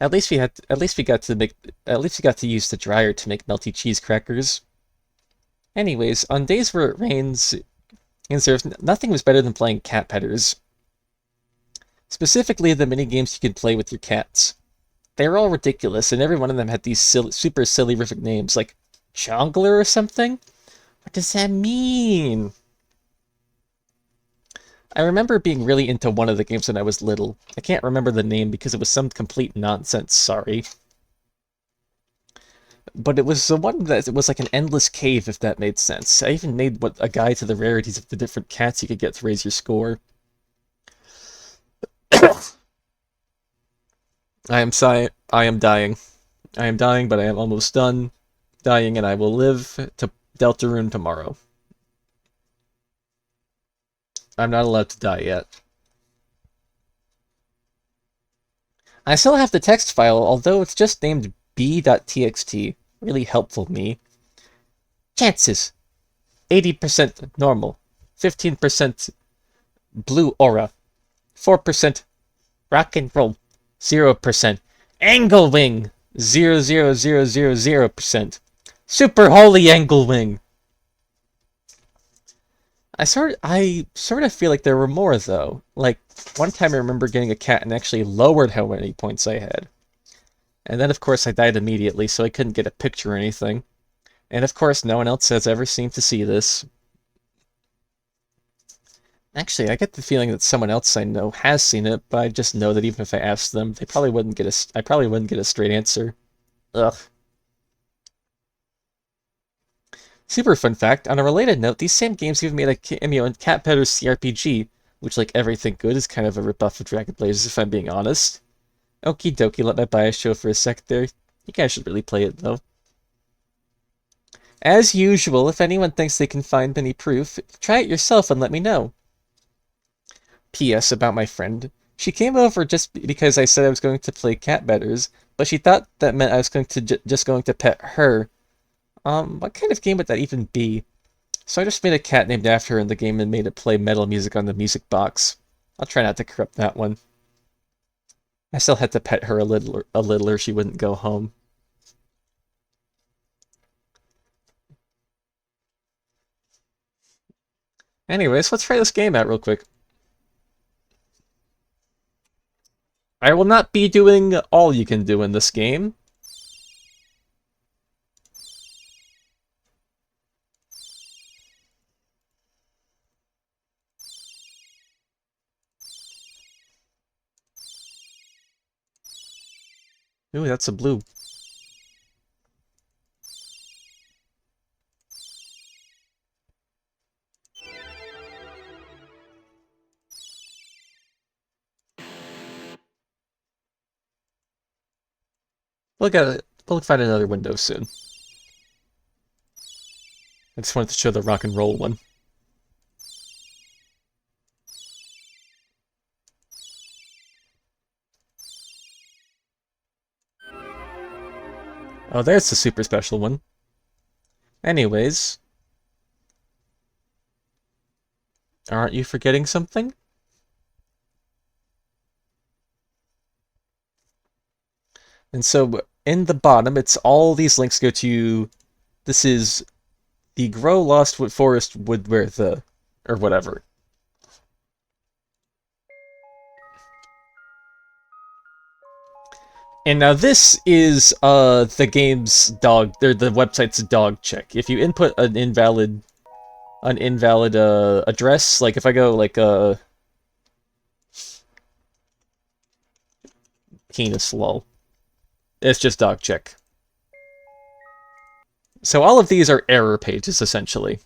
At least we got to use the dryer to make melty cheese crackers. Anyways, on days where it rains, nothing was better than playing cat petters. Specifically, the mini games you could play with your cats. They were all ridiculous, and every one of them had these super silly, horrific names, like Jongler or something. What does that mean? I remember being really into one of the games when I was little. I can't remember the name because it was some complete nonsense, sorry. But it was the one that it was like an endless cave, if that made sense. I even made a guide to the rarities of the different cats you could get to raise your score. I am dying. I am dying, but I am almost done dying, and I will live to Deltarune tomorrow. I'm not allowed to die yet. I still have the text file, although it's just named b.txt. Really helpful me. Chances. 80% normal. 15% blue aura. 4% rock and roll. 0% angle wing. 0.00000%. Super holy angle wing. I sort of feel like there were more though. Like one time I remember getting a cat and actually lowered how many points I had. And then of course I died immediately, so I couldn't get a picture or anything. And of course no one else has ever seemed to see this. Actually, I get the feeling that someone else I know has seen it, but I just know that even if I asked them, I probably wouldn't get a straight answer. Ugh. Super fun fact, on a related note, these same games even made a cameo in Cat Petter's CRPG, which, like everything good, is kind of a ripoff of Dragon Blazers, if I'm being honest. Okie dokie, let my bias show for a sec there. You guys should really play it, though. As usual, if anyone thinks they can find any proof, try it yourself and let me know. P.S. about my friend. She came over just because I said I was going to play Cat Betters, but she thought that meant I was going to just going to pet her. What kind of game would that even be? So I just made a cat named after her in the game and made it play metal music on the music box. I'll try not to corrupt that one. I still had to pet her a little or she wouldn't go home. Anyways, let's try this game out real quick. I will not be doing all you can do in this game. Ooh, that's a blue. We'll find another window soon. I just wanted to show the rock and roll one. Oh, there's the super special one. Anyways. Aren't you forgetting something? And so, in the bottom, it's all these links go to... This is the Grow Lost Forest Wood where the... or whatever. And now this is the game's dog, or the website's dog check. If you input an invalid address, like if I go like penis lol, it's just dog check. So all of these are error pages essentially.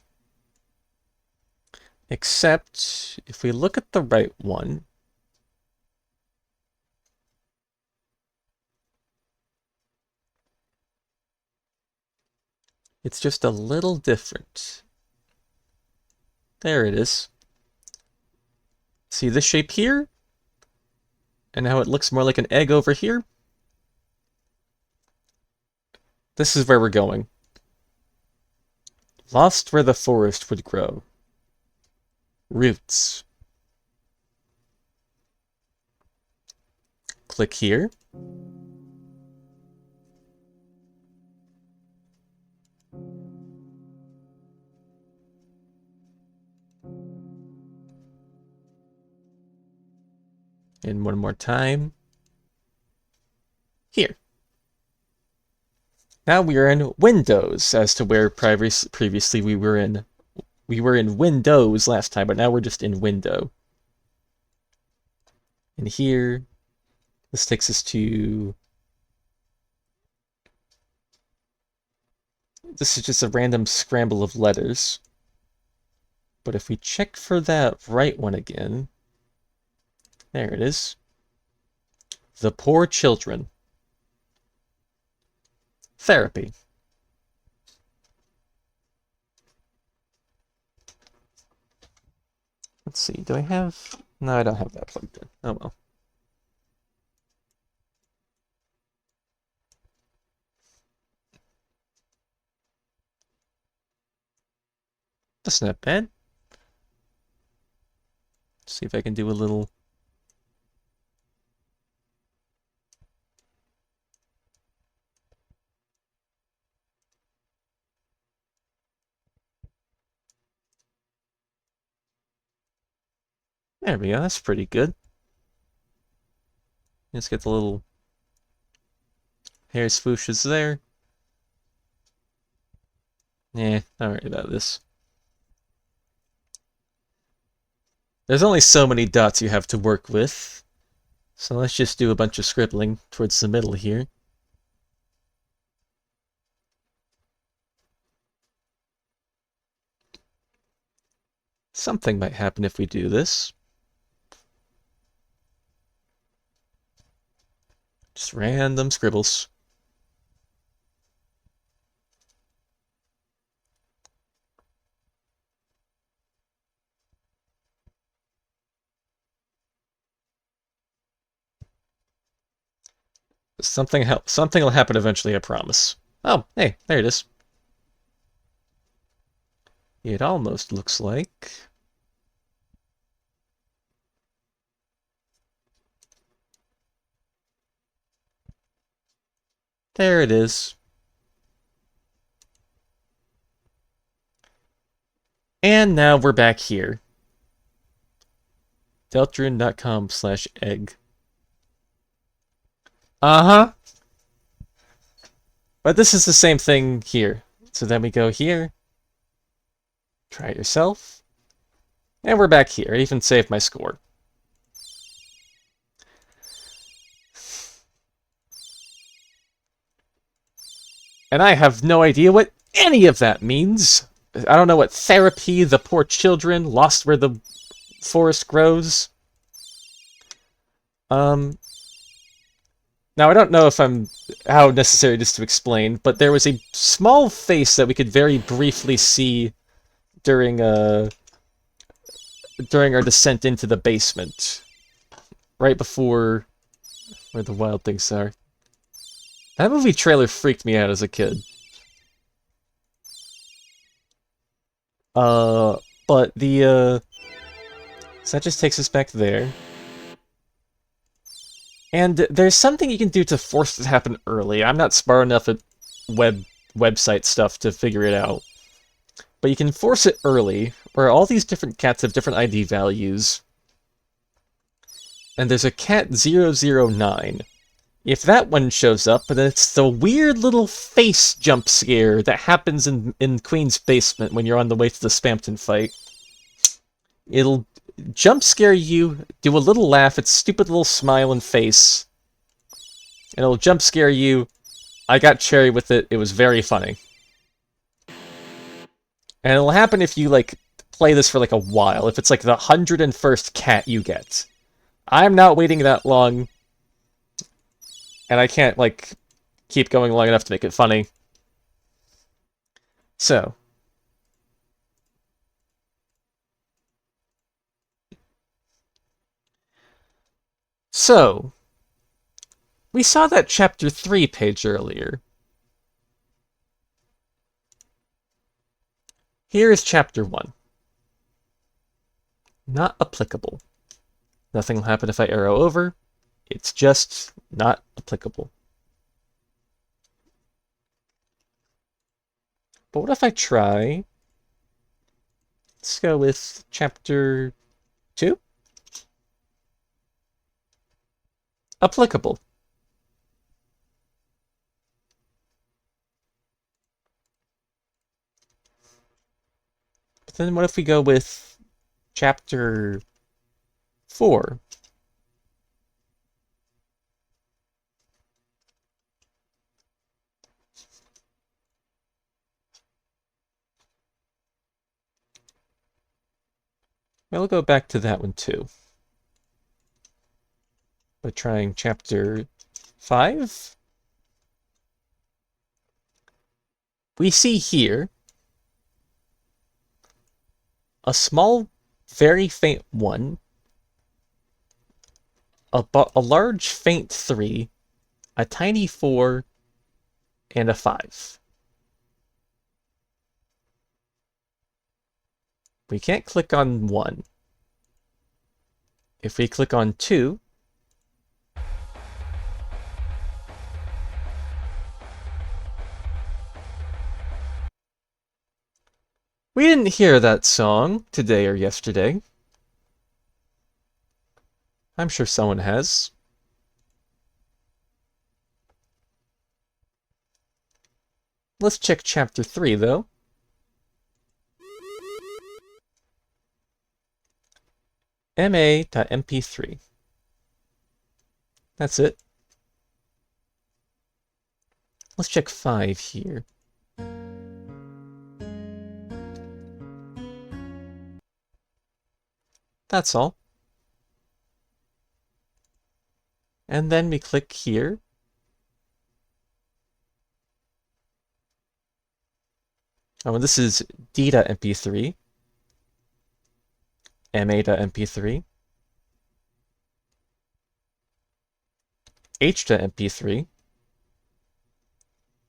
Except if we look at the right one, it's just a little different. There it is. See this shape here? And how it looks more like an egg over here? This is where we're going. Lost where the forest would grow. Roots. Click here. And one more time. Here. Now we are in Windows, as to where previously we were in Windows last time, but now we're just in Window. And here, this takes us to... This is just a random scramble of letters. But if we check for that right one again... There it is. The Poor Children. Therapy. Let's see, do I have... No, I don't have that plugged in. Oh well. That's not bad. See if I can do a little... There we go, that's pretty good. Let's get the little hair swooshes there. Yeah, not worried about this. There's only so many dots you have to work with, so let's just do a bunch of scribbling towards the middle here. Something might happen if we do this. Just random scribbles. Something will happen eventually, I promise. Oh, hey, there it is. It almost looks like... There it is. And now we're back here. Deltarune.com/egg. Uh-huh. But this is the same thing here. So then we go here. Try it yourself. And we're back here. I even saved my score. And I have no idea what any of that means. I don't know what therapy, the poor children, lost where the forest grows. Now, I don't know if how necessary it is to explain, but there was a small face that we could very briefly see during our descent into the basement. Right before where the wild things are. That movie trailer freaked me out as a kid. But the, so that just takes us back there. And there's something you can do to force it to happen early. I'm not smart enough at website stuff to figure it out. But you can force it early, where all these different cats have different ID values. And there's a cat 009. If that one shows up, then it's the weird little face jump scare that happens in Queen's basement when you're on the way to the Spamton fight. It'll jump scare you, do a little laugh, its stupid little smile and face. And it'll jump scare you. I got cherry with it, it was very funny. And it'll happen if you, like, play this for, like, a while, if it's, like, the 101st cat you get. I'm not waiting that long. And I can't, like, keep going long enough to make it funny. So. So. We saw that Chapter 3 page earlier. Here is Chapter 1. Not applicable. Nothing will happen if I arrow over. It's just not applicable. But what if I try... Let's go with Chapter 2? Applicable. But then what if we go with Chapter 4? We'll go back to that one too. By trying Chapter 5. We see here a small, very faint 1, a large faint 3, a tiny 4, and a 5. We can't click on 1. If we click on 2, we didn't hear that song today or yesterday. I'm sure someone has. Let's check chapter 3, though. ma.mp3. That's it. Let's check 5 here. That's all. And then we click here. Oh, and this is d.mp3, ma.mp3, h.mp3,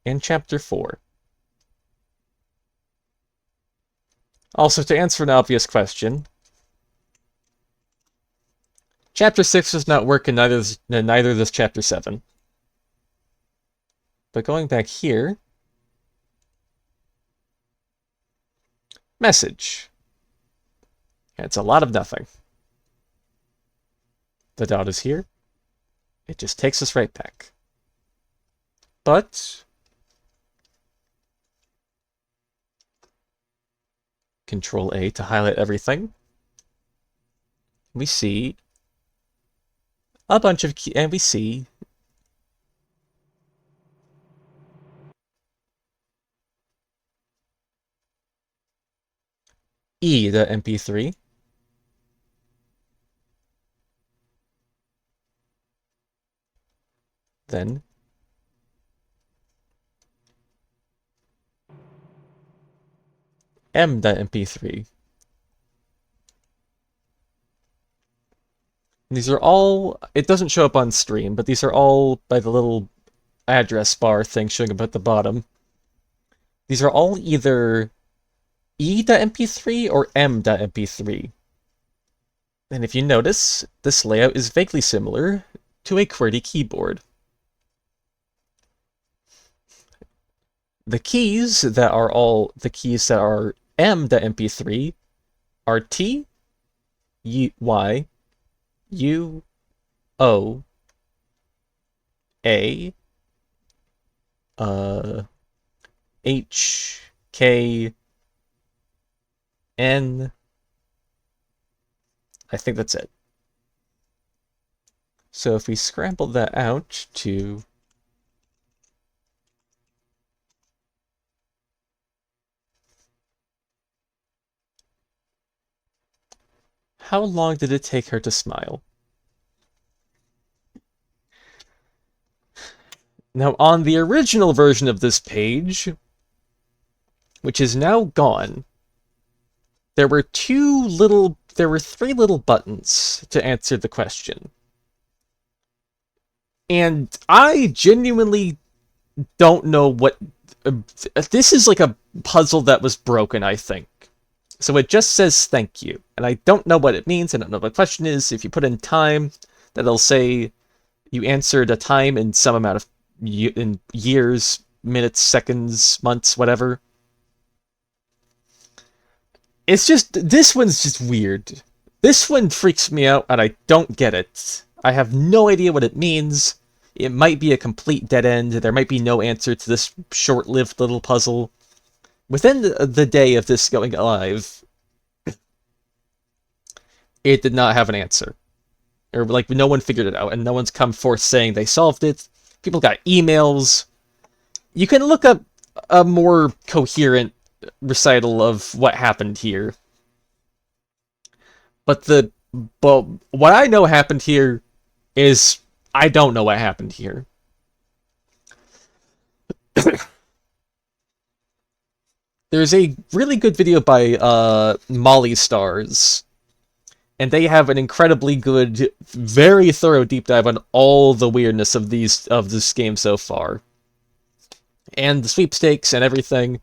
and chapter 4. Also, to answer an obvious question, chapter 6 does not work in neither does chapter 7. But going back here, message. It's a lot of nothing. The dot is here. It just takes us right back. But Control A to highlight everything. We see a bunch of and we see E, the MP3. Then M.mp3. These are all, it doesn't show up on stream, but these are all by the little address bar thing showing up at the bottom. These are all either E.mp3 or M.mp3. And if you notice, this layout is vaguely similar to a QWERTY keyboard. The keys that are M.mp3 are T, Y, U, O, A, H, K, N. I think that's it. So if we scramble that out to how long did it take her to smile? Now, on the original version of this page, which is now gone, there were three little buttons to answer the question. And I genuinely don't know what... this is like a puzzle that was broken, I think. So it just says thank you, and I don't know what it means. I don't know what the question is. If you put in time, that'll say you answered a time in some amount of in years, minutes, seconds, months, whatever. It's just, this one's just weird. This one freaks me out, and I don't get it. I have no idea what it means. It might be a complete dead end. There might be no answer to this short-lived little puzzle. Within the day of this going live, it did not have an answer. Or, like, no one figured it out, and no one's come forth saying they solved it. People got emails. You can look up a more coherent recital of what happened here. But what I know happened here is I don't know what happened here. There's a really good video by Molly Stars, and they have an incredibly good, very thorough deep dive on all the weirdness of this game so far, and the sweepstakes and everything,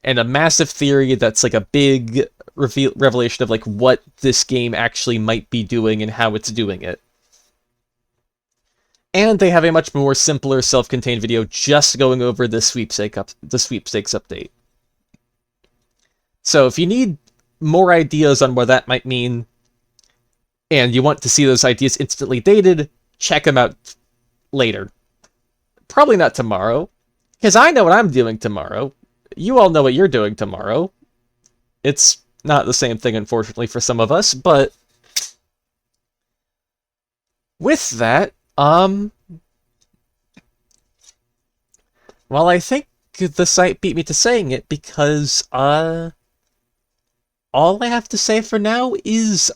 and a massive theory that's like a big revelation of like what this game actually might be doing and how it's doing it. And they have a much more simpler, self-contained video just going over the sweepstakes update. So if you need more ideas on what that might mean, and you want to see those ideas instantly dated, check them out later. Probably not tomorrow, because I know what I'm doing tomorrow. You all know what you're doing tomorrow. It's not the same thing, unfortunately, for some of us, but with that, well, I think the site beat me to saying it because, all I have to say for now is,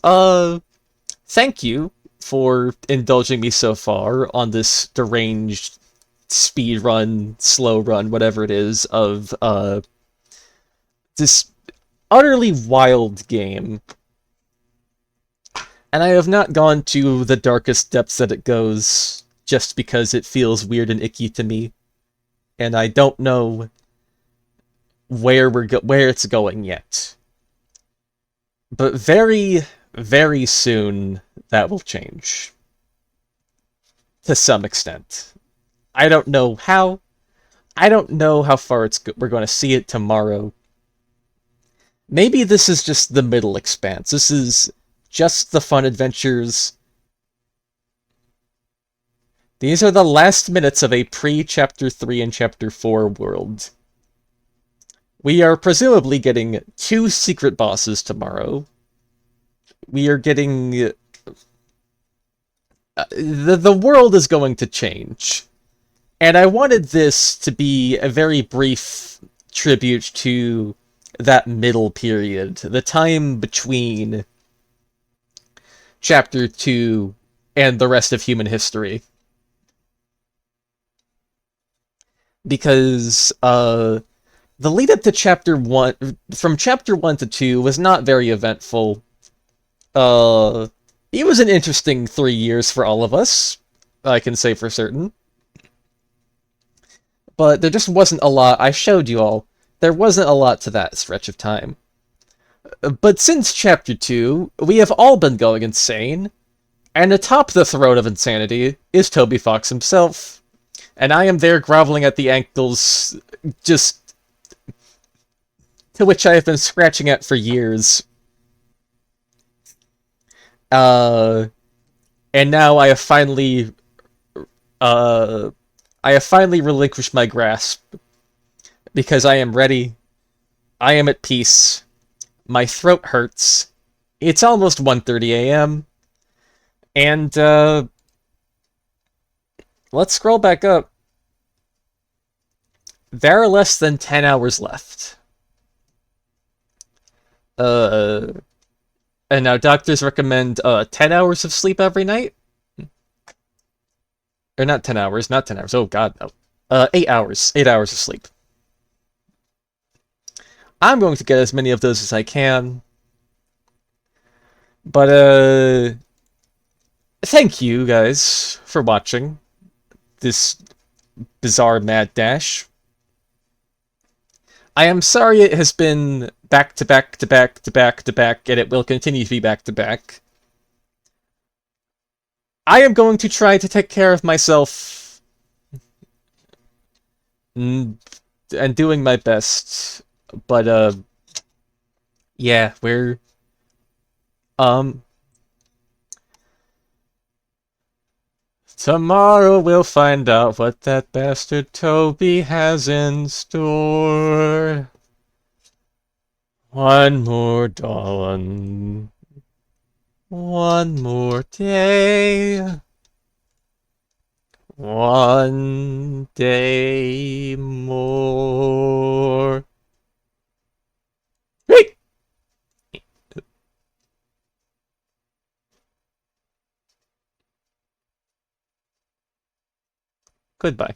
thank you for indulging me so far on this deranged speed run, slow run, whatever it is, of, this utterly wild game. And I have not gone to the darkest depths that it goes, just because it feels weird and icky to me. And I don't know where where it's going yet. But very, very soon, that will change. To some extent. I don't know how. I don't know how far we're going to see it tomorrow. Maybe this is just the middle expanse. This is just the fun adventures. These are the last minutes of a pre-Chapter 3 and Chapter 4 world. We are presumably getting 2 secret bosses tomorrow. We are getting... the world is going to change. And I wanted this to be a very brief tribute to that middle period. The time between Chapter 2 and the rest of human history. Because, the lead up to Chapter 1, from Chapter 1 to 2, was not very eventful. It was an interesting 3 years for all of us, I can say for certain. But there just wasn't a lot, I showed you all, there wasn't a lot to that stretch of time. But since Chapter 2, we have all been going insane, and atop the throne of insanity is Toby Fox himself. And I am there groveling at the ankles, just... to which I have been scratching at for years. And now I have finally... I have finally relinquished my grasp. Because I am ready. I am at peace. My throat hurts. It's almost 1:30 a.m. And, let's scroll back up. There are less than 10 hours left. And now doctors recommend, 10 hours of sleep every night? Or not 10 hours, not 10 hours, oh god, no. 8 hours. 8 hours of sleep. I'm going to get as many of those as I can. But, thank you, guys, for watching this bizarre mad dash. I am sorry it has been back to back to back to back to back, and it will continue to be back to back. I am going to try to take care of myself and doing my best. But, yeah, we're, tomorrow we'll find out what that bastard Toby has in store. One more dawn. One more day. One day more. Wait! Goodbye.